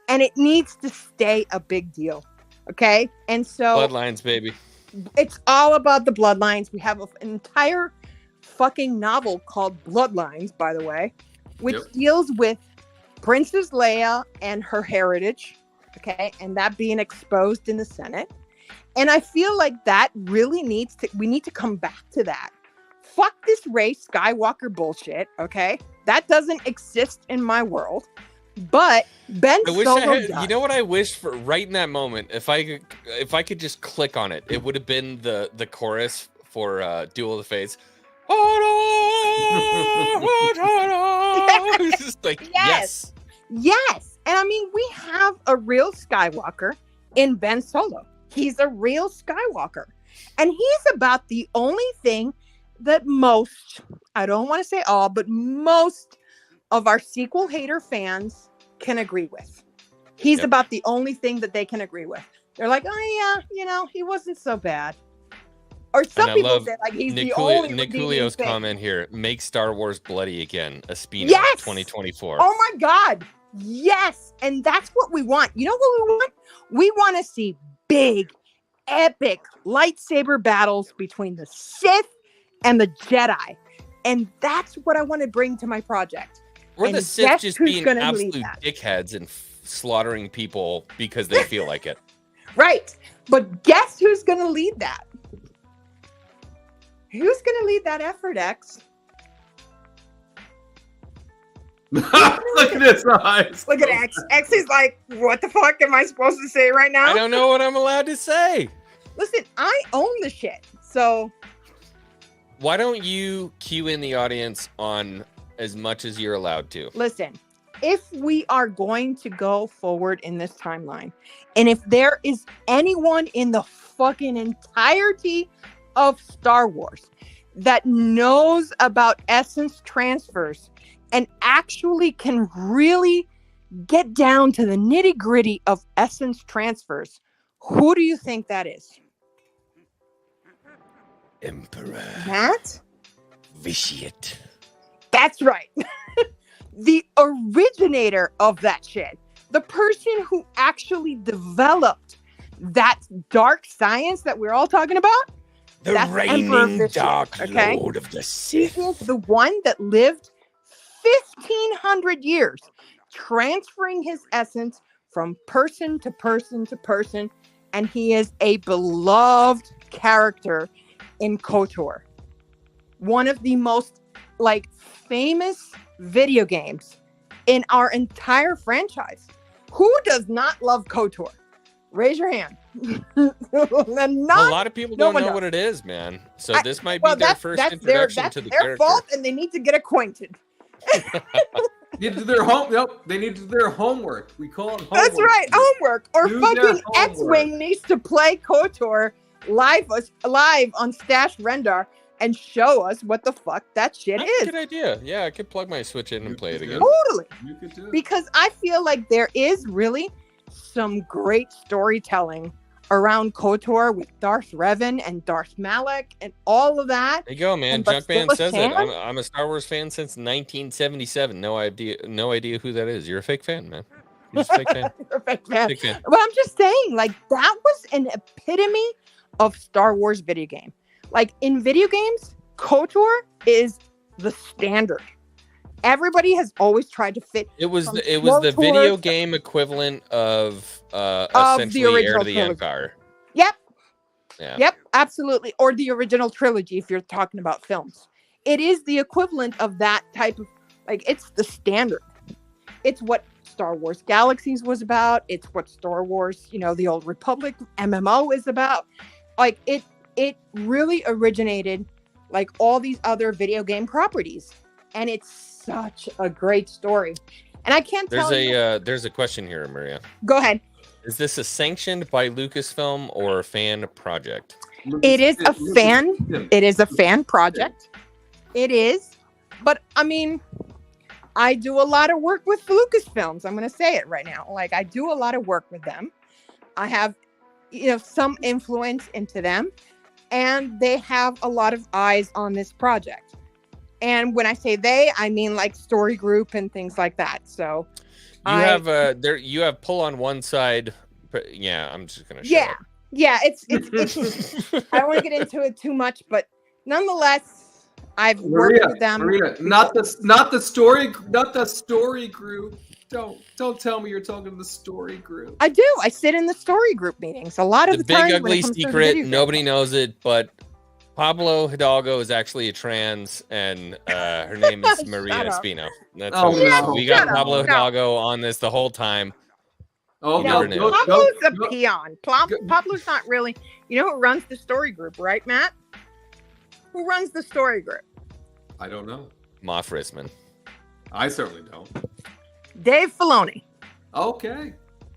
and it needs to stay a big deal, okay? And so... Bloodlines, baby. It's all about the bloodlines. We have an entire fucking novel called Bloodlines, by the way, which deals with Princess Leia and her heritage, okay, and that being exposed in the Senate. And I feel like that really we need to come back to that. Fuck this Rey Skywalker bullshit, okay? That doesn't exist in my world. But Ben I wish Solo I had, does. you know what I wish for right in that moment, if I could just click on it, it would have been the chorus for Duel of the Fates. It's just like yes. Yes. And I mean, we have a real Skywalker in Ben Solo. He's a real Skywalker. And he's about the only thing that most, I don't want to say all, but most of our sequel hater fans can agree with. He's about the only thing that they can agree with. They're like, oh yeah, he wasn't so bad. Or some people say like he's the only Nick Julio's comment here. Make Star Wars bloody again. Espino 2024. Oh my God. Yes. And that's what we want. You know what we want? We want to see big, epic lightsaber battles between the Sith and the Jedi. And that's what I want to bring to my project. Or and the Sith just being gonna absolute dickheads and slaughtering people because they feel like it. Right. But guess who's going to lead that? Who's going to lead that effort, X? Look at his eyes. Look at X. X is like, what the fuck am I supposed to say right now? I don't know what I'm allowed to say. Listen, I own the shit. So why don't you cue in the audience on as much as you're allowed to? Listen, if we are going to go forward in this timeline, and if there is anyone in the fucking entirety of Star Wars that knows about essence transfers and actually can really get down to the nitty gritty of essence transfers, who do you think that is? Emperor Matt? Vitiate. That's right. The originator of that shit. The person who actually developed that dark science that we're all talking about. The reigning dark lord of the Sith. He is the one that lived 1,500 years, transferring his essence from person to person to person. And he is a beloved character in KOTOR. One of the most famous video games in our entire franchise. Who does not love KOTOR? Raise your hand. A lot of people don't know what it is, man. So this might be their first introduction to the character. Their fault, and they need to get acquainted. They need to do their they need to do their homework. We call it homework. That's right, homework. Or Do fucking their X-Wing needs to play KOTOR live on Stash Rendar and show us what the fuck that shit That's is. a good idea. Yeah, I could plug my Switch in and play it again. Totally. You could do it. Because I feel like there is really some great storytelling around KOTOR with Darth Revan and Darth Malak and all of that. There you go, man. But Junkman still says a it. fan? I'm a Star Wars fan since 1977. No idea who that is. You're a fake fan, man. You're just a fake fan. You're a fake fan. Fake fan. But I'm just saying, that was an epitome of Star Wars video game. In video games, KOTOR is the standard. Everybody has always tried to fit. It was the video game equivalent of essentially Heir to the trilogy. Empire. Yep. Yeah. Yep, absolutely. Or the original trilogy if you're talking about films. It is the equivalent of that type of it's the standard. It's what Star Wars Galaxies was about. It's what Star Wars, the Old Republic MMO is about. It really originated all these other video game properties. And it's such a great story. And I can't tell you. There's a question here, Maria. Go ahead. Is this a sanctioned by Lucasfilm or a fan project? It is a fan project. It is. But I mean, I do a lot of work with Lucasfilms. I'm going to say it right now. I do a lot of work with them. I have some influence into them, and they have a lot of eyes on this project. And when I say they, I mean Story Group and things like that. So you have pull on one side. But yeah, I'm just gonna. Yeah. It's I don't want to get into it too much, but nonetheless, I've worked with them. Maria, not the story group. Don't tell me you're talking to the Story Group. I do. I sit in the Story Group meetings a lot of the big time. ugly secret. Nobody knows it, but Pablo Hidalgo is actually a trans, and her name is Maria Shut up. Espino. That's Oh, who it is. no. We got Shut up. Pablo No. Hidalgo on this the whole time. Oh, You No, never know. Pablo's a peon. Pablo's not really. You know who runs the story group, right, Matt? Who runs the story group? I don't know. Moff Rissman. I certainly don't. Dave Filoni. Okay.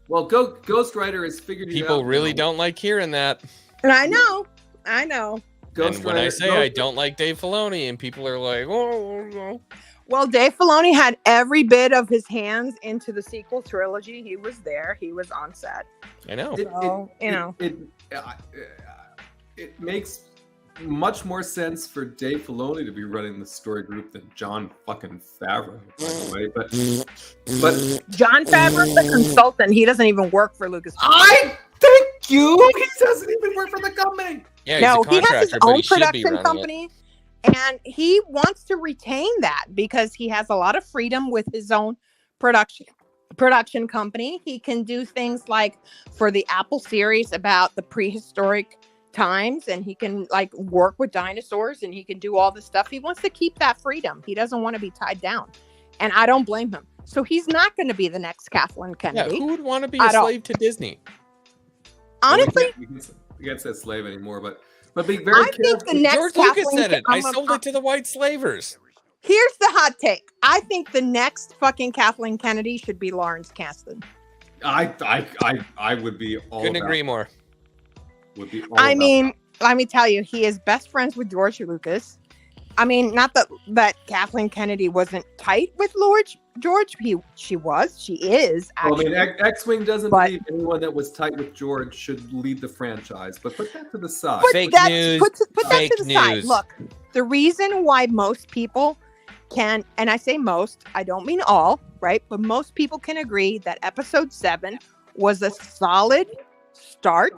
Well, Ghost Rider has figured it out. People really now. don't like hearing that. And I know. Ghost And when I Rider- say I don't like Dave Filoni, and people are like, oh. Well, Dave Filoni had every bit of his hands into the sequel trilogy. He was there. He was on set. I know. It makes much more sense for Dave Filoni to be running the story group than John fucking Favreau, by the way. But John Favreau's the consultant. He doesn't even work for Lucasfilm. Thank you. He doesn't even work for the company. Yeah, No, he's a he has his contractor, but own he should be production running company, and he wants to retain that because he has a lot of freedom with his own production company. He can do things like for the Apple series about the prehistoric times, and he can like work with dinosaurs, and he can do all this stuff. He wants to keep that freedom. He doesn't want to be tied down, and I don't blame him. So he's not going to be the next Kathleen Yeah, Kennedy. who would want to be a slave to Disney? Honestly, we can't say slave anymore, but be very I think the next George Lucas Kathleen said it. I I'm a- sold it to the white slavers. Here's the hot take. I think the next fucking Kathleen Kennedy should be Lawrence Kasdan. I would be all Couldn't about agree it. more. Would be all I about mean, let me tell you, he is best friends with George Lucas. I mean, not that Kathleen Kennedy wasn't tight with George. She is Well, I actually. mean, X-Wing doesn't believe anyone that was tight with George should lead the franchise, but put that to the side. Put Fake that, news. Put that Fake to the side. news. Look, the reason why most people can, and I say most, I don't mean all, right? But most people can agree that episode 7 was a solid start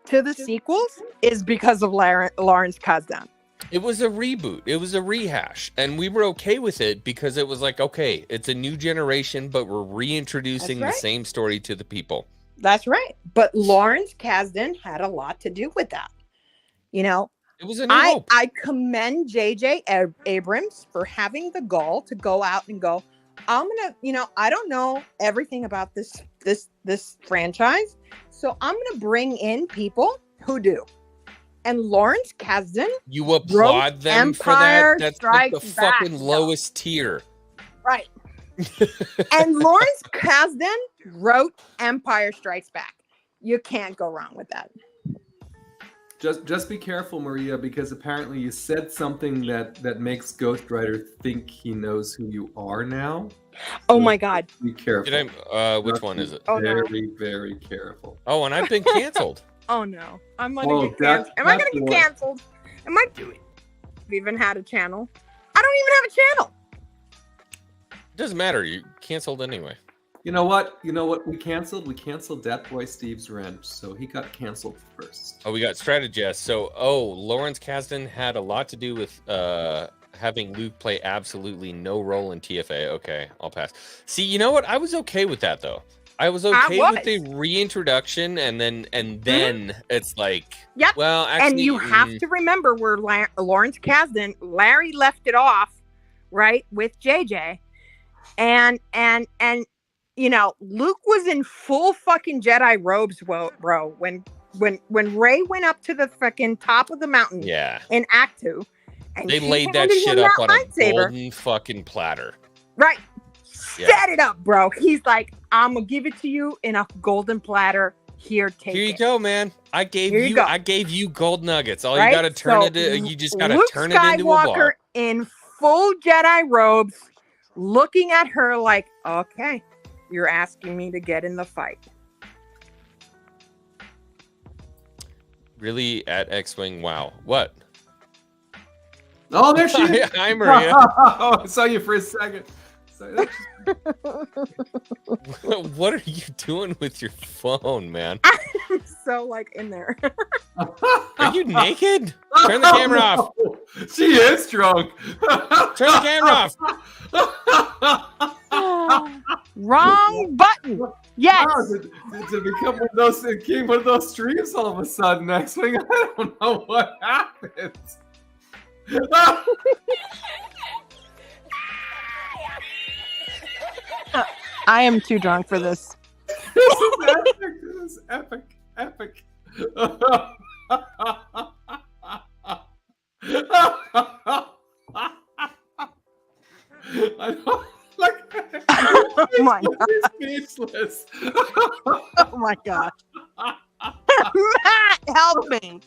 to the sequels is because of Lawrence Kasdan. It was a reboot. It was a rehash. And we were okay with it because it was like, okay, it's a new generation, but we're reintroducing That's the same story to the people. That's right. But Lawrence Kasdan had a lot to do with that. You know, It was a new hope. I commend J.J. Abrams for having the gall to go out and go, I'm going to, I don't know everything about this franchise. So I'm going to bring in people who do. And Lawrence Kasdan, You applaud them for Empire that? That's like the Strikes Back. fucking lowest tier. right. And Lawrence Kasdan wrote Empire Strikes Back. You can't go wrong with that. Just be careful, Maria, because apparently you said something that makes Ghost Rider think he knows who you are now. Oh my God. Be careful. Did I? Which one is it? Oh, no. Very, very careful. Oh, and I've been canceled. Oh no. I'm going Oh, to get canceled. Am I that's going to the get one. canceled? Am I even had a channel? I don't even have a channel. It doesn't matter. You canceled anyway. You know what? We canceled that boy Steve's Wrench, so he got canceled first. Oh, we got Strategist. So, Lawrence Kasdan had a lot to do with having Luke play absolutely no role in TFA. Okay, I'll pass. See, you know what? I was okay with that though. I was okay with the reintroduction, and then it's like, Yep. well, actually, And you have to remember where Lawrence Kasdan, Larry left it off, right, with JJ, and Luke was in full fucking Jedi robes, bro. When Rey went up to the fucking top of the mountain, yeah, in Act 2, and they she laid that handed shit him up that on a lightsaber. golden fucking platter. Right. Yeah. Set it up, bro. He's like, I'm gonna give it to you in a golden platter. Here, take Here it. you go, man. I gave Here you go. I gave you gold nuggets. All Right? you gotta turn So, it. You just gotta Luke turn it into a Skywalker bar. in full Jedi robes, looking at her like, okay, you're asking me to get in the fight. Really, at X-Wing? Wow. What? Oh, there she is. Hi, Maria. I saw you for a second. What are you doing with your phone, man? I'm so like in there. Are you naked? Turn the camera off. She is drunk. Turn the camera off. Wrong button. Yes. To become one of those, it came one of those streams all of a sudden. Next thing, I don't know what happened. I am too drunk for this. This is epic. This is epic. Epic. I don't like. Oh my god! Speechless. Oh my god! Matt, help me!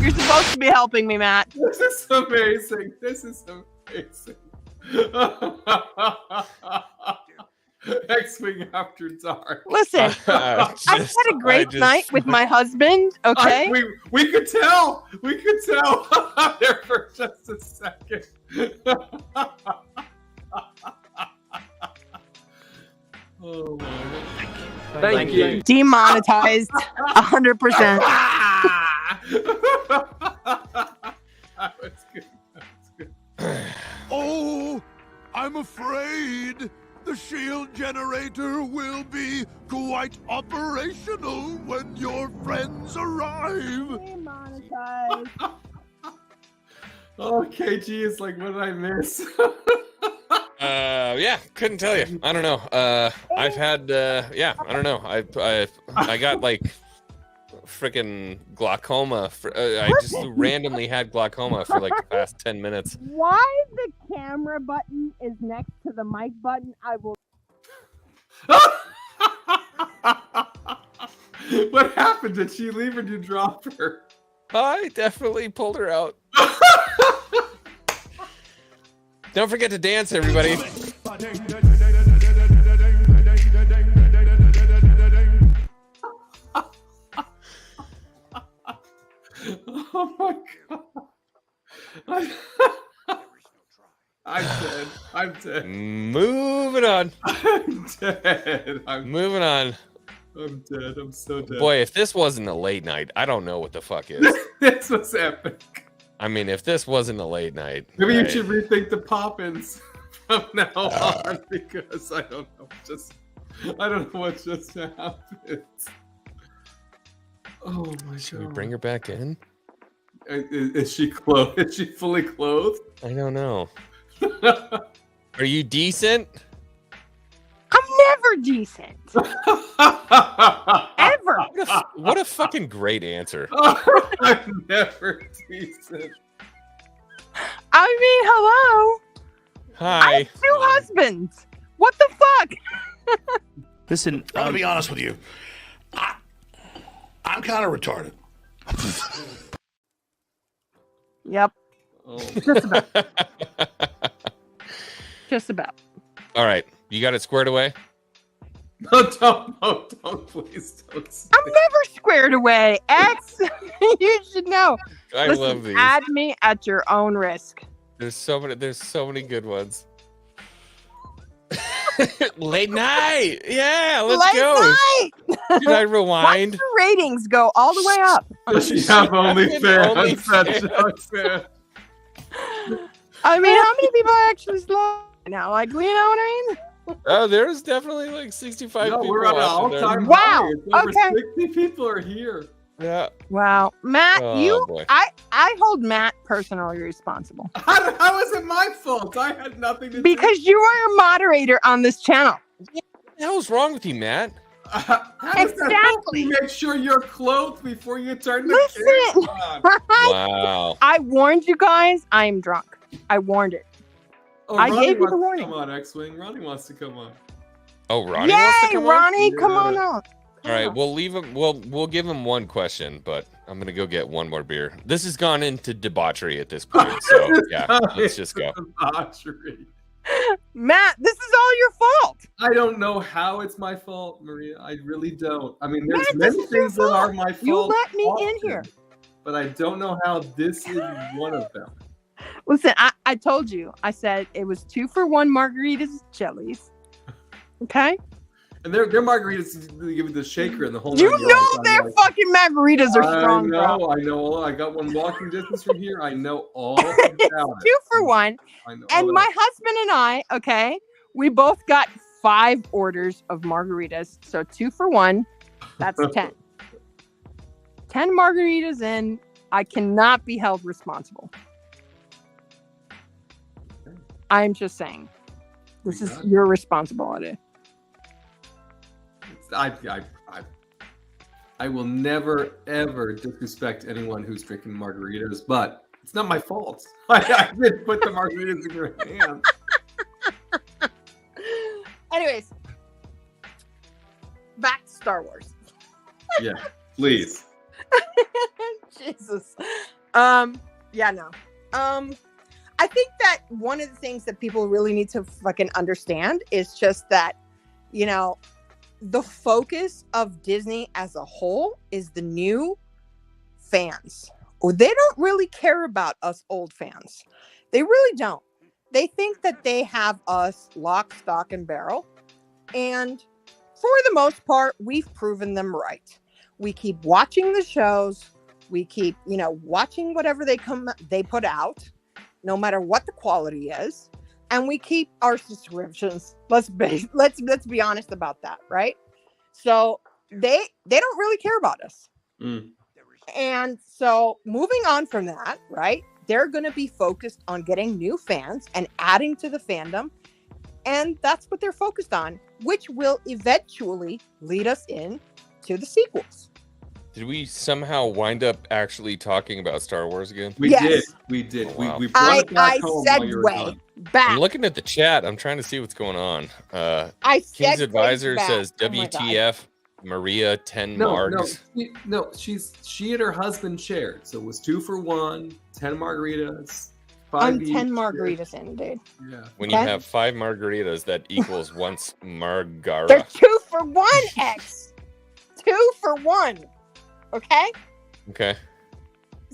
You're supposed to be helping me, Matt. This is amazing. This is amazing. X-Wing After Dark. Listen, I had a great night with my husband. Okay, we could tell. We could tell there for just a second. Oh my! Thank you. Demonetized 100%. That was good. That was good. Oh, I'm afraid the shield generator will be quite operational when your friends arrive. Demonetized. Oh, KG is like, what did I miss? Yeah, couldn't tell you. I don't know. I've had yeah, I don't know. I got like freaking glaucoma. I just randomly had glaucoma for like the past 10 minutes. Why the camera button is next to the mic button? I will. What happened? Did she leave or did you drop her? I definitely pulled her out. Don't forget to dance, everybody. Oh my god. I'm dead. I'm dead. Moving on. I'm dead. Moving on. I'm dead. I'm so dead. Boy, if this wasn't a late night, I don't know what the fuck is. This was epic. I mean, if this wasn't a late night, maybe you should rethink the pop-ins from now on because I don't know. I don't know what just happened. Oh my god! Should we bring her back in? Is she clothed? Is she fully clothed? I don't know. Are you decent? I'm never decent. Ever. What a fucking great answer. I'm never decent. I mean, hello. Hi. I have 2 husbands. What the fuck? Listen, I'm gonna be honest with you. I'm kind of retarded. Yep. Oh. Just about. Just about. All right. You got it squared away? No, don't, please don't. I'm never squared away. X, you should know. I Listen, love these. add me at your own risk. There's so many good ones. Late night. Yeah, let's go. Late night. Should I rewind? Watch the ratings go all the way up. Does she have OnlyFans? I mean, how many people actually slow now? Like, you know what I mean? Oh, there's definitely like 65 people. We're on an watching there. all-time Wow. high. It's over Okay. 60 people are here. Yeah. Wow, Matt, Oh, boy. I hold Matt personally responsible How is it my fault? I had nothing to do. because you are a moderator on this channel. What the hell's wrong with you, Matt? How does that help Exactly. you make sure you're clothed before you turn the Listen. camera on? Wow. I warned you guys. I am drunk. I warned it. Oh, I Ronnie gave you wants the to warning. Come on, X-Wing. Ronnie wants to come on. Oh, Ronnie wants to Yay, come on? Ronnie, come Yeah. on out. All right, we'll leave him. We'll give him one question, but I'm gonna go get one more beer. This has gone into debauchery at this point, so yeah, let's just go. Debauchery. Matt, this is all your fault. I don't know how it's my fault, Maria. I really don't. I mean, there's Matt, many this is your things that are fault. my fault. You let me in often, here. but I don't know how this is one of them. Listen, I told you. I said it was 2 for 1 margaritas, jellies. Okay. And their margaritas, they give you the shaker and the whole. You nine know yards. I'm their like, fucking margaritas are strong, bro. I know. I got one walking distance from here. I know all about it. 2 for 1. I know all And about my it. husband and I, okay, we both got 5 orders of margaritas. So 2 for 1, that's 10. 10 margaritas in, I cannot be held responsible. I'm just saying, this is your responsibility. I will never ever disrespect anyone who's drinking margaritas, but it's not my fault. I did put the margaritas in your hand. Anyways, back to Star Wars. Yeah, please. Jesus. Yeah, no. I think that one of the things that people really need to fucking understand is just that, you know, the focus of Disney as a whole is the new fans. Or they don't really care about us old fans. They really don't. They think that they have us lock, stock, and barrel. And for the most part, we've proven them right. We keep watching the shows. We keep, you know, watching whatever they put out, no matter what the quality is. And we keep our subscriptions. Let's be honest about that, right? So they don't really care about us. And so moving on from that, right? They're going to be focused on getting new fans and adding to the fandom. And that's what they're focused on, which will eventually lead us in to the sequels. Did we somehow wind up actually talking about Star Wars again? We did. Oh, wow. We brought it back home while you were gone. I'm looking at the chat. I'm trying to see what's going on. King's Advisor says, WTF, Maria, 10 margs. No, she and her husband shared. So it was 2 for 1, 10 margaritas. 5 I'm each. 10 margaritas in, dude. Yeah. When you have 5 margaritas, that equals once margara. They're 2 for 1, X. 2 for 1. Okay? Okay.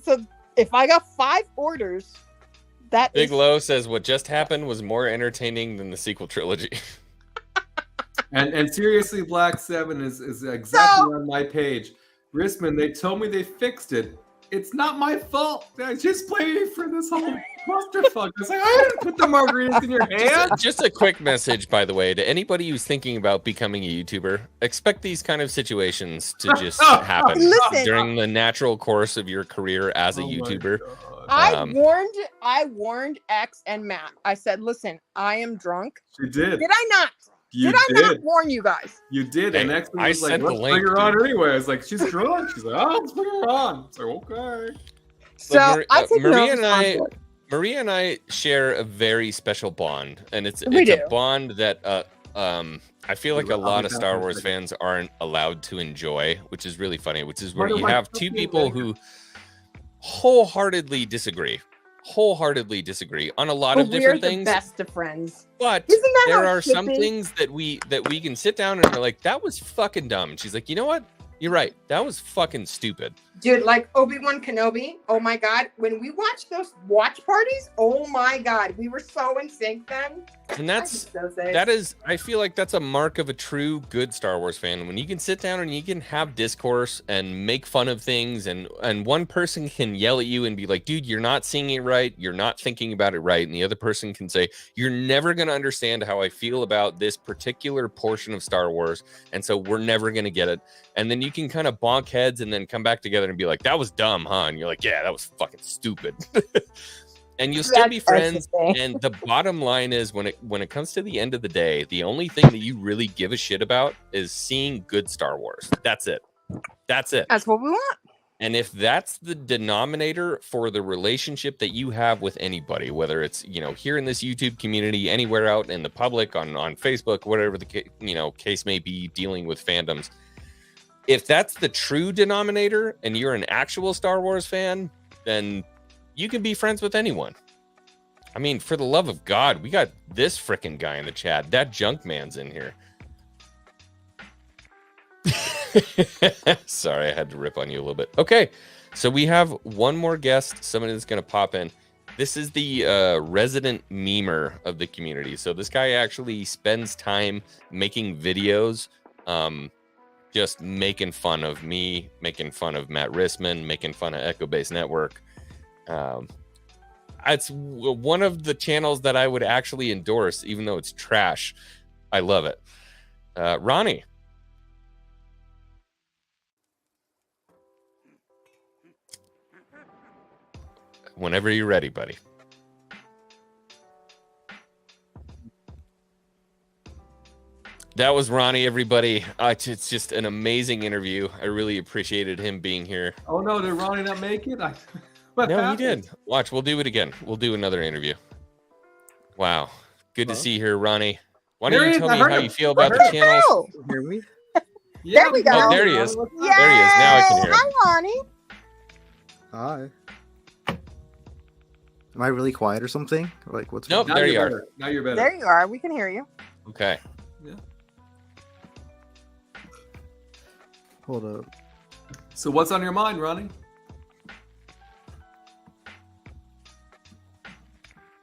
So if I got 5 orders, that Big Low says what just happened was more entertaining than the sequel trilogy. And seriously, Black 7 is exactly on my page. Rissman, they told me they fixed it. It's not my fault. I just played for this whole clusterfuck. I was like, I didn't put the margaritas in your hand. Just a quick message, by the way, to anybody who's thinking about becoming a YouTuber. Expect these kind of situations to just happen during the natural course of your career as a YouTuber. I warned X and Matt. I said, listen, I am drunk. She did. Did I not? Did I not warn you guys? You did. Hey, and X I was like, sent the let's link, bring her on dude. anyway. I was like, she's drunk. She's like, oh, let's bring her on. It's like, okay. So I take no Maria and I share a very special bond, and it's a bond that I feel like a lot of Star Wars fans aren't allowed to enjoy, which is really funny. Which is where you have 2 people who wholeheartedly disagree on a lot of different things. We're the best of friends. But there are some things that we can sit down and we're like, that was fucking dumb. And she's like, you know what? You're right. That was fucking stupid. Dude, like Obi-Wan Kenobi. Oh my God. When we watched those watch parties, oh my God. We were so in sync then. And I feel like that's a mark of a true good Star Wars fan. When you can sit down and you can have discourse and make fun of things, and one person can yell at you and be like, dude, you're not seeing it right. You're not thinking about it right. And the other person can say, you're never going to understand how I feel about this particular portion of Star Wars. And so we're never going to get it. And then you can kind of bonk heads and then come back together and be like, that was dumb, huh? And you're like, yeah, that was fucking stupid. And you'll still be friends. And the bottom line is, when it comes to the end of the day, the only thing that you really give a shit about is seeing good Star Wars. That's it. That's what we want. And if that's the denominator for the relationship that you have with anybody, whether it's, here in this YouTube community, anywhere out in the public, on Facebook, whatever the case may be, dealing with fandoms, if that's the true denominator and you're an actual Star Wars fan, then you can be friends with anyone. I mean, for the love of God, we got this frickin' guy in the chat. That junk man's in here. Sorry, I had to rip on you a little bit. Okay, so we have one more guest, somebody that's going to pop in. This is the resident memer of the community. So this guy actually spends time making videos just making fun of me, making fun of Matt Rissman, making fun of Echo Base Network. It's one of the channels that I would actually endorse, even though it's trash. I love it. Ronnie. Whenever you're ready, buddy. That was Ronnie, everybody. It's just an amazing interview. I really appreciated him being here. Oh no, did Ronnie not make it? No, he did. Watch, we'll do it again. We'll do another interview. Wow. Good to see you here, Ronnie. Why don't you tell me how you feel about the channel? Hear me? There we go. Oh, there he is. Yay! There he is. Now I can hear him. Hi, Ronnie. Hi. Am I really quiet or something? Like, what's Nope, there you are. Now you're better. There you are. We can hear you. Okay. Yeah. Hold up. So what's on your mind, Ronnie?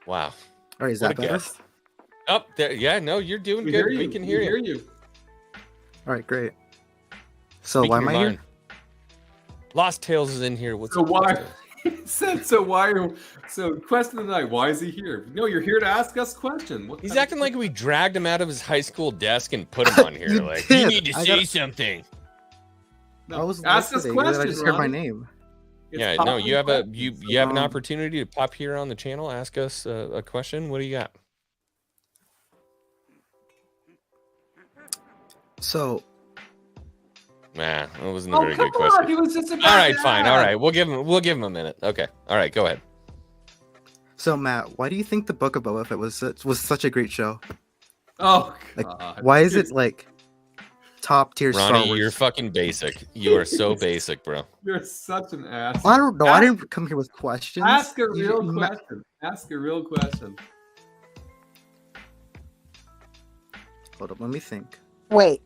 Wow. All right, is What that a better? guest. Oh, there. Yeah, no, you're doing We good. hear you. We can hear you. All right, great. So Speak why your am I here? mind. Lost Tales is in here. What's So up, why? Lost Tales? He said so. Why? So question of the night. Why is he here? No, you're here to ask us question. What He's kind of- acting like we dragged him out of his high school desk and put him on here. You Like, did. you need to I say got- something. I was ask us listening, but then I questions. just heard my Ronnie. name. It's Yeah, no, popping you have a questions. you have an opportunity to pop here on the channel. Ask us a question. What do you got? So Nah, that wasn't a Oh very come good on! question. He was just about All right, to fine. All ask. right, we'll give him a minute. Okay. All right, go ahead. So Matt, why do you think the Book of Boba Fett was such a great show? Oh Like, God! why is it like top tier Star Ronnie, Wars? you're fucking basic. You are so basic, bro. You're such an ass. I don't know. I didn't come here with questions. Ask a You- real Ma- question. Ask a real question. Hold up, let me think. Wait,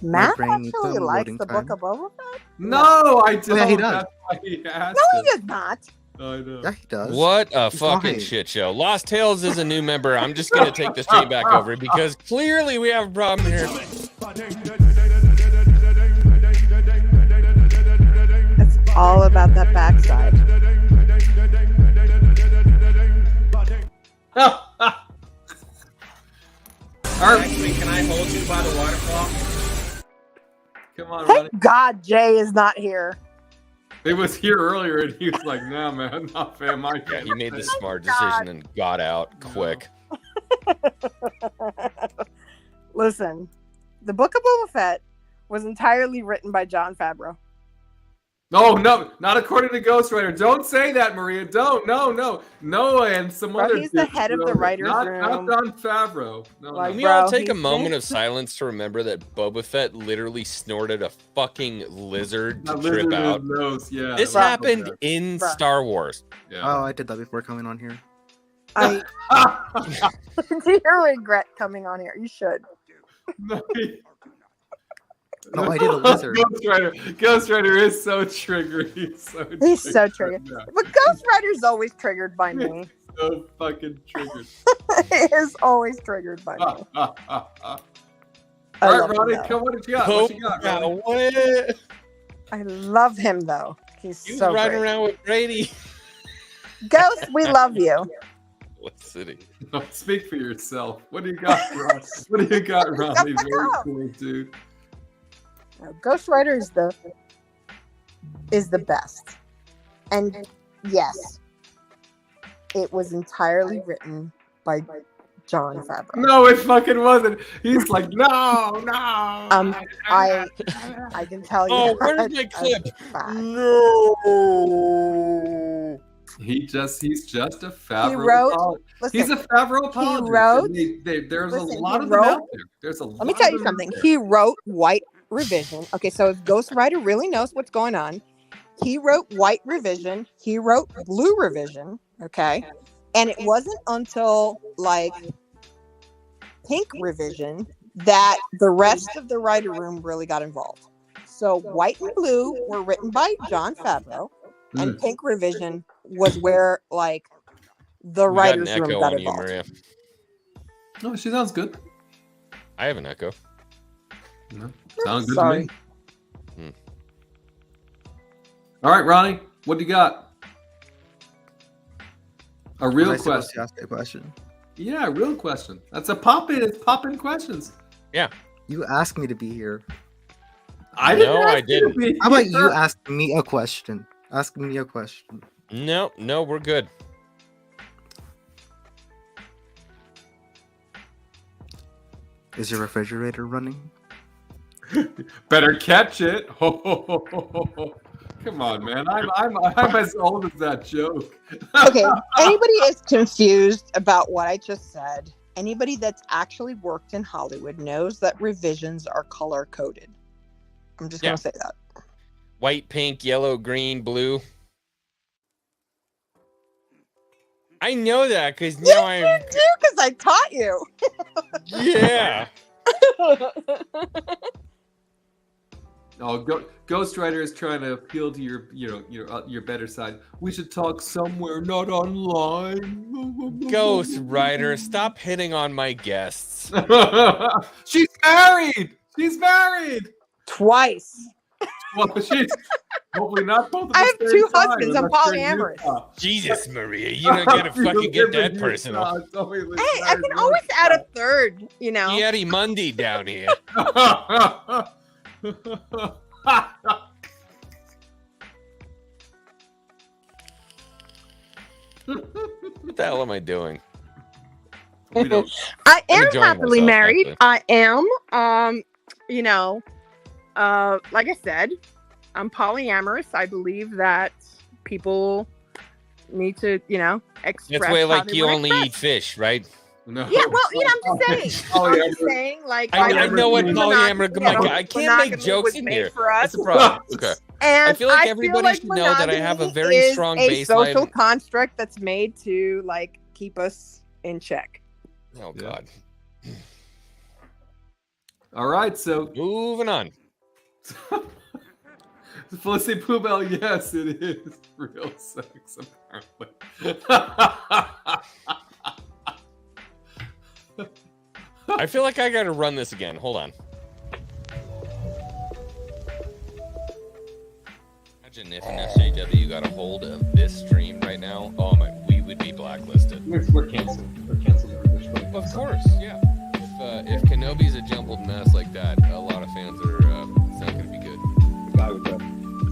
Matt brain needs actually some likes loading the time. Book of Boba Fett? No, I don't. yeah, he does. That's why he asked. No, it. he does not. I know. Yeah, he does. What a He's fucking fine. shit show. Lost Tales is a new member. I'm just gonna take the stream back over because clearly we have a problem here. It's all about that backside. Actually, can I hold you by the waterfall? Come on, Ronnie. Thank God Jay is not here. He was here earlier and he was like, "Nah, man, not fam. Yeah, he made the smart decision and got out quick. Listen, the Book of Boba Fett was entirely written by Jon Favreau. No, no, not according to Ghostwriter. Don't say that, Maria. Don't. No, and some Bro, other. he's the dude head of the wrote it. writers' Not room. John Favreau. No, Like, Can we no. all Bro, take a he's- moment of silence to remember that Boba Fett literally snorted a fucking lizard to That trip lizard in out? his nose, yeah. This that was happened bad. in Bruh. Star Wars. Yeah. Oh, I did that before coming on here. I do you regret coming on here? You should. No, No, I did a lizard. Ghostwriter is so triggered. He's so triggered. Yeah. But Ghostwriter's always triggered by me. So fucking triggered. He is always triggered by me. All I right, love him, Ronnie, though. come on, what you got? What you got, Ronnie? What? I love him though. He's He was so riding great. around with Brady. Ghost, we love you. What city? No, speak for yourself. What do you got, Ronnie? What do you got, Ronnie? Shut the Very fuck up. cool, dude. No, Ghostwriter is the best. And yes, it was entirely written by Jon Favreau. No, it fucking wasn't. He's like, no. I can tell you. Oh, where's that my as clip? a fact. No. He's just a Favreau. wrote- apologist. listen, He's a Favreau apologist. wrote- There's listen, a lot he of them wrote- out there. There's a lot. Let me tell you of them out something. there. He wrote White Revision. Okay, so if Ghostwriter really knows what's going on, he wrote White Revision. He wrote Blue Revision. Okay, and it wasn't until like Pink Revision that the rest of the writer room really got involved. So White and Blue were written by Jon Favreau, and Pink Revision was where like the We got an writers room echo got on you, involved. Maria. No, she sounds good. I have an echo. No, sounds good Sorry. to me. All right, Ronnie, what do you got? A real Was I supposed to question. ask a question? Yeah, a real question. That's a pop-in. It's pop-in questions. Yeah. You asked me to be here. I didn't. No, I ask you to didn't. be How about here. you ask me a question? Ask me a question. No, we're good. Is your refrigerator running? Better catch it. Come on, man. I'm as old as that joke. Okay, anybody is confused about what I just said. Anybody that's actually worked in Hollywood knows that revisions are color coded. I'm just gonna say that. White, pink, yellow, green, blue. I know that because now I'm. You do because I taught you. Yeah. Oh, Ghost Rider is trying to appeal to your better side. We should talk somewhere, not online. Ghost Rider, stop hitting on my guests. She's married. She's married Twice. Well, she's hopefully not both. I have two husbands. I'm polyamorous. Jesus, Maria, you don't gotta fucking get that personal. Hey, I can always add a third. You know. Yeti Mundi down here. What the hell am I doing? I am enjoying happily myself, married. actually. I am. Like I said, I'm polyamorous. I believe that people need to, express. That's why, how like, they you wanna only express. eat fish, right? No. Yeah, well, I'm just saying. I'm just saying, like, I know what polyamorous. I can't make monogamy jokes was in made here. for us. That's the problem. Okay. And I feel like everybody should know that I have a monogamy very is strong a baseline. social construct that's made to like keep us in check. Oh God. All right, so moving on. Felicity Poobell, yes, it is real sex, apparently. I feel like I gotta run this again. Hold on. Imagine if an SJW got a hold of this stream right now. Oh my, we would be blacklisted. We're canceled. We're canceled. Of course, yeah. If Kenobi's a jumbled mess like that, a lot of fans are. It's not gonna be good. The guy with the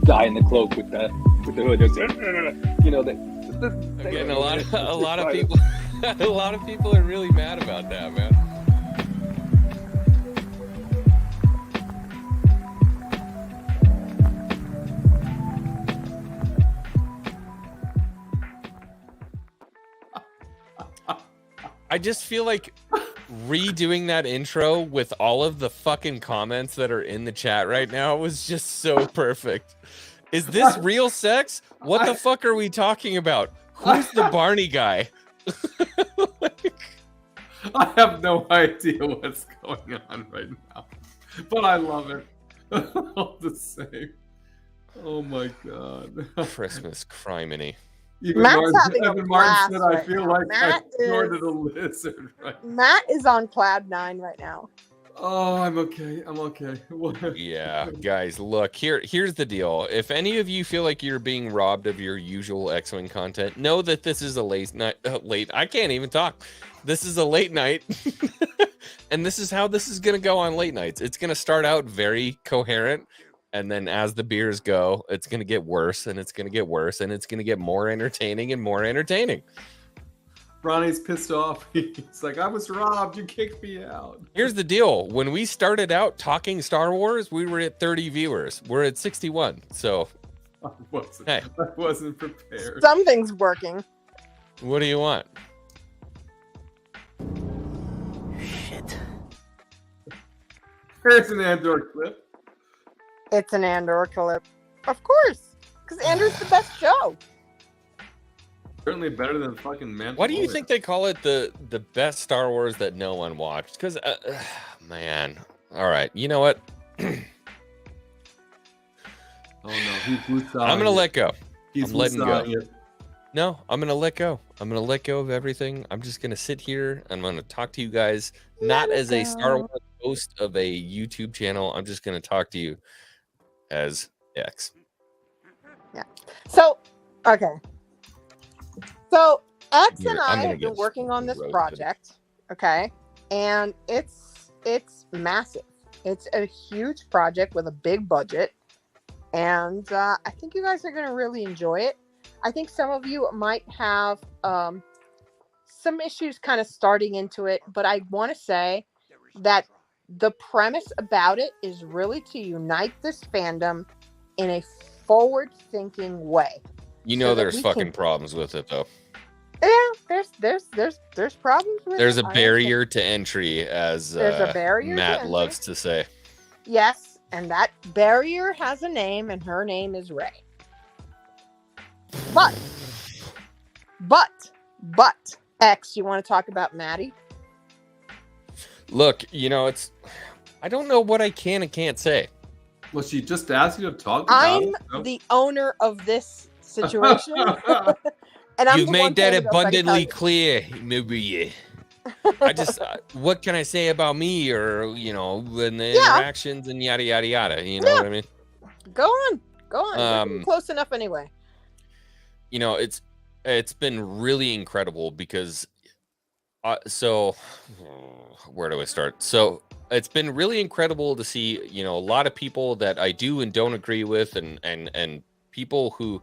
guy in the cloak with the hood. Again, a lot of people, a lot of people are really mad about that, man. I just feel like redoing that intro with all of the fucking comments that are in the chat right now was just so perfect. Is this real sex? What the fuck are we talking about? Who's the Barney guy? I have no idea what's going on right now, but I love it all the same. Oh my God. Christmas criminy. Even Matt's Martin, having a Evan Martin blast said, right I feel now. like I Matt snorted is- a lizard right now. Matt is on cloud 9 right now. Oh, I'm okay. I'm okay. Yeah, guys, look, here's the deal. If any of you feel like you're being robbed of your usual X-Wing content, know that this is a late night. I can't even talk. This is a late night. And this is how this is going to go on late nights. It's going to start out very coherent. And then as the beers go, it's going to get worse and it's going to get worse and it's going to get more entertaining and more entertaining. Ronnie's pissed off. He's like, I was robbed. You kicked me out. Here's the deal. When we started out talking Star Wars, we were at 30 viewers. We're at 61. So, I hey, wasn't prepared. Something's working. What do you want? Shit. Here's an Andor clip. It's an Andor clip. Of course. Because Andor's the best show. Certainly better than fucking Mandalorian. Why do you think they call it the best Star Wars that no one watched? Because, man. All right. You know what? Oh no, he's I'm going to let go. He's I'm letting go. woosahing it. No, I'm going to let go. I'm going to let go of everything. I'm just going to sit here and I'm going to talk to you guys, not as a Star Wars host of a YouTube channel. I'm just going to talk to you as X. Yeah. So, okay. So X and I'm I gonna have been get working on this roasted. project. Okay. And it's massive. It's a huge project with a big budget. And I think you guys are going to really enjoy it. I think some of you might have some issues kind of starting into it, but I want to say that the premise about it is really to unite this fandom in a forward-thinking way. You know, so that there's we fucking can- problems with it, though. Yeah, there's problems with There's it. a I barrier to entry, as There's a barrier to Matt entry. loves to say. Yes, and that barrier has a name, and her name is Ray. But, X, you want to talk about Maddie? Look, you know, I don't know what I can and can't say. Well, she just asked you to talk about I'm it. so- the owner of this situation. And I'm You've the made one that paying the bills, I can tell abundantly you. clear. Maybe, I just, what can I say about me, or you know, and the Yeah. interactions and yada yada yada. You know what I mean? Go on. You're getting close enough anyway. You know, it's been really incredible because, so where do I start? So it's been really incredible to see, you know, a lot of people that I do and don't agree with, and people who.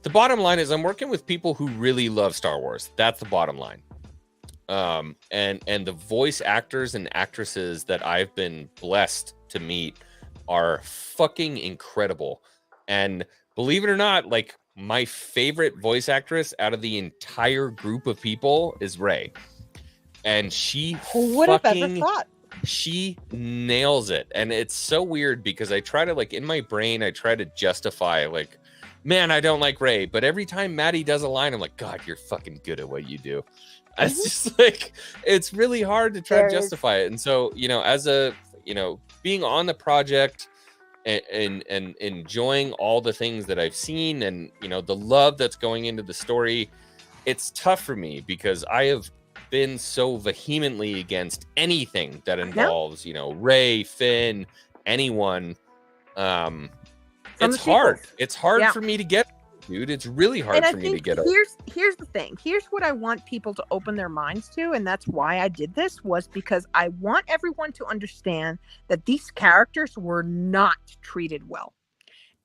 The bottom line is I'm working with people who really love Star Wars. That's the bottom line. And the voice actors and actresses that I've been blessed to meet are fucking incredible. And believe it or not, like, my favorite voice actress out of the entire group of people is Ray. And she Who would have ever thought? She nails it. And it's so weird because I try to, like, in my brain, I try to justify, like, man, I don't like Ray, but every time Maddie does a line, I'm like, God, you're fucking good at what you do. It's just like, it's really hard to try to justify it. And so, you know, as a, you know, being on the project and enjoying all the things that I've seen and, you know, the love that's going into the story, it's tough for me because I have been so vehemently against anything that involves, you know, Ray, Finn, anyone. It's hard. It's hard for me to get, dude. It's really hard for me to get over. Here's the thing. Here's what I want people to open their minds to, and that's why I did this, was because I want everyone to understand that these characters were not treated well,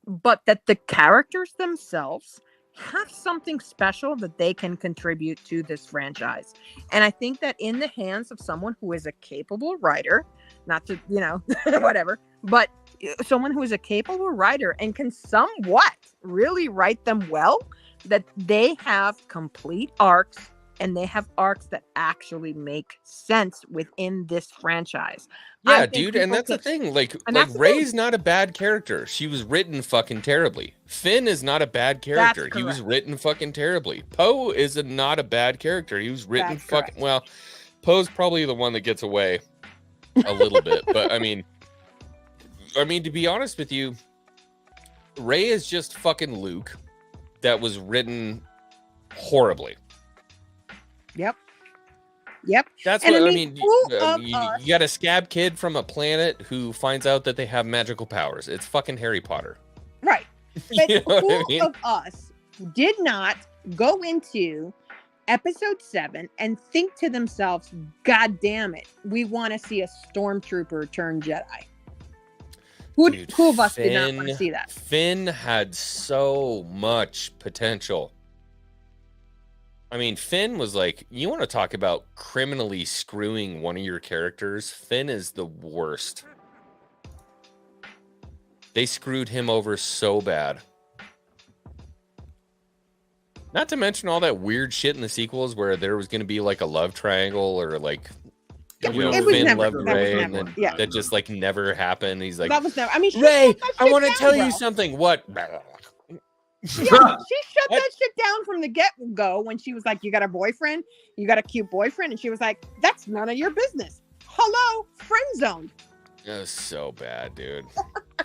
but that the characters themselves have something special that they can contribute to this franchise. And I think that in the hands of someone who is a capable writer, not to, you know, whatever, but someone who is a capable writer and can somewhat really write them well, that they have complete arcs, and they have arcs that actually make sense within this franchise. Yeah, dude, and that's the thing. Like Rey's not a bad character. She was written fucking terribly. Finn is not a bad character. He was written fucking terribly. Poe is not a bad character. He was written fucking well. Poe's probably the one that gets away a little bit, but I mean, to be honest with you, Rey is just fucking Luke that was written horribly. Yep. That's and what I mean. You us- got a scab kid from a planet who finds out that they have magical powers. It's fucking Harry Potter. Right. But You know who what I mean? of us did not go into episode 7 and think to themselves, God damn it, we want to see a stormtrooper turn Jedi? Dude, who of us did not want to Finn- see that? Finn had so much potential. I mean, Finn was like, you want to talk about criminally screwing one of your characters? Finn is the worst. They screwed him over so bad. Not to mention all that weird shit in the sequels where there was going to be like a love triangle or like, you know, It was Finn never- loved that was Rey, and never- then yeah. that just like never happened. He's like, That was never. I mean, she Rey, shut that I shit want to down, tell bro. you something. What? Yeah, she shut that shit down from the get-go when she was like, you got a boyfriend? You got a cute boyfriend? And she was like, that's none of your business. Hello, friend zoned. It was so bad, dude.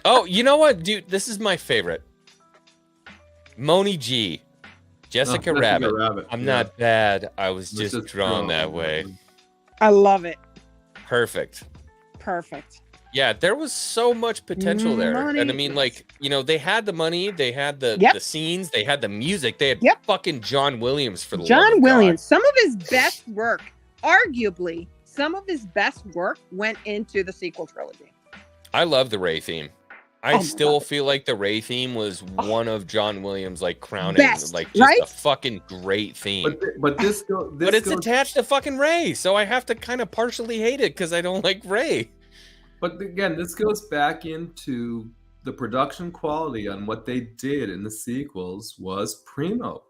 Oh, you know what, dude? This is my favorite. Moni G. Jessica Rabbit. I'm not bad. I was just drawn that way. I love it. Perfect. perfect. Yeah, there was so much potential there. Money. And I mean, like, you know, they had the money, they had the scenes, they had the music, they had fucking John Williams for the love John of Williams, some of his best work, arguably, some of his best work went into the sequel trilogy. God. I love the Rey theme. I still feel like the Rey theme was one of John Williams' like crowning, Best, like just right? a fucking great theme. But it's attached to fucking Rey, so I have to kind of partially hate it because I don't like Rey. But again, this goes back into the production quality on what they did in the sequels was primo.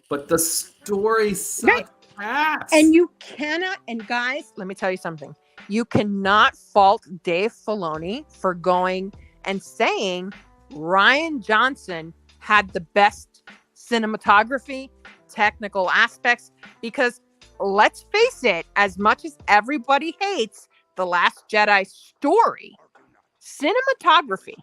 But the story sucked ass. And you cannot, and guys, let me tell you something. You cannot fault Dave Filoni for going and saying Rian Johnson had the best cinematography, technical aspects, because let's face it, as much as everybody hates The Last Jedi story, cinematography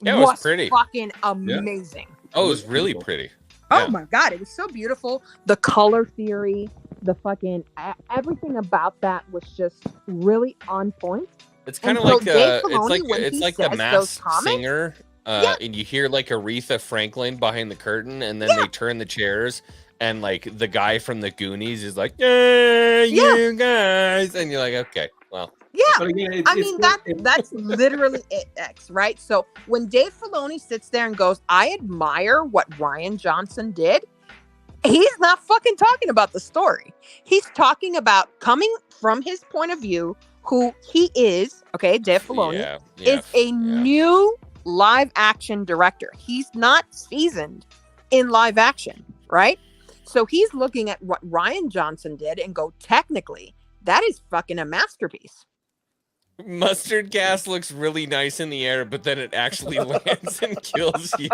Yeah, it was pretty. fucking amazing. Oh, it was really pretty. Oh my God, it was so beautiful. The color theory, the fucking everything about that was just really on point. It's kind of And so like Dave Filoni, when it's he like the says Masked those comments- Singer, and you hear like Aretha Franklin behind the curtain, and then they turn the chairs, and like the guy from the Goonies is like, "Yeah, you guys," and you're like, "Okay, well." Yeah, But again, I mean that's literally it, X, right? So when Dave Filoni sits there and goes, "I admire what Rian Johnson did," he's not fucking talking about the story. He's talking about coming from his point of view, who he is. Okay, Dave Filoni is a new live action director. He's not seasoned in live action, right? So he's looking at what Rian Johnson did and go, technically, that is fucking a masterpiece. Mustard gas looks really nice in the air, but then it actually lands and kills you.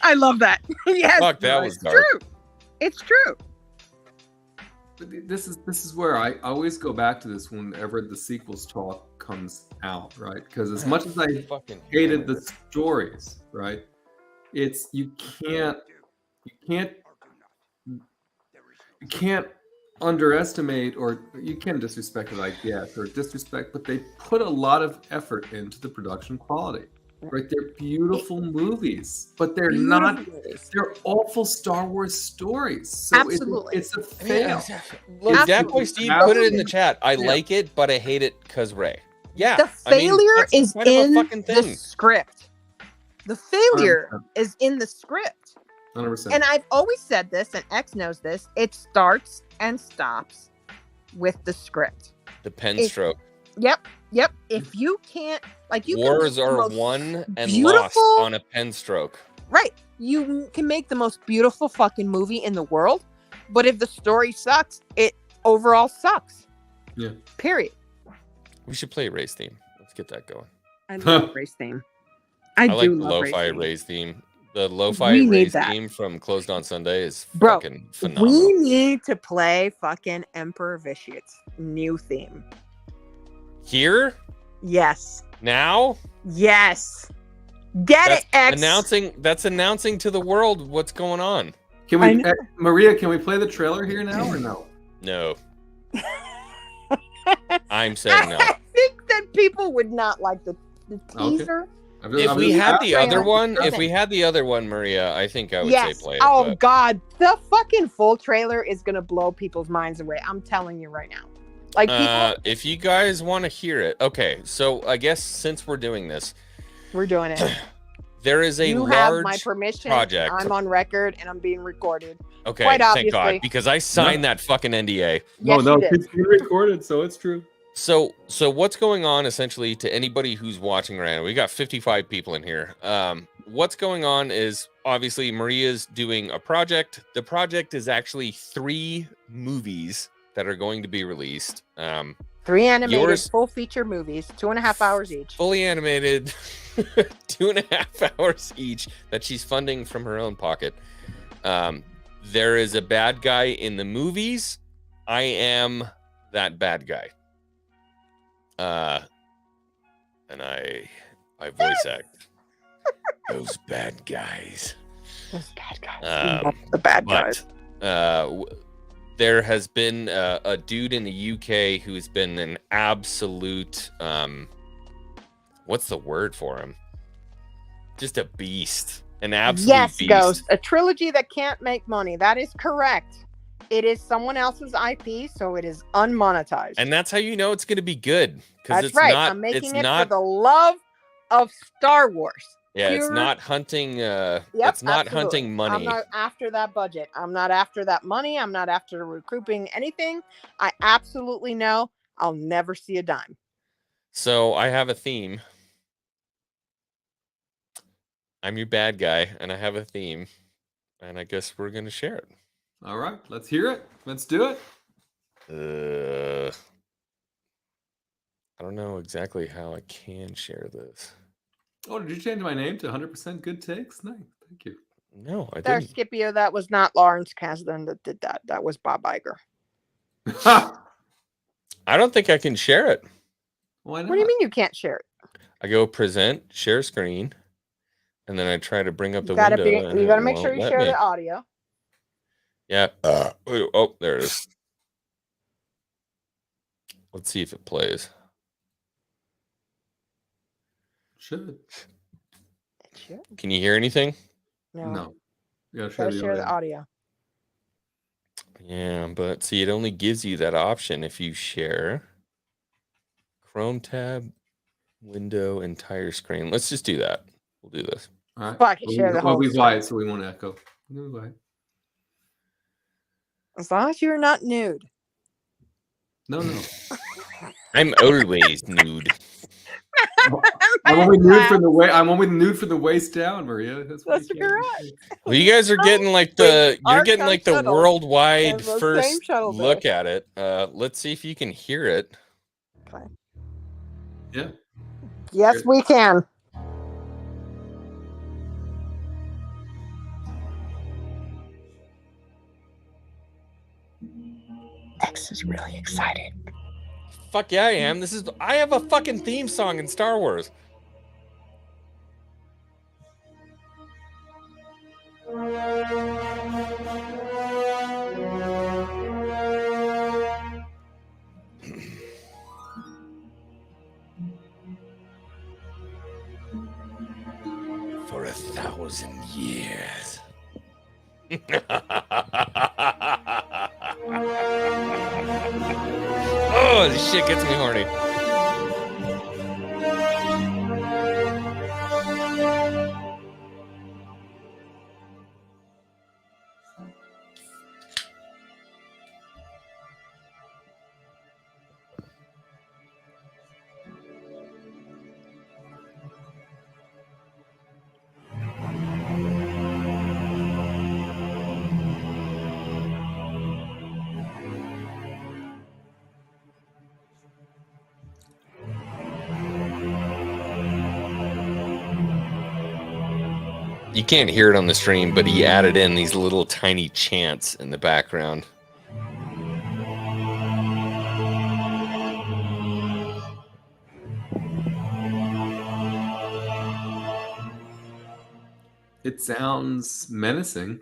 I love that. Yes, Fuck, that was it's dark. true. It's true. But this is where I always go back to this whenever the sequels talk comes out, right? Because as much as I hated the stories, right, it's you can't underestimate, or you can disrespect it, I guess, or disrespect, but they put a lot of effort into the production quality. Right, they're beautiful movies, but they're not. They're awful Star Wars stories. So Absolutely, it's a fail. Look, That Boy Steve put it in the chat. I like it, but I hate it because Rey. Yeah, The failure that's is kind of a in fucking the thing. script. The failure is in the script. 100%. And I've always said this, and X knows this. It starts and stops with the script. The pen stroke. Yep. If you can't, like, you Wars can make the are most won and beautiful, lost on a pen stroke. Right. You can make the most beautiful fucking movie in the world, but if the story sucks, it overall sucks. Yeah. Period. We should play Ray's theme. Let's get that going. I love Ray's theme. I like do the love lo-fi Ray's theme. Ray's theme. The lo-fi We need Ray's that. theme from Closed on Sunday is Bro, fucking phenomenal. we need to play fucking Emperor Vitiate's new theme. Here? Yes. Now? Yes. Get it, X. That's announcing to the world what's going on. Can we, Maria? Can we play the trailer here now or no? No. I'm saying no. I think that people would not like the teaser. If we had the other one, Maria, I think I would say play it. Oh but- God, the fucking full trailer is gonna blow people's minds away. I'm telling you right now. Like people, if you guys want to hear it, okay. So I guess since we're doing this, we're doing it. there is a You large have my permission. project. I'm on record and I'm being recorded. Okay, Quite thank obviously. God, because I signed that fucking NDA. Yes, you did. It's been recorded, so it's true. So what's going on essentially to anybody who's watching right now? We got 55 people in here. What's going on is obviously Maria's doing a project. The project is actually 3 movies that are going to be released. 3 animated yours- full feature movies, 2.5 hours each. Fully animated, 2.5 hours each that she's funding from her own pocket. There is a bad guy in the movies. I am that bad guy. And I voice act those bad guys. Those bad guys. The bad guys. there has been a dude in the UK who's been an absolute, what's the word for him? Just a beast. An absolute Yes, beast. Ghost. A trilogy that can't make money. That is correct. It is someone else's IP, so it is unmonetized. And that's how you know it's going to be good. That's it's right. Not, I'm making it not, for the love of Star Wars. Yeah, Pure... it's not hunting. Yep, it's not absolutely. hunting money. I'm not after that budget. I'm not after that money. I'm not after recouping anything. I absolutely know I'll never see a dime. So I have a theme. I'm your bad guy, and I have a theme, and I guess we're gonna share it. All right, let's hear it. Let's do it. I don't know exactly how I can share this. Oh, did you change my name to 100% Good Takes? Nice, thank you. No, I There, didn't. Scipio, that was not Lawrence Kasdan that did that. That was Bob Iger. I don't think I can share it. Why not? What do you mean you can't share it? I go present, share screen, and then I try to bring up the You gotta window. you gotta make sure you share the audio. Yeah. Oh, there it is. Let's see if it plays. Should. It should. Can you hear anything? No. You gotta Gotta share the audio. Yeah, but see, it only gives you that option if you share Chrome tab, window, entire screen. Let's just do that. We'll do this. All right. Well, I can share the whole We'll be screen. quiet so we won't echo. We'll be quiet. As long as you're not nude. No. I'm always nude. I'm only nude from the way. I'm only nude from the waist down, Maria. That's correct. Well, you guys are getting like the Our the shuttle worldwide has the same first shuttle look bay. at it. Let's see if you can hear it. Okay. Yeah. Yes, we can. X is really excited. Fuck yeah, I am. I have a fucking theme song in Star Wars. For 1,000 years. Oh, this shit gets me horny. You can't hear it on the stream, but he added in these little tiny chants in the background. It sounds menacing.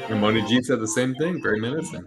And Moni G said the same thing. Very menacing.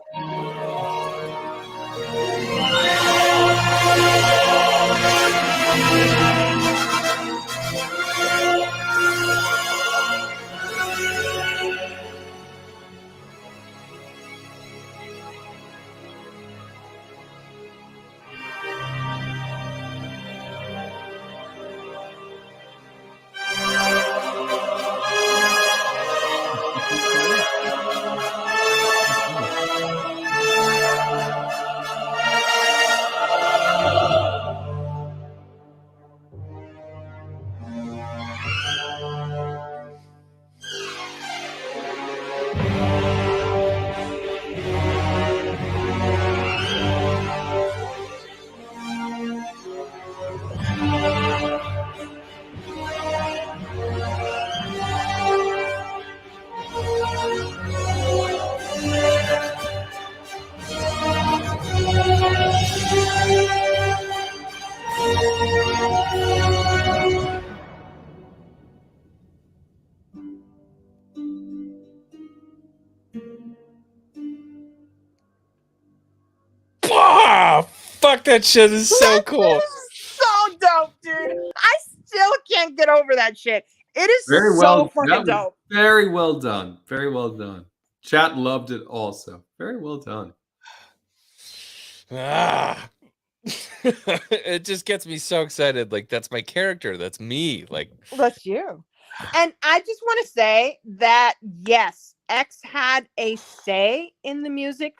that shit is so cool. So dope, dude. I still can't get over that shit. It is Very so well. fucking That was dope. very well done. Very well done. Chat loved it also. Very well done. Ah. It just gets me so excited. Like, that's my character. That's me. Like, That's you. And I just want to say that yes, X had a say in the music.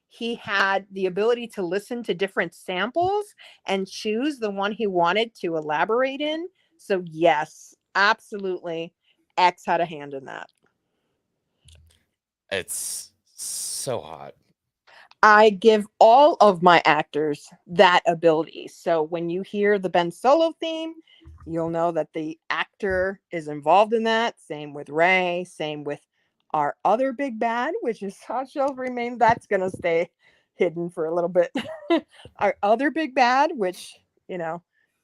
He had the ability to listen to different samples and choose the one he wanted to elaborate in. So yes, absolutely, X had a hand in that. it's so hot. I give all of my actors that ability. So when you hear the Ben Solo theme, you'll know that the actor is involved in that. Same with Ray, same with our other big bad, which is shall remain. That's going to stay hidden for a little bit. Our other big bad, which, you know,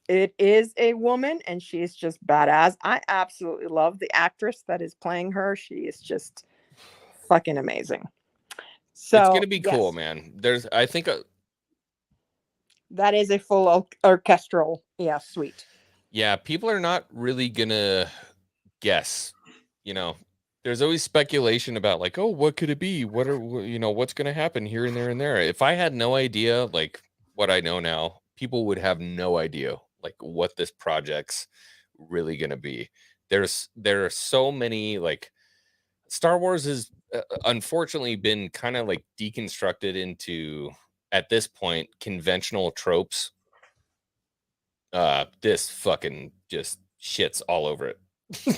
it is a woman and she's just badass. I absolutely love the actress that is playing her. She is just fucking amazing. So It's gonna be cool, yes, man. There's, I think, that is a full orchestral, suite. yeah, people are not really gonna guess. You know, there's always speculation about like, oh, what could it be? What are what's gonna happen here and there and there. If I had no idea, like what I know now, people would have no idea like what this project's really gonna be. There are so many, like, Star Wars has unfortunately been kind of like deconstructed into, at this point, conventional tropes. This fucking just shits all over it.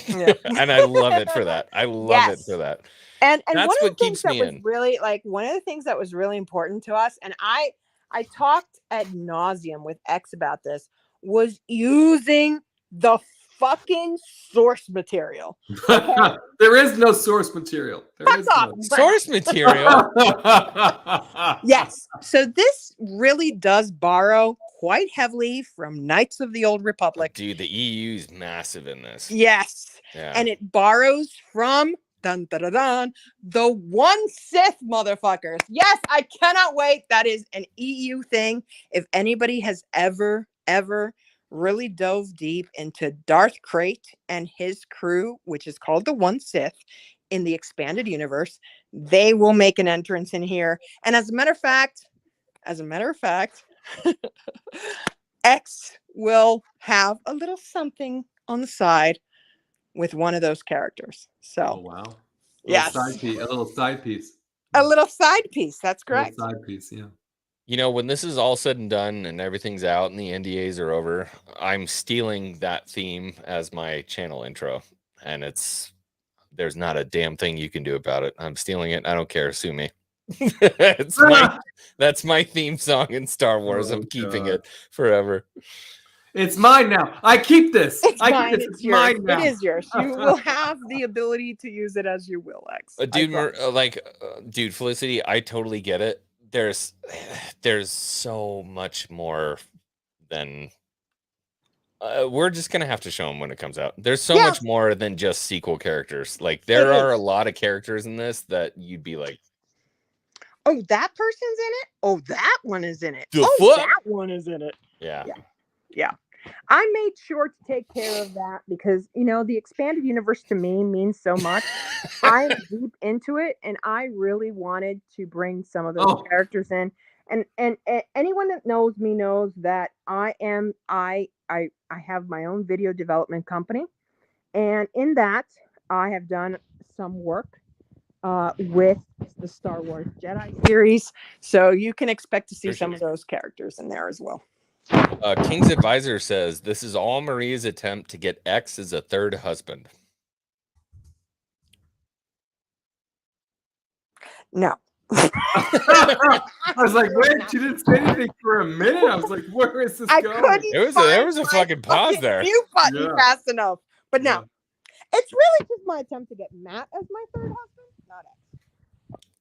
Yeah. And I love it for that. I love it for that. And That's one of what the things keeps that me was in. really one of the things that was really important to us, and I talked ad nauseum with X about this, was using the fucking source material. There is no source material. There is no source material. Yes. So this really does borrow quite heavily from Knights of the Old Republic. Dude, the EU is massive in this. Yes. Yeah. And it borrows from the one Sith motherfuckers. Yes, I cannot wait. That is an EU thing. If anybody has ever really dove deep into Darth Krayt and his crew, which is called the One Sith in the expanded universe, they will make an entrance in here. And as a matter of fact, X will have a little something on the side with one of those characters. So, oh wow, yes, a little side piece. A little side piece. That's correct. Side piece, yeah. You know, when this is all said and done and everything's out and the NDAs are over, I'm stealing that theme as my channel intro, and there's not a damn thing you can do about it. I'm stealing it. I don't care. Sue me. That's my theme song in Star Wars. I'm keeping it forever. It's mine now. I keep this. It's I mine. keep this. It's yours. Mine now. It is yours. You will have the ability to use it as you will, X. Dude, Felicity, I totally get it. There's so much more than we're just gonna have to show them when it comes out. There's so much more than just sequel characters. Like, there are a lot of characters in this that you'd be like, oh, that person's in it. Oh, that one is in it. The oh, fuck? that one is in it. Yeah. I made sure to take care of that because, you know, the expanded universe to me means so much. I'm deep into it, and I really wanted to bring some of those characters in. And anyone that knows me knows that I have my own video development company, and in that I have done some work with the Star Wars Jedi series, so you can expect to see some of those characters in there as well. King's Advisor says this is all Maria's attempt to get X as a third husband. No. I was like, wait, she didn't say anything for a minute. I was like, where is this going? There was a fucking pause there. Mute button fast enough. But no, it's really just my attempt to get Matt as my third husband, not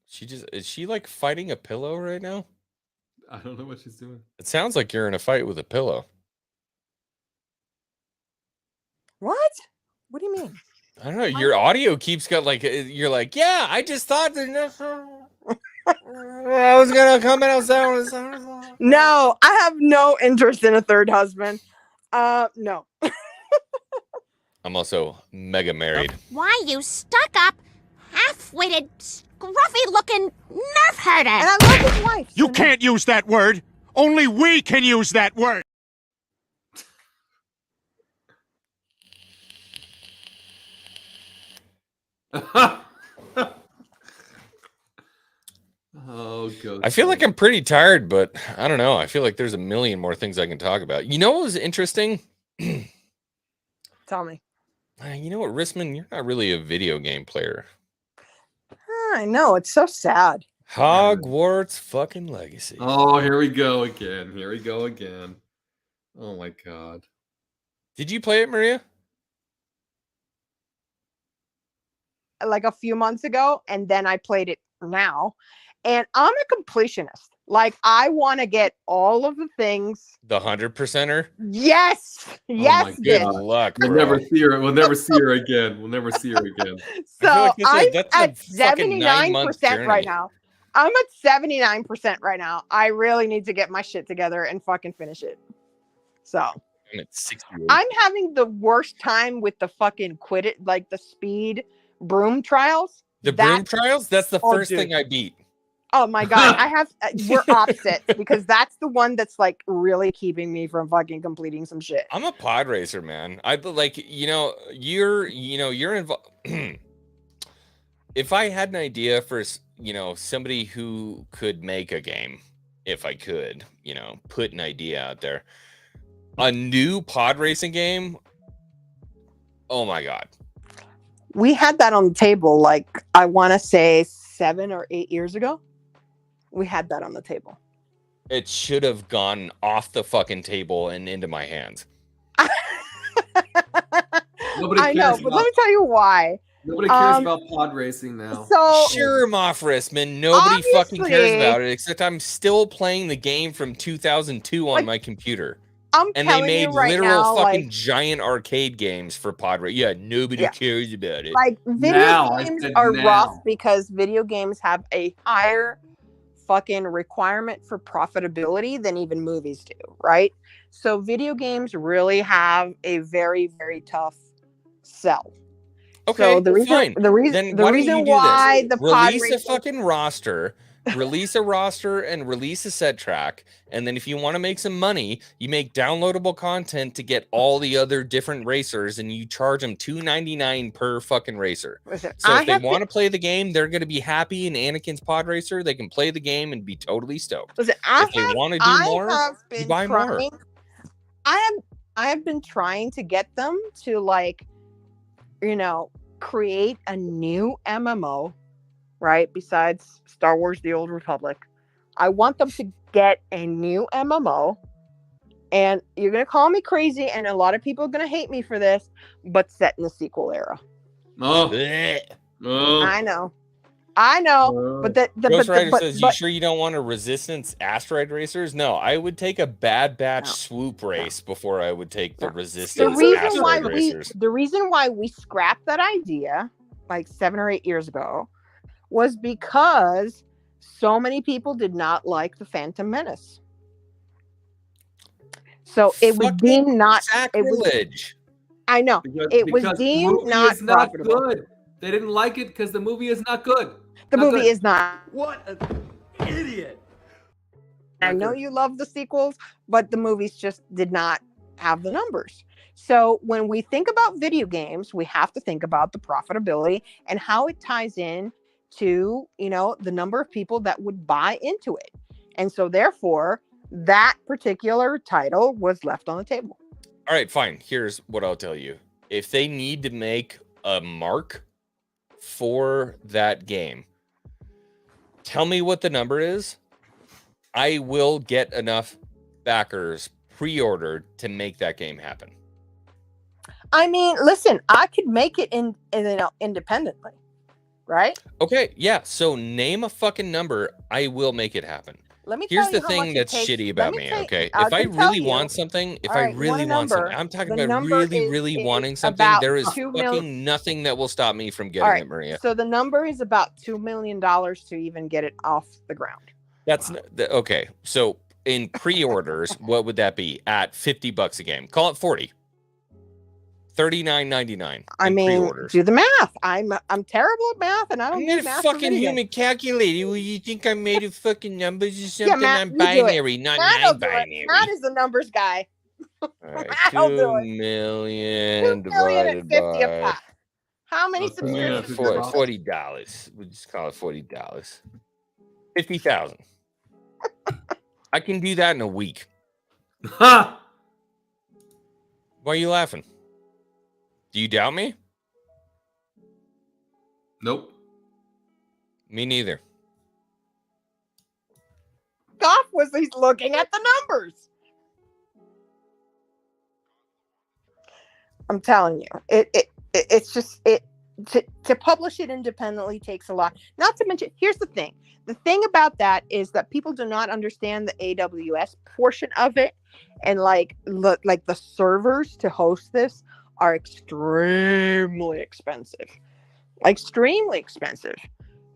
X. Is she like fighting a pillow right now? I don't know what she's doing. It sounds like you're in a fight with a pillow. What? What do you mean? I don't know. Your audio keeps got like, you're like, yeah, I just thought that. I was gonna come in outside. No, I have no interest in a third husband. No. I'm also mega married. Why, you stuck-up, half-witted, scruffy-looking nerf herder! And I love his wife. You can't use that word. Only we can use that word. Oh, God. I feel like I'm pretty tired, but I don't know. I feel like there's a million more things I can talk about. You know what was interesting? Tell me. You know what, Rissman? You're not really a video game player. I know. It's so sad. Hogwarts fucking Legacy. Oh, here we go again. Here we go again. Oh, my God. Did you play it, Maria? Like a few months ago, and then I played it now. And I'm a completionist. Like, I want to get all of the things. The 100%er? Yes. Yes. Good luck. We'll bro. never see her. We'll never see her again. We'll never see her again. So I'm that's a at fucking 9-month 79% right journey. now. I'm at 79% right now. I really need to get my shit together and fucking finish it. So I'm at 68. I'm having the worst time with the fucking quit it, like the speed broom trials. The broom trials? That's the first dude. thing I beat. Oh my God. I have, we're opposite because that's the one that's like really keeping me from fucking completing some shit. I'm a pod racer, man. I like, you're involved. If I had an idea for, somebody who could make a game, if I could, put an idea out there, a new pod racing game. Oh my God. We had that on the table, like, I want to say 7 or 8 years ago. We had that on the table. It should have gone off the fucking table and into my hands. Nobody I know, cares but about- let me tell you why. Nobody cares about pod racing now. So Sure, Moff Rissman. Nobody fucking cares Obviously- about it, except I'm still playing the game from 2002 on my computer. I'm And they telling made you right literal now, fucking like, giant arcade games for pod racing. Yeah, nobody Yeah. cares about it. like video Now, I games said are now. rough because video games have a higher fucking requirement for profitability than even movies do, right? So video games really have a very, very tough sell. Okay, so the reason, fine. the reason, Then the why don't reason you do why this? the pod Release a racing, fucking roster, release a roster, and release a set track. And then if you want to make some money, you make downloadable content to get all the other different racers, and you charge them $2.99 per fucking racer. Listen, So I if they have want to been- play the game, they're going to be happy in Anakin's pod racer. They can play the game and be totally stoked. listen, If they want to do more, have you been buy more. trying. I have been trying to get them to, like, create a new MMO, right? Besides Star Wars: The Old Republic, I want them to get a new MMO. And you're gonna call me crazy, and a lot of people are gonna hate me for this, but set in the sequel era. Oh, Blech. oh. I know, but Ghost Rider but, says, "You but sure you don't want a Resistance asteroid racers?" No, I would take a Bad Batch swoop race before I would take the the Resistance reason why asteroid racers. the reason why we scrapped that idea like 7 or 8 years ago was because so many people did not like the Phantom Menace. So it was deemed not sacrilege. I know Because it was the deemed movie not is not profitable. good. They didn't like it because the movie is not good. The Not movie good. is not. What an idiot! I know you love the sequels, but the movies just did not have the numbers. So when we think about video games, we have to think about the profitability and how it ties in to, the number of people that would buy into it. And so therefore, that particular title was left on the table. All right, fine. Here's what I'll tell you. If they need to make a mark for that game, tell me what the number is. I will get enough backers pre-ordered to make that game happen. I mean, listen, I could make it independently, right? Okay, yeah. So name a fucking number. I will make it happen. Let me Here's tell you the how much thing it that's takes. shitty Let about me me, tell you- okay? I If I can tell really you. want something, if All I right, you want really a want something, number? I'm talking The about number really is wanting something. about There is 2 million. fucking nothing that will stop me from All getting right. it, Maria. So the number is about $2 million to even get it off the ground. That's okay. So in pre-orders, what would that be at $50 a game? Call it 40. $39.99. I in mean, pre-orders. do the math. I'm terrible at math, and I don't I'm do not a math for fucking video human games. calculator. Well, you think I made a fucking numbers or something? Yeah, Matt, I'm you do it. binary, not Matt will do it. non-binary. Matt is the numbers guy. All right, I'll do 2 it. million 2 million and divided 50 a by pop. How many $2 million subscriptions? and is $50. this? $40. We'll just call it $40. 50,000. I can do that in a week. Ha! Why are you laughing? Do you doubt me? Nope. Me neither. Goff was he's looking at the numbers. I'm telling you, it's just to publish it independently takes a lot. Not to mention, here's the thing. The thing about that is that people do not understand the AWS portion of it, and like the servers to host this are extremely expensive.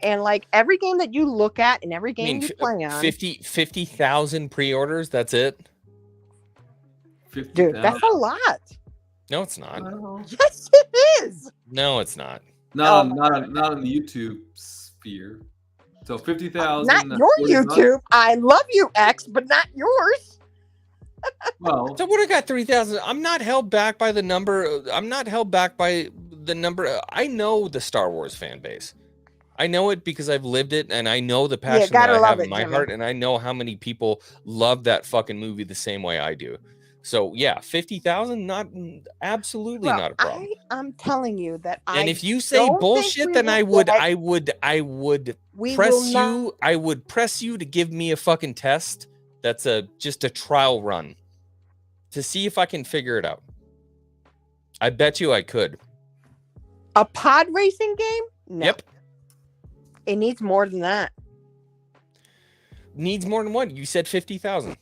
And like every game that you look at and every game you play on, 50,000 pre-orders, that's it? Dude, that's a lot. No, it's not. Yes, it is. No, it's not. Not on the YouTube sphere. So 50,000. Not your YouTube. I love you, X, but not yours. Well, so what? I got 3,000. I'm not held back by the number. I'm not held back by the number. I know the Star Wars fan base. I know it because I've lived it, and I know the passion that I have in my heart, and I know how many people love that fucking movie the same way I do. So yeah, 50,000, absolutely not a problem. I'm telling you that. And if you say bullshit, then I would press you. I would press you to give me a fucking test. That's just a trial run to see if I can figure it out. I bet you I could. A pod racing game? No. Yep. It needs more than that. Needs more than what? You said 50,000.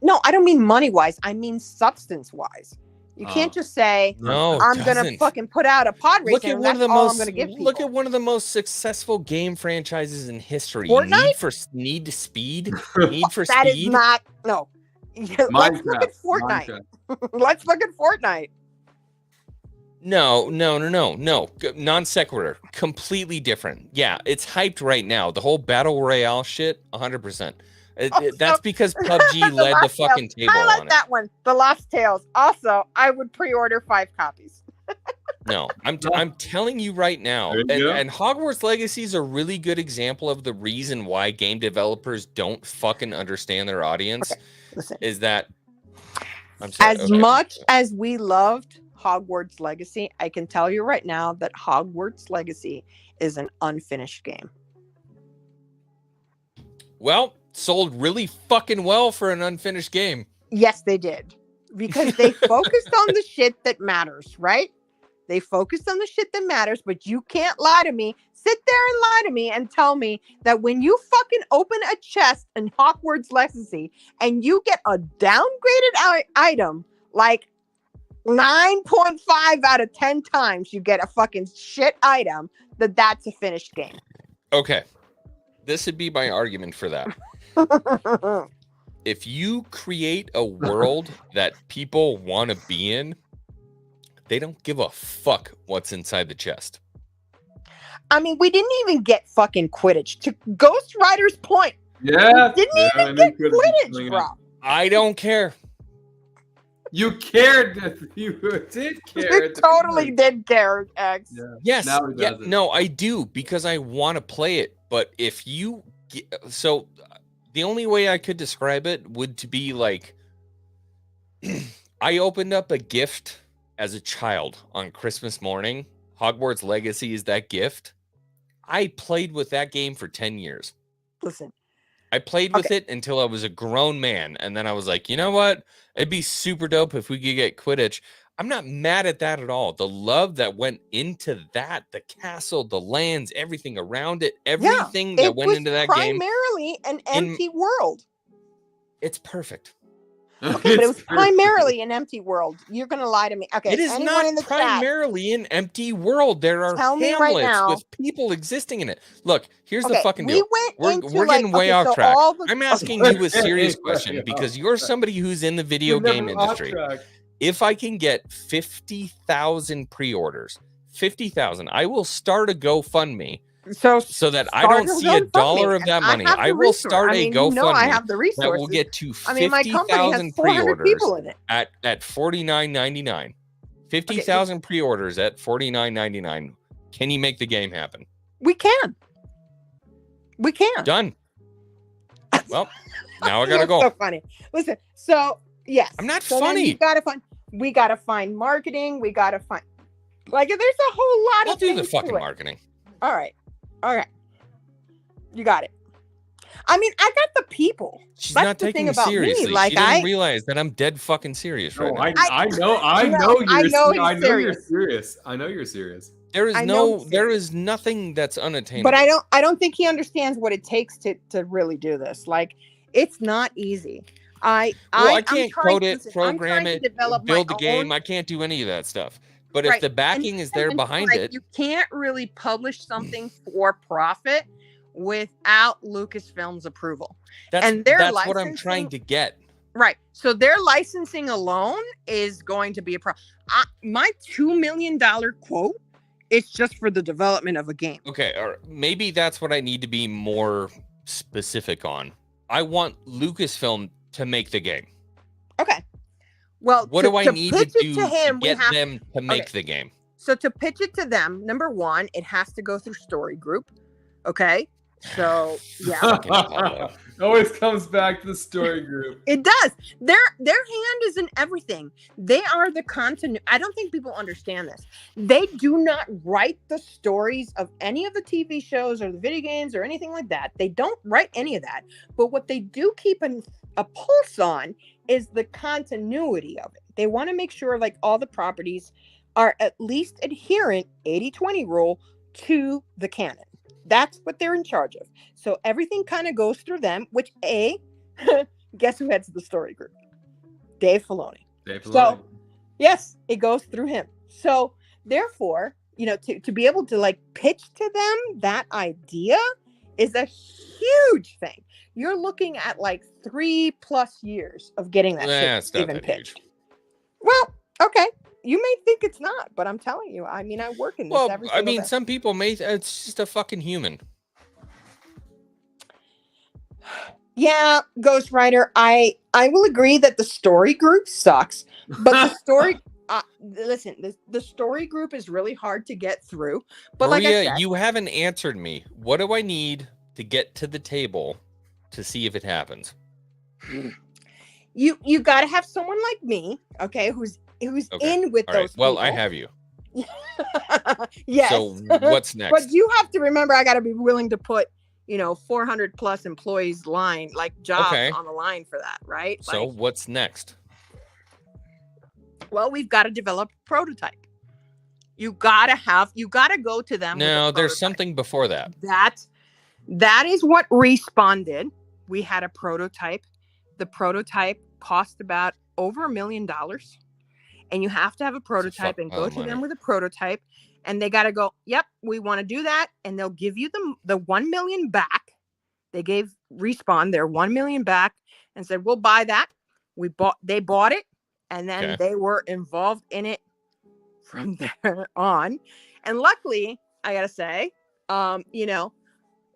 No, I don't mean money wise. I mean substance wise. You can't just say, no, I'm gonna fucking put out a pod racing. Look at one of the I'm gonna give people. Look at one of the most successful game franchises in history. Fortnite? Need for Speed. Need for That Speed. is not no. Let's look at Fortnite. Let's look at Fortnite. No. Non sequitur. Completely different. Yeah, it's hyped right now. The whole battle royale shit, 100%. That's because PUBG led the fucking table Highlight on it. that one. The Lost Tales. Also, I would pre-order 5 copies. No, I'm telling you right now, and Hogwarts Legacy is a really good example of the reason why game developers don't fucking understand their audience. Okay, listen. Is that I'm sorry, As much as we loved Hogwarts Legacy, I can tell you right now that Hogwarts Legacy is an unfinished game. Well, sold really fucking well for an unfinished game. Yes, they did. Because they focused on the shit that matters, right? They focused on the shit that matters, but you can't lie to me. Sit there and lie to me and tell me that when you fucking open a chest in Hogwarts Legacy and you get a downgraded item, like 9.5 out of 10 times you get a fucking shit item, that's a finished game. Okay. This would be my argument for that. If you create a world that people want to be in, they don't give a fuck what's inside the chest. I mean, we didn't even get fucking Quidditch. To Ghost Rider's point, yeah, we didn't even get Quidditch, bro. I don't care. You cared. You did care. You totally did care, X. Yeah. Yes. Yeah, no, I do because I want to play it. But if you, so the only way I could describe it would to be like, I opened up a gift as a child on Christmas morning. Hogwarts Legacy is that gift. I played with that game for 10 years. Listen. I played with it until I was a grown man. And then I was like, you know what? It'd be super dope if we could get Quidditch. I'm not mad at that at all. The love that went into that, the castle, the lands, everything around it, everything that went into that game. Primarily an empty world. It's perfect. Okay, but it was primarily an empty world. You're going to lie to me. Okay, it is not primarily an empty world. There are hamlets with people existing in it. Look, here's the fucking deal. We're getting way off track. I'm asking you a serious question because you're somebody who's in the video game industry. If I can get 50,000 pre-orders, 50,000, I will start a GoFundMe. So that I don't see a dollar of that money. I will start a GoFundMe I have the resources. that will get to 50,000 pre-orders at $49.99. 50,000 pre-orders at $49.99. Can you make the game happen? We can. We can. Done. Well, now I gotta go. So funny. Listen. So yes, I'm not funny. We gotta find marketing. We gotta find there's a whole lot I'll of. do the fucking marketing. All right. You got it. I mean, I got the people. She's not taking it seriously. She doesn't realize that I'm dead fucking serious right now. I know you're serious. I know you're serious. There is nothing that's unattainable. But I don't think he understands what it takes to really do this. Like, it's not easy. I can't code it, program it, build the game. I can't do any of that stuff. But if the backing is there behind it, you can't really publish something for profit without Lucasfilm's approval. That's what I'm trying to get. Right. So their licensing alone is going to be a problem. My $2 million quote is just for the development of a game. Okay. Or maybe that's what I need to be more specific on. I want Lucasfilm to make the game. Okay. Well, what do I need to do to get them to make the game? So to pitch it to them, number one, it has to go through Story Group. Okay. So yeah. It always comes back to the Story Group. It does. Their hand is in everything. They are the content. I don't think people understand this. They do not write the stories of any of the TV shows or the video games or anything like that. They don't write any of that. But what they do keep a pulse on is the continuity of it. They want to make sure all the properties are at least adherent 80-20 rule to the canon. That's what they're in charge of. So everything kind of goes through them, which guess who heads the Story Group? Dave Filoni. So yes, it goes through him. So therefore, to be able to pitch to them that idea is a huge thing. You're looking at 3+ years of getting that shit even pitched. Well, okay. You may think it's not, but I'm telling you, I mean, I work in this every single day. Some people it's just a fucking human. Yeah, Ghost Rider, I will agree that the Story Group sucks, but the story listen, the Story Group is really hard to get through. But Maria, like I said, you haven't answered me. What do I need to get to the table to see if it happens? You got to have someone like me, okay, who's in with those people. Well, I have you. Yes. So what's next? But you have to remember, I got to be willing to put 400+ employees jobs on the line for that, right? So what's next? Well, we've got to develop a prototype. You got to go to them. No, there's something before that. That is what Respawn did. We had a prototype. The prototype cost about over $1 million. And you have to have a prototype and go to them with a prototype. And they got to go, yep, we want to do that. And they'll give you the $1 million back. They gave Respawn their $1 million back and said, we'll buy that. They bought it. And then they were involved in it from there on. And luckily, I got to say,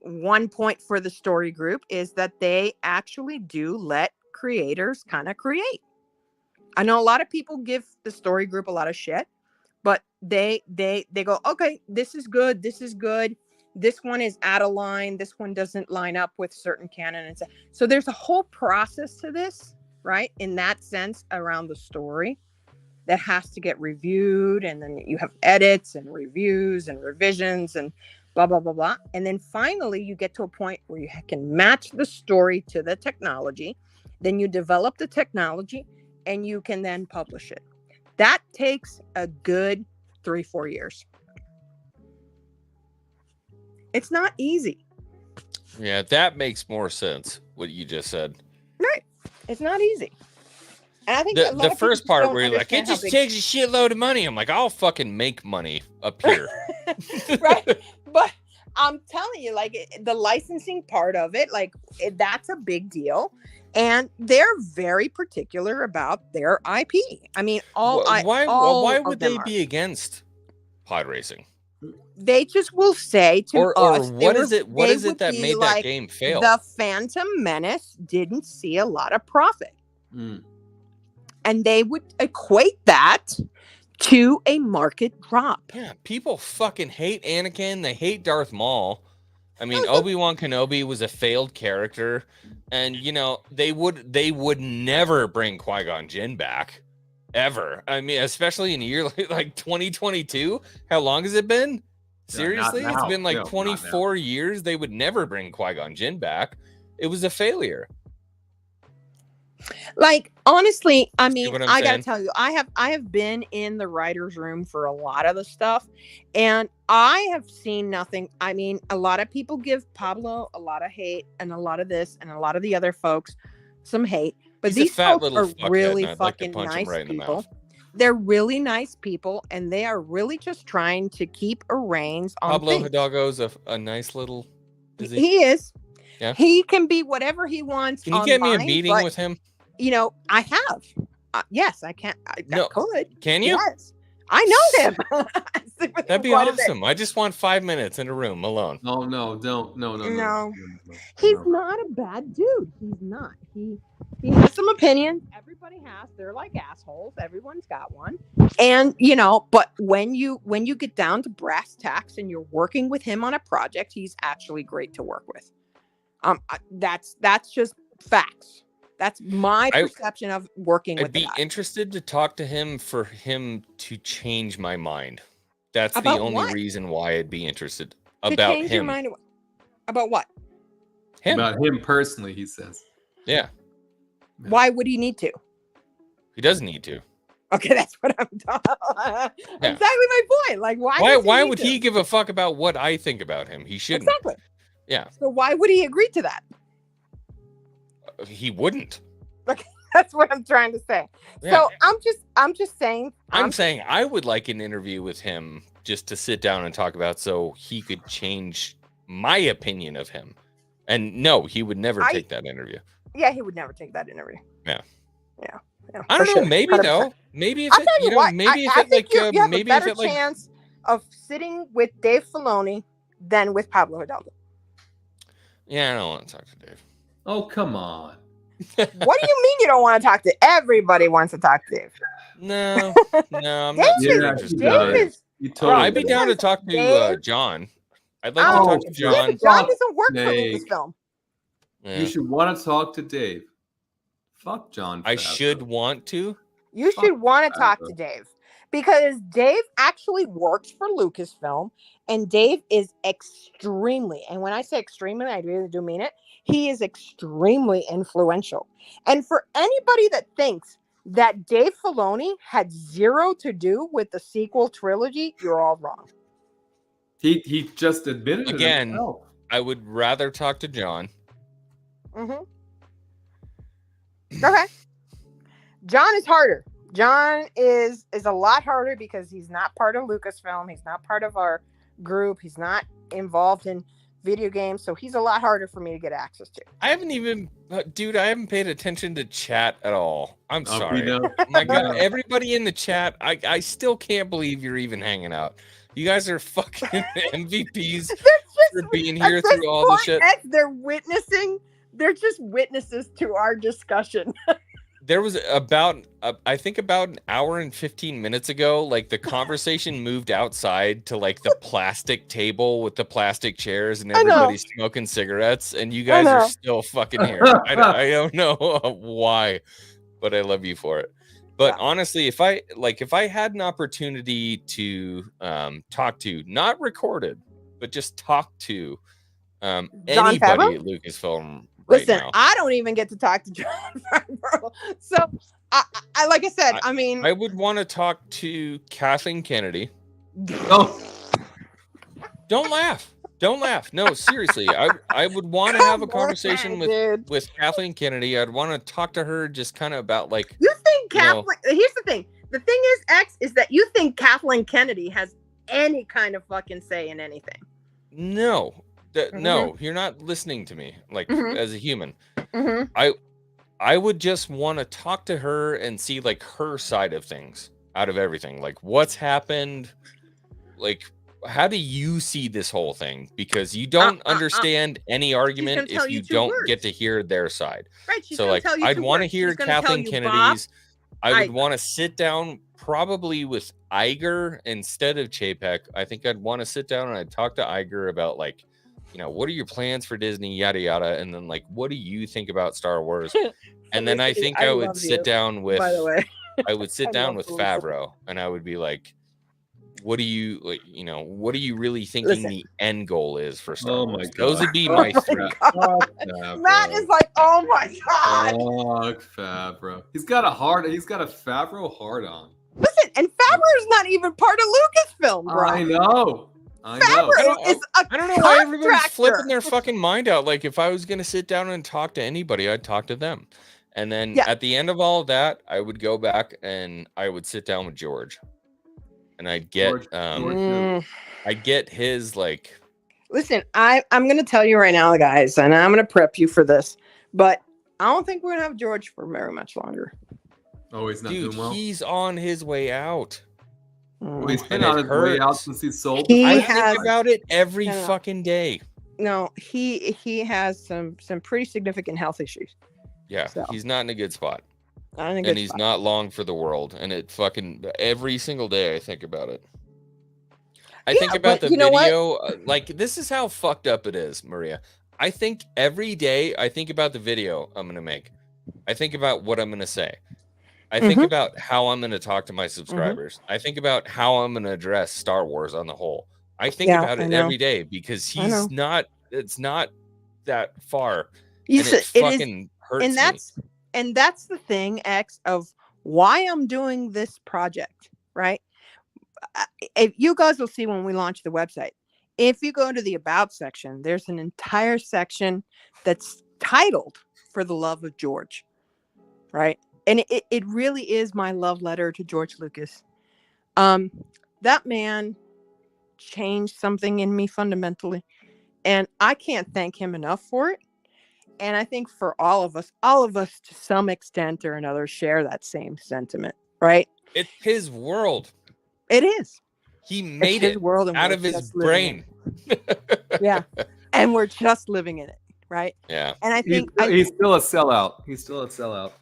one point for the Story Group is that they actually do let creators kind of create. I know a lot of people give the Story Group a lot of shit, but they go, okay, this is good. This one is out of line. This one doesn't line up with certain canon. And so there's a whole process to this, right? In that sense, around the story that has to get reviewed. And then you have edits and reviews and revisions and blah, blah, blah, blah. And then finally you get to a point where you can match the story to the technology. Then you develop the technology and you can then publish it. That takes a good 3-4 years. It's not easy. Yeah, that makes more sense. What you just said. Right. It's not easy. And I think The first part where you're like, it just takes a shitload of money. I'm like, I'll fucking make money up here. Right. But I'm telling you, like, the licensing part of it, like, that's a big deal. And they're very particular about their IP. I mean, why would they be against pod racing? They just will say to us, what is it that made that game fail? The Phantom Menace didn't see a lot of profit. And they would equate that to a market drop. Yeah, people fucking hate Anakin. They hate Darth Maul. I mean, Obi-Wan Kenobi was a failed character, and you know they would never bring Qui-Gon Jinn back, ever. I mean, especially in a year like 2022. How long has it been? Seriously, it's been like 24 years. They would never bring Qui-Gon Jinn back. It was a failure. Like, honestly, I mean, I gotta saying? tell you, I have been in the writer's room for a lot of the stuff, and I have seen nothing. I mean, a lot of people give Pablo a lot of hate, and a lot of this, and a lot of the other folks some hate. But these folks are really fucking nice people. They're really nice people, and they are really just trying to keep a reins on Pablo things. Hidalgo's a nice little. He is. Yeah. He can be whatever he wants. Can you get me a online, meeting but, with him? You know, I have. Yes, I can. I could. Can you? Yes. I know him. That'd be awesome. I just want 5 minutes in a room alone. Oh no, don't. No. He's not a bad dude. He's not. He has some opinions. Everybody has. They're like assholes. Everyone's got one. And you know, but when you get down to brass tacks and you're working with him on a project, he's actually great to work with. That's just facts. That's my perception of working with the guy. I'd be interested to talk to him for him to change my mind. That's About the only what? reason why I'd be interested To about change your him. mind about what? Him. About him personally, he says. Yeah, Why would he need to? he doesn't need to. Okay, that's what I'm talking. Yeah. Exactly my point. Like, why would he give a fuck about what I think about him? He shouldn't. Exactly. Yeah, So why would he agree to that? he wouldn't. Okay, that's what I'm trying to say. Yeah. So I'm just saying. I'm saying I would like an interview with him just to sit down and talk about so he could change my opinion of him. And no, he would never take that interview. Yeah, he would never take that interview. Yeah. Yeah. I don't know. sure, Maybe 100%. though. Maybe if I'll it, tell you what, maybe if I it think like you have maybe a if better it like chance of sitting with Dave Filoni than with Pablo Hidalgo. Yeah, I don't want to talk to Dave. Oh, come on. What do you mean you don't want to talk to? Everybody wants to talk to Dave. No, I'm not super interested. Dave is. I'd be down to talk to John. I'd like to talk to John. John doesn't work for Dave. Lucasfilm. Yeah. You should want to talk to Dave. Fuck John. I Favreau. should want to. You should want to talk to Dave because Dave actually works for Lucasfilm, and Dave is extremely, and when I say extremely, I really do mean it. He is extremely influential. And for anybody that thinks that Dave Filoni had zero to do with the sequel trilogy, you're all wrong. He just admitted Again, it himself. I would rather talk to John. Mm-hmm. Okay. John is harder. John is a lot harder because he's not part of Lucasfilm. He's not part of our group. He's not involved in video games, so he's a lot harder for me to get access to. I haven't even, dude, I haven't paid attention to chat at all. I'm sorry. know. My God, everybody in the chat, I still can't believe you're even hanging out. You guys are fucking MVPs for being here through all the shit. They're just witnesses to our discussion. There was about, I think about an hour and 15 minutes ago, like the conversation moved outside to like the plastic table with the plastic chairs and everybody smoking cigarettes, and you guys are still fucking here. I don't know why, but I love you for it. But honestly, if I had an opportunity to talk to, not recorded, but just talk to anybody Favreau? at Lucasfilm. Listen, now. I don't even get to talk to John Favreau. So I like I said, I mean, I would want to talk to Kathleen Kennedy. Oh, Don't laugh. Don't laugh. No, seriously. I would want to have a conversation with Kathleen Kennedy. I'd want to talk to her just kind of about like you think Kathleen. Here's the thing. The thing is, X, is that you think Kathleen Kennedy has any kind of fucking say in anything. No. No, you're not listening to me like as a human. I would just want to talk to her and see like her side of things out of everything. Like what's happened? Like how do you see this whole thing? Because you don't understand any argument if you don't get to hear their side. Right. So like I'd want to hear Kathleen Kennedy's. I would want to sit down probably with Iger instead of Chapek. I think I'd want to sit down and I'd talk to Iger about like, you know, what are your plans for Disney, yada yada, and then like, what do you think about Star Wars? And then I think I would sit down with. By the way, I would sit down with Favreau, and I would be like, "What do you like? You know, what are you really thinking the end goal is for Star Wars?" Those would be my three. Matt is like, "Oh my god!" Fuck Favreau. He's got a Favreau hard on. Listen, and Favreau's not even part of Lucasfilm, bro. I know. Favreau is a I don't know why everybody's flipping their fucking mind out. Like, if I was gonna sit down and talk to anybody, I'd talk to them. And then at the end of all of that, I would go back and I would sit down with George, and I'd get I'd get his like. Listen, I'm gonna tell you right now, guys, and I'm gonna prep you for this, but I don't think we're gonna have George for very much longer. Oh, he's not Dude, doing well. He's on his way out. Well, he's been on his way out since he sold. I think about it every fucking day. No, he has some pretty significant health issues. Yeah, So. he's not in a good spot. Not in a And good he's spot. not long for the world. And it fucking every single day I think about it. I Yeah, think about but the you know what? video. Like this is how fucked up it is, Maria. I think every day I think about the video I'm gonna make. I think about what I'm gonna say. I think about how I'm gonna talk to my subscribers. I think about how I'm gonna address Star Wars on the whole. I think about it every day because he's not. It's not that far. You and said it it fucking is, hurts and that's the thing, X, of why I'm doing this project, right? If you guys will see when we launch the website, if you go to the About section, there's an entire section that's titled "For the Love of George," right? And it really is my love letter to George Lucas. That man changed something in me fundamentally, and I can't thank him enough for it. And I think for all of us to some extent or another share that same sentiment, right? It's his world. It is. He made his it world and out we're of his just living brain. Yeah. And we're just living in it, right? Yeah. And I think he's still a sellout. He's still a sellout.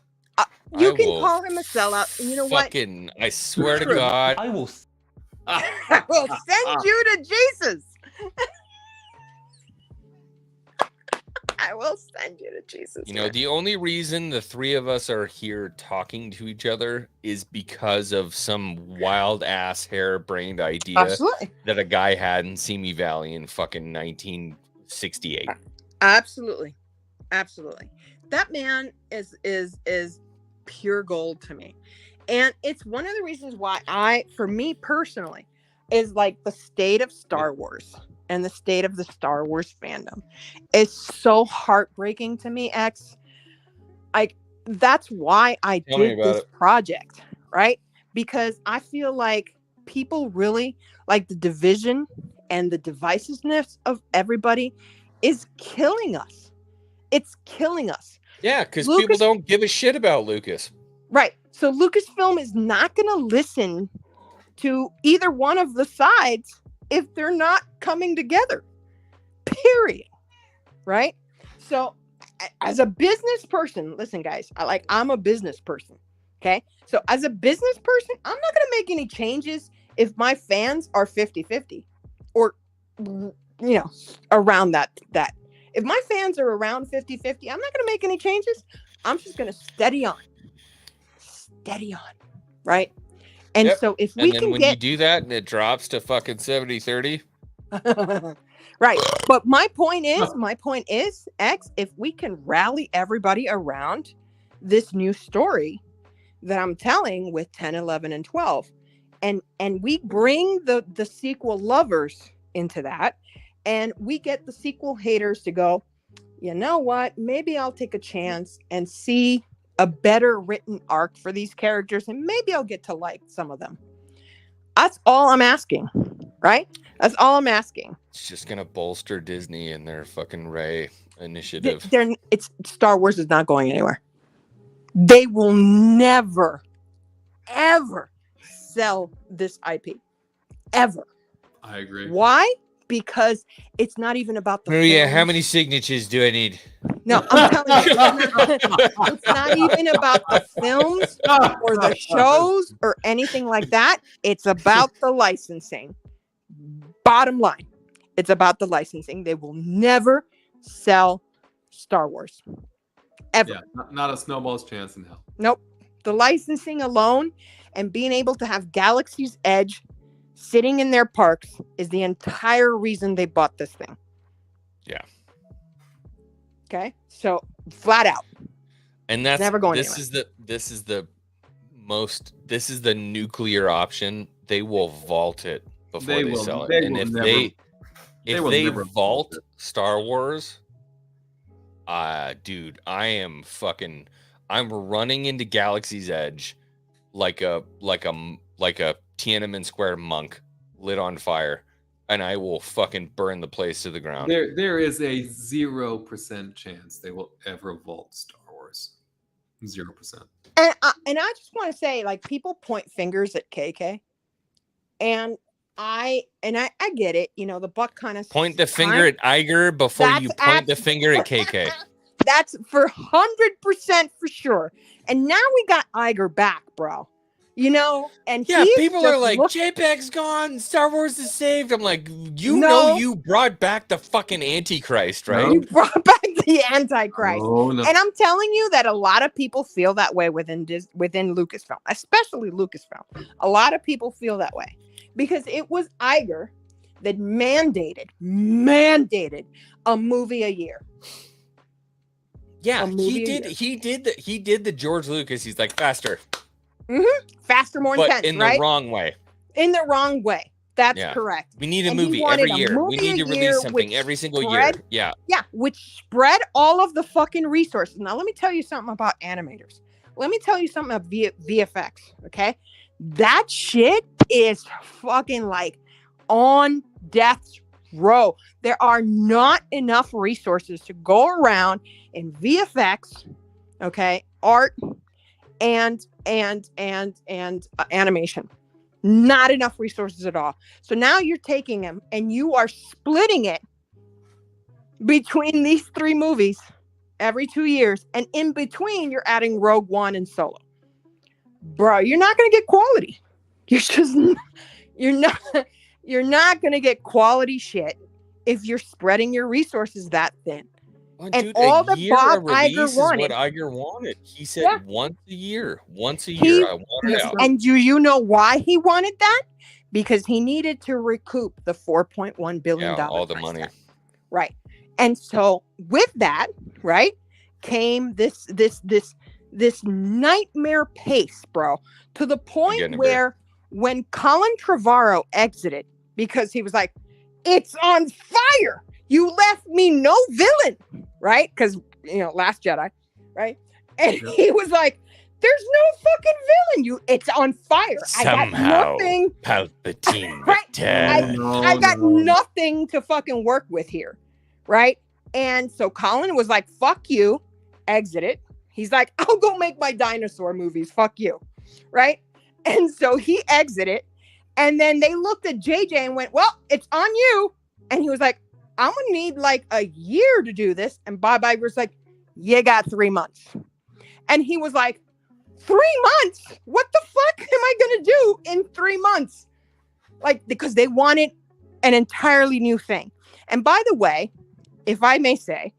You I can will call him a sellout. And you know what? I swear to God. I will. I will send you to Jesus. I will send you to Jesus. You know, the only reason the three of us are here talking to each other is because of some wild ass harebrained idea Absolutely. that a guy had in Simi Valley in fucking 1968. Absolutely. That man is pure gold to me. And it's one of the reasons why for me personally, is like the state of Star Wars and the state of the Star Wars fandom is so heartbreaking to me, X. Like, that's why I did this project, right? Because I feel like people really, like, the division and the divisiveness of everybody is killing us. It's killing us. Yeah, because people don't give a shit about Lucas. Right. So Lucasfilm is not going to listen to either one of the sides if they're not coming together. Period. Right? So as a business person, listen, guys, I'm a business person. Okay? So as a business person, I'm not going to make any changes if my fans are 50-50 or, you know, around that. If my fans are around 50-50, I'm not going to make any changes. I'm just going to steady on, right? And so if we can when you do that and it drops to fucking 70-30. Right. But my point is, X, if we can rally everybody around this new story, that I'm telling with 10, 11, and 12. And we bring the sequel lovers into that, and we get the sequel haters to go, you know what? Maybe I'll take a chance and see a better written arc for these characters, and maybe I'll get to like some of them. That's all I'm asking, right? That's all I'm asking. It's just gonna bolster Disney and their fucking Rey initiative. It's Star Wars is not going anywhere. They will never, ever sell this IP, ever. I agree. Why? Because it's not even about the Maria, films. how many signatures do I need? No, I'm telling you, it's not even about the films or the shows or anything like that. It's about the licensing. Bottom line, it's about the licensing. They will never sell Star Wars. Ever. Yeah, not a snowball's chance in hell. Nope. The licensing alone and being able to have Galaxy's Edge sitting in their parks is the entire reason they bought this thing. Yeah. Okay. So flat out. And that's never going this anywhere. This is the nuclear option. They will vault it before they sell it. And if they vault Star Wars, dude, I'm running into Galaxy's Edge like a Tiananmen Square monk lit on fire, and I will fucking burn the place to the ground. There is a 0% chance they will ever vault Star Wars. 0%. And I just want to say, like, people point fingers at KK, and I get it. You know, the buck kind of point the finger at Iger before you point the finger at KK. That's for 100% for sure. And now we got Iger back, bro. You know, and yeah, people are like, JPEG's gone, Star Wars is saved. I'm like, you brought back the fucking Antichrist, right? You brought back the Antichrist. Oh, no. And I'm telling you that a lot of people feel that way within Lucasfilm, especially Lucasfilm. A lot of people feel that way because it was Iger that mandated a movie a year. Yeah, he did the George Lucas. He's like, faster. Mm-hmm. Faster, more intense, in right? the wrong way. In the wrong way. That's correct. We need a movie every year. We need to release something every single year. Yeah. Yeah, which spread all of the fucking resources. Now, let me tell you something about animators. Let me tell you something about VFX, okay? That shit is fucking like on death's row. There are not enough resources to go around in VFX, okay, art, and animation. Not enough resources at all. So now you're taking them and you are splitting it between these three movies every 2 years, and in between you're adding Rogue One and Solo. Bro, you're not going to get quality. You're not going to get quality shit if you're spreading your resources that thin. Well, and dude, all that Bob Iger wanted. What Iger wanted. He said once a year. I want it out. And do you know why he wanted that? Because he needed to recoup the $4.1 billion. All the money. Tag. Right. And so with that, right, came this nightmare pace, bro, to the point where when Colin Trevorrow exited, because he was like, it's on fire. You left me no villain, right? Because, Last Jedi, right? And he was like, there's no fucking villain. It's on fire. Somehow, I got nothing. Palpatine. Right? I got nothing to fucking work with here, right? And so Colin was like, fuck you, exited. He's like, I'll go make my dinosaur movies. Fuck you, right? And so he exited. And then they looked at JJ and went, well, it's on you. And he was like, I'm going to need like a year to do this. And Bob Iger's like, you got 3 months. And he was like, 3 months? What the fuck am I going to do in 3 months? Like, because they wanted an entirely new thing. And by the way, if I may say,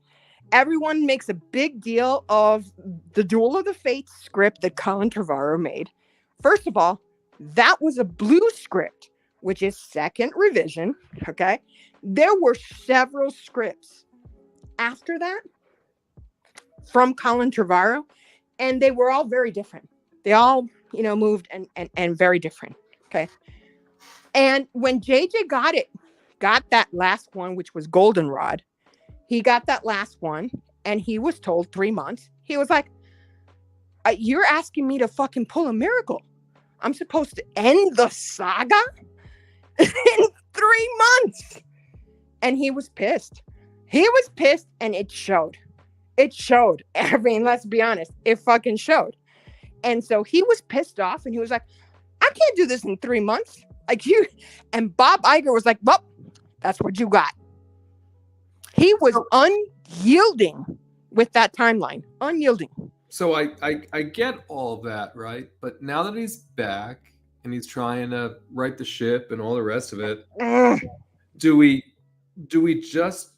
everyone makes a big deal of the Duel of the Fates script that Colin Trevorrow made. First of all, that was a blue script, which is second revision. Okay. There were several scripts after that from Colin Trevorrow, and they were all very different. They all, moved and very different. Okay. And when JJ got that last one, which was Goldenrod, he got that last one and he was told 3 months. He was like, you're asking me to fucking pull a miracle. I'm supposed to end the saga in 3 months. And he was pissed. He was pissed and it showed. It showed. I mean, let's be honest. It fucking showed. And so he was pissed off and he was like, I can't do this in 3 months. Like you. And Bob Iger was like, well, that's what you got. He was unyielding with that timeline. Unyielding. So I get all of that, right? But now that he's back and he's trying to right the ship and all the rest of it, do we just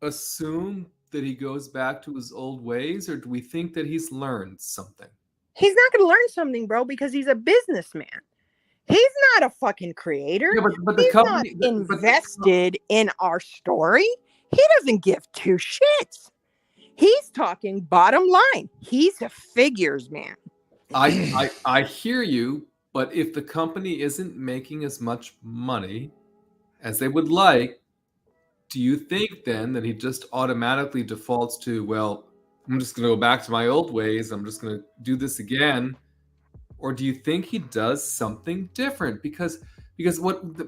assume that he goes back to his old ways, or do we think that he's learned something? He's not going to learn something, bro, because he's a businessman. He's not a fucking creator. Yeah, but the company not invested in our story. He doesn't give two shits. He's talking bottom line. He's a figures man. I hear you, but if the company isn't making as much money as they would like, do you think then that he just automatically defaults to, well, I'm just going to go back to my old ways. I'm just going to do this again. Or do you think he does something different? Because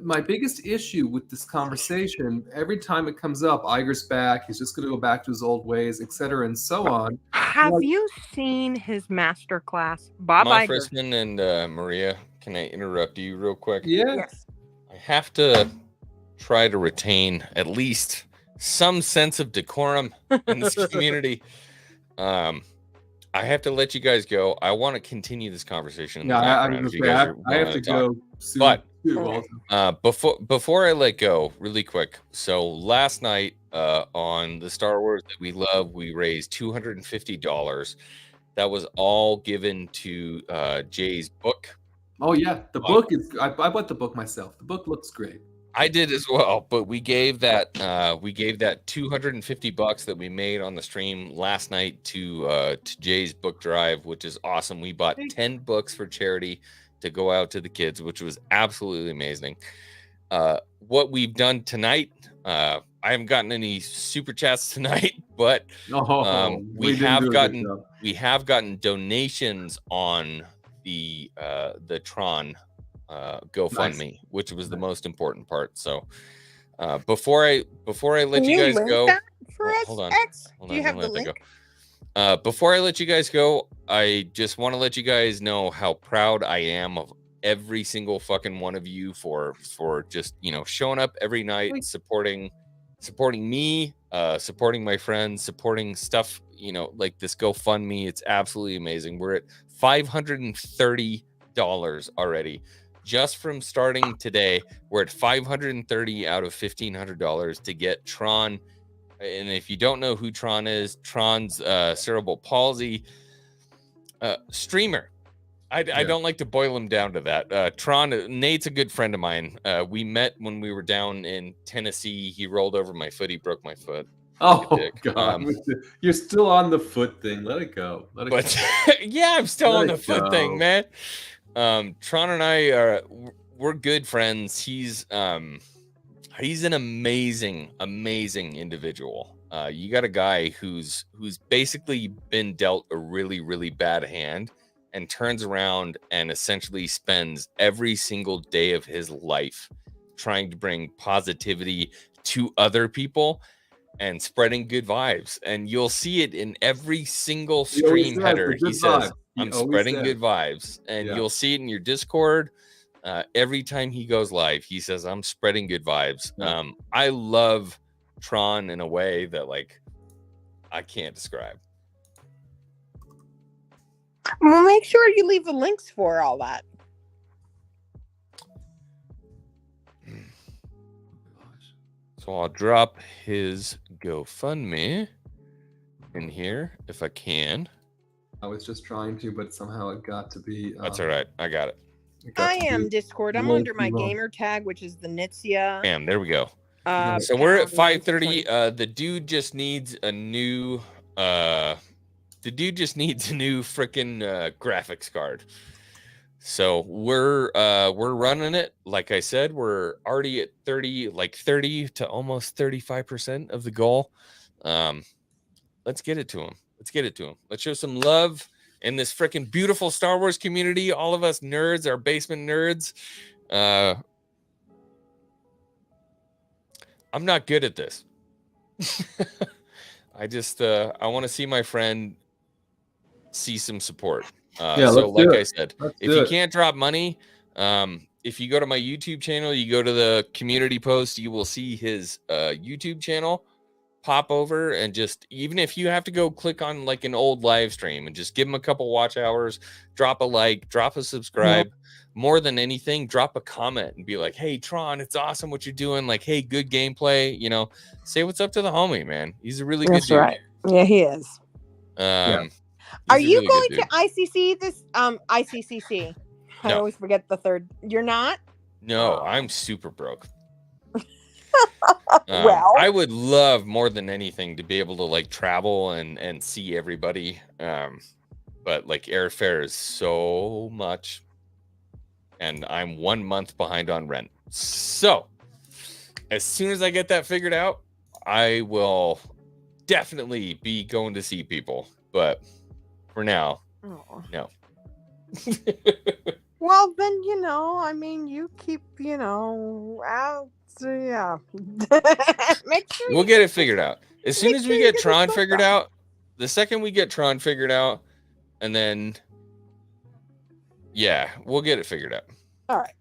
my biggest issue with this conversation, every time it comes up, Iger's back, he's just going to go back to his old ways, et cetera, and so on. Have you seen his masterclass? Bob Moff Iger. Rissman and Maria, can I interrupt you real quick? Yes. I have to try to retain at least some sense of decorum in this community. I have to let you guys go. I want to continue this conversation. Yeah, I have to go soon. But before I let go, really quick. So last night on the Star Wars That We Love, we raised $250. That was all given to Jay's book. Oh yeah, the book is. I bought the book myself. The book looks great. I did as well, but we gave that $250 that we made on the stream last night to Jay's book drive, which is awesome. We bought 10 books for charity to go out to the kids, which was absolutely amazing. What we've done tonight, I haven't gotten any super chats tonight, but we have gotten donations on the Tron GoFundMe, which was the most important part. So before I let you guys go, hold on, do you have the link? Before I let you guys go, I just want to let you guys know how proud I am of every single fucking one of you for just showing up every night, supporting me, supporting my friends, supporting stuff like this GoFundMe. It's absolutely amazing. We're at $530 already. Just from starting today, we're at $530 out of $1,500 to get Tron. And if you don't know who Tron is, Tron's cerebral palsy streamer. I don't like to boil him down to that. Tron, Nate's a good friend of mine. We met when we were down in Tennessee. He rolled over my foot. He broke my foot. Oh, God. You're still on the foot thing. Let it go. Yeah, I'm still on the foot thing, man. Tron and I we're good friends. He's an amazing individual. You got a guy who's basically been dealt a really, really bad hand and turns around and essentially spends every single day of his life trying to bring positivity to other people and spreading good vibes. And you'll see it in every single stream header. He says, I'm spreading good vibes. And you'll see it in your Discord. Every time he goes live, he says, I'm spreading good vibes. I love Tron in a way that I can't describe. Well, make sure you leave the links for all that. So I'll drop his GoFundMe in here if I can. I was just trying to, but somehow it got to be. That's all right. I got it. I am Discord. I'm under my gamer tag, which is the Nitzia. Bam, there we go. So we're at 530. The dude just needs a new The dude just needs a new freaking graphics card. So we're running it. Like I said, we're already at 30 to almost 35% of the goal. Let's get it to him. Let's show some love in this freaking beautiful Star Wars community. All of us nerds, our basement nerds. I'm not good at this. I just I want to see my friend see some support. So like I said, if you can't drop money, if you go to my YouTube channel, you go to the community post, you will see his YouTube channel. Pop over and just, even if you have to go click on like an old live stream and just give him a couple watch hours, drop a like, drop a subscribe. More than anything, drop a comment and be like, hey Tron, it's awesome what you're doing. Like, hey, good gameplay. You know, say what's up to the homie, man. He's a really good dude. Right. Yeah, he is. Are you really going to ICC this ICCC? I No. always forget the third. You're not? No, I'm super broke. Well, I would love more than anything to be able to like travel and see everybody. But like airfare is so much, and I'm 1 month behind on rent. So as soon as I get that figured out, I will definitely be going to see people. But for now, no. well, then, I mean, you keep, out. So, yeah. Make sure We'll get it figured out. As soon as we get Tron figured out, the second we get Tron figured out, and then, yeah, we'll get it figured out. All right.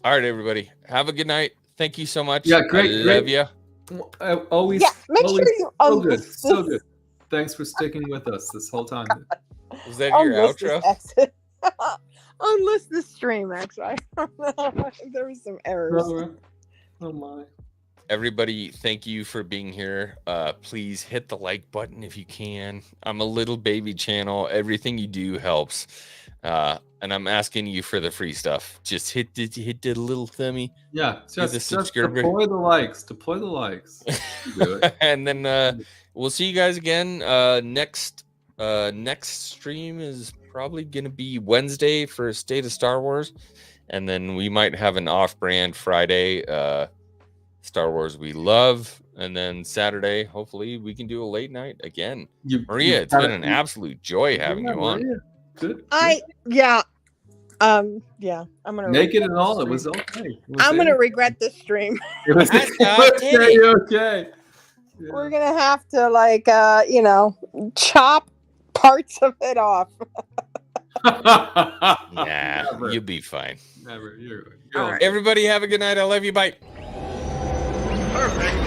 All right, everybody. Have a good night. Thank you so much. Yeah, great. I love you. Always. Yeah, make always, sure you so good. unlist So this. good. Thanks for sticking with us this whole time. Was that your Unlist outro? this exit. Unlist the stream, actually. There was some errors. Oh my. Everybody, thank you for being here. Please hit the like button if you can. I'm a little baby channel. Everything you do helps. And I'm asking you for the free stuff. Just hit the little thummy. Yeah, Hit just deploy the likes. Deploy the likes. Do it. And then we'll see you guys again. Next stream is probably gonna be Wednesday for State of Star Wars, and then we might have an off-brand Friday, Star Wars We Love, and then Saturday hopefully we can do a late night again. Maria, it's been an absolute joy having you on. Maria. Good. Yeah, I'm gonna Make it and all. It was okay. I'm gonna regret this stream. It was okay. Yeah. We're gonna have to chop parts of it off. Yeah, you'll be fine. Never. You're Everybody have a good night. I love you. Bye. Perfect.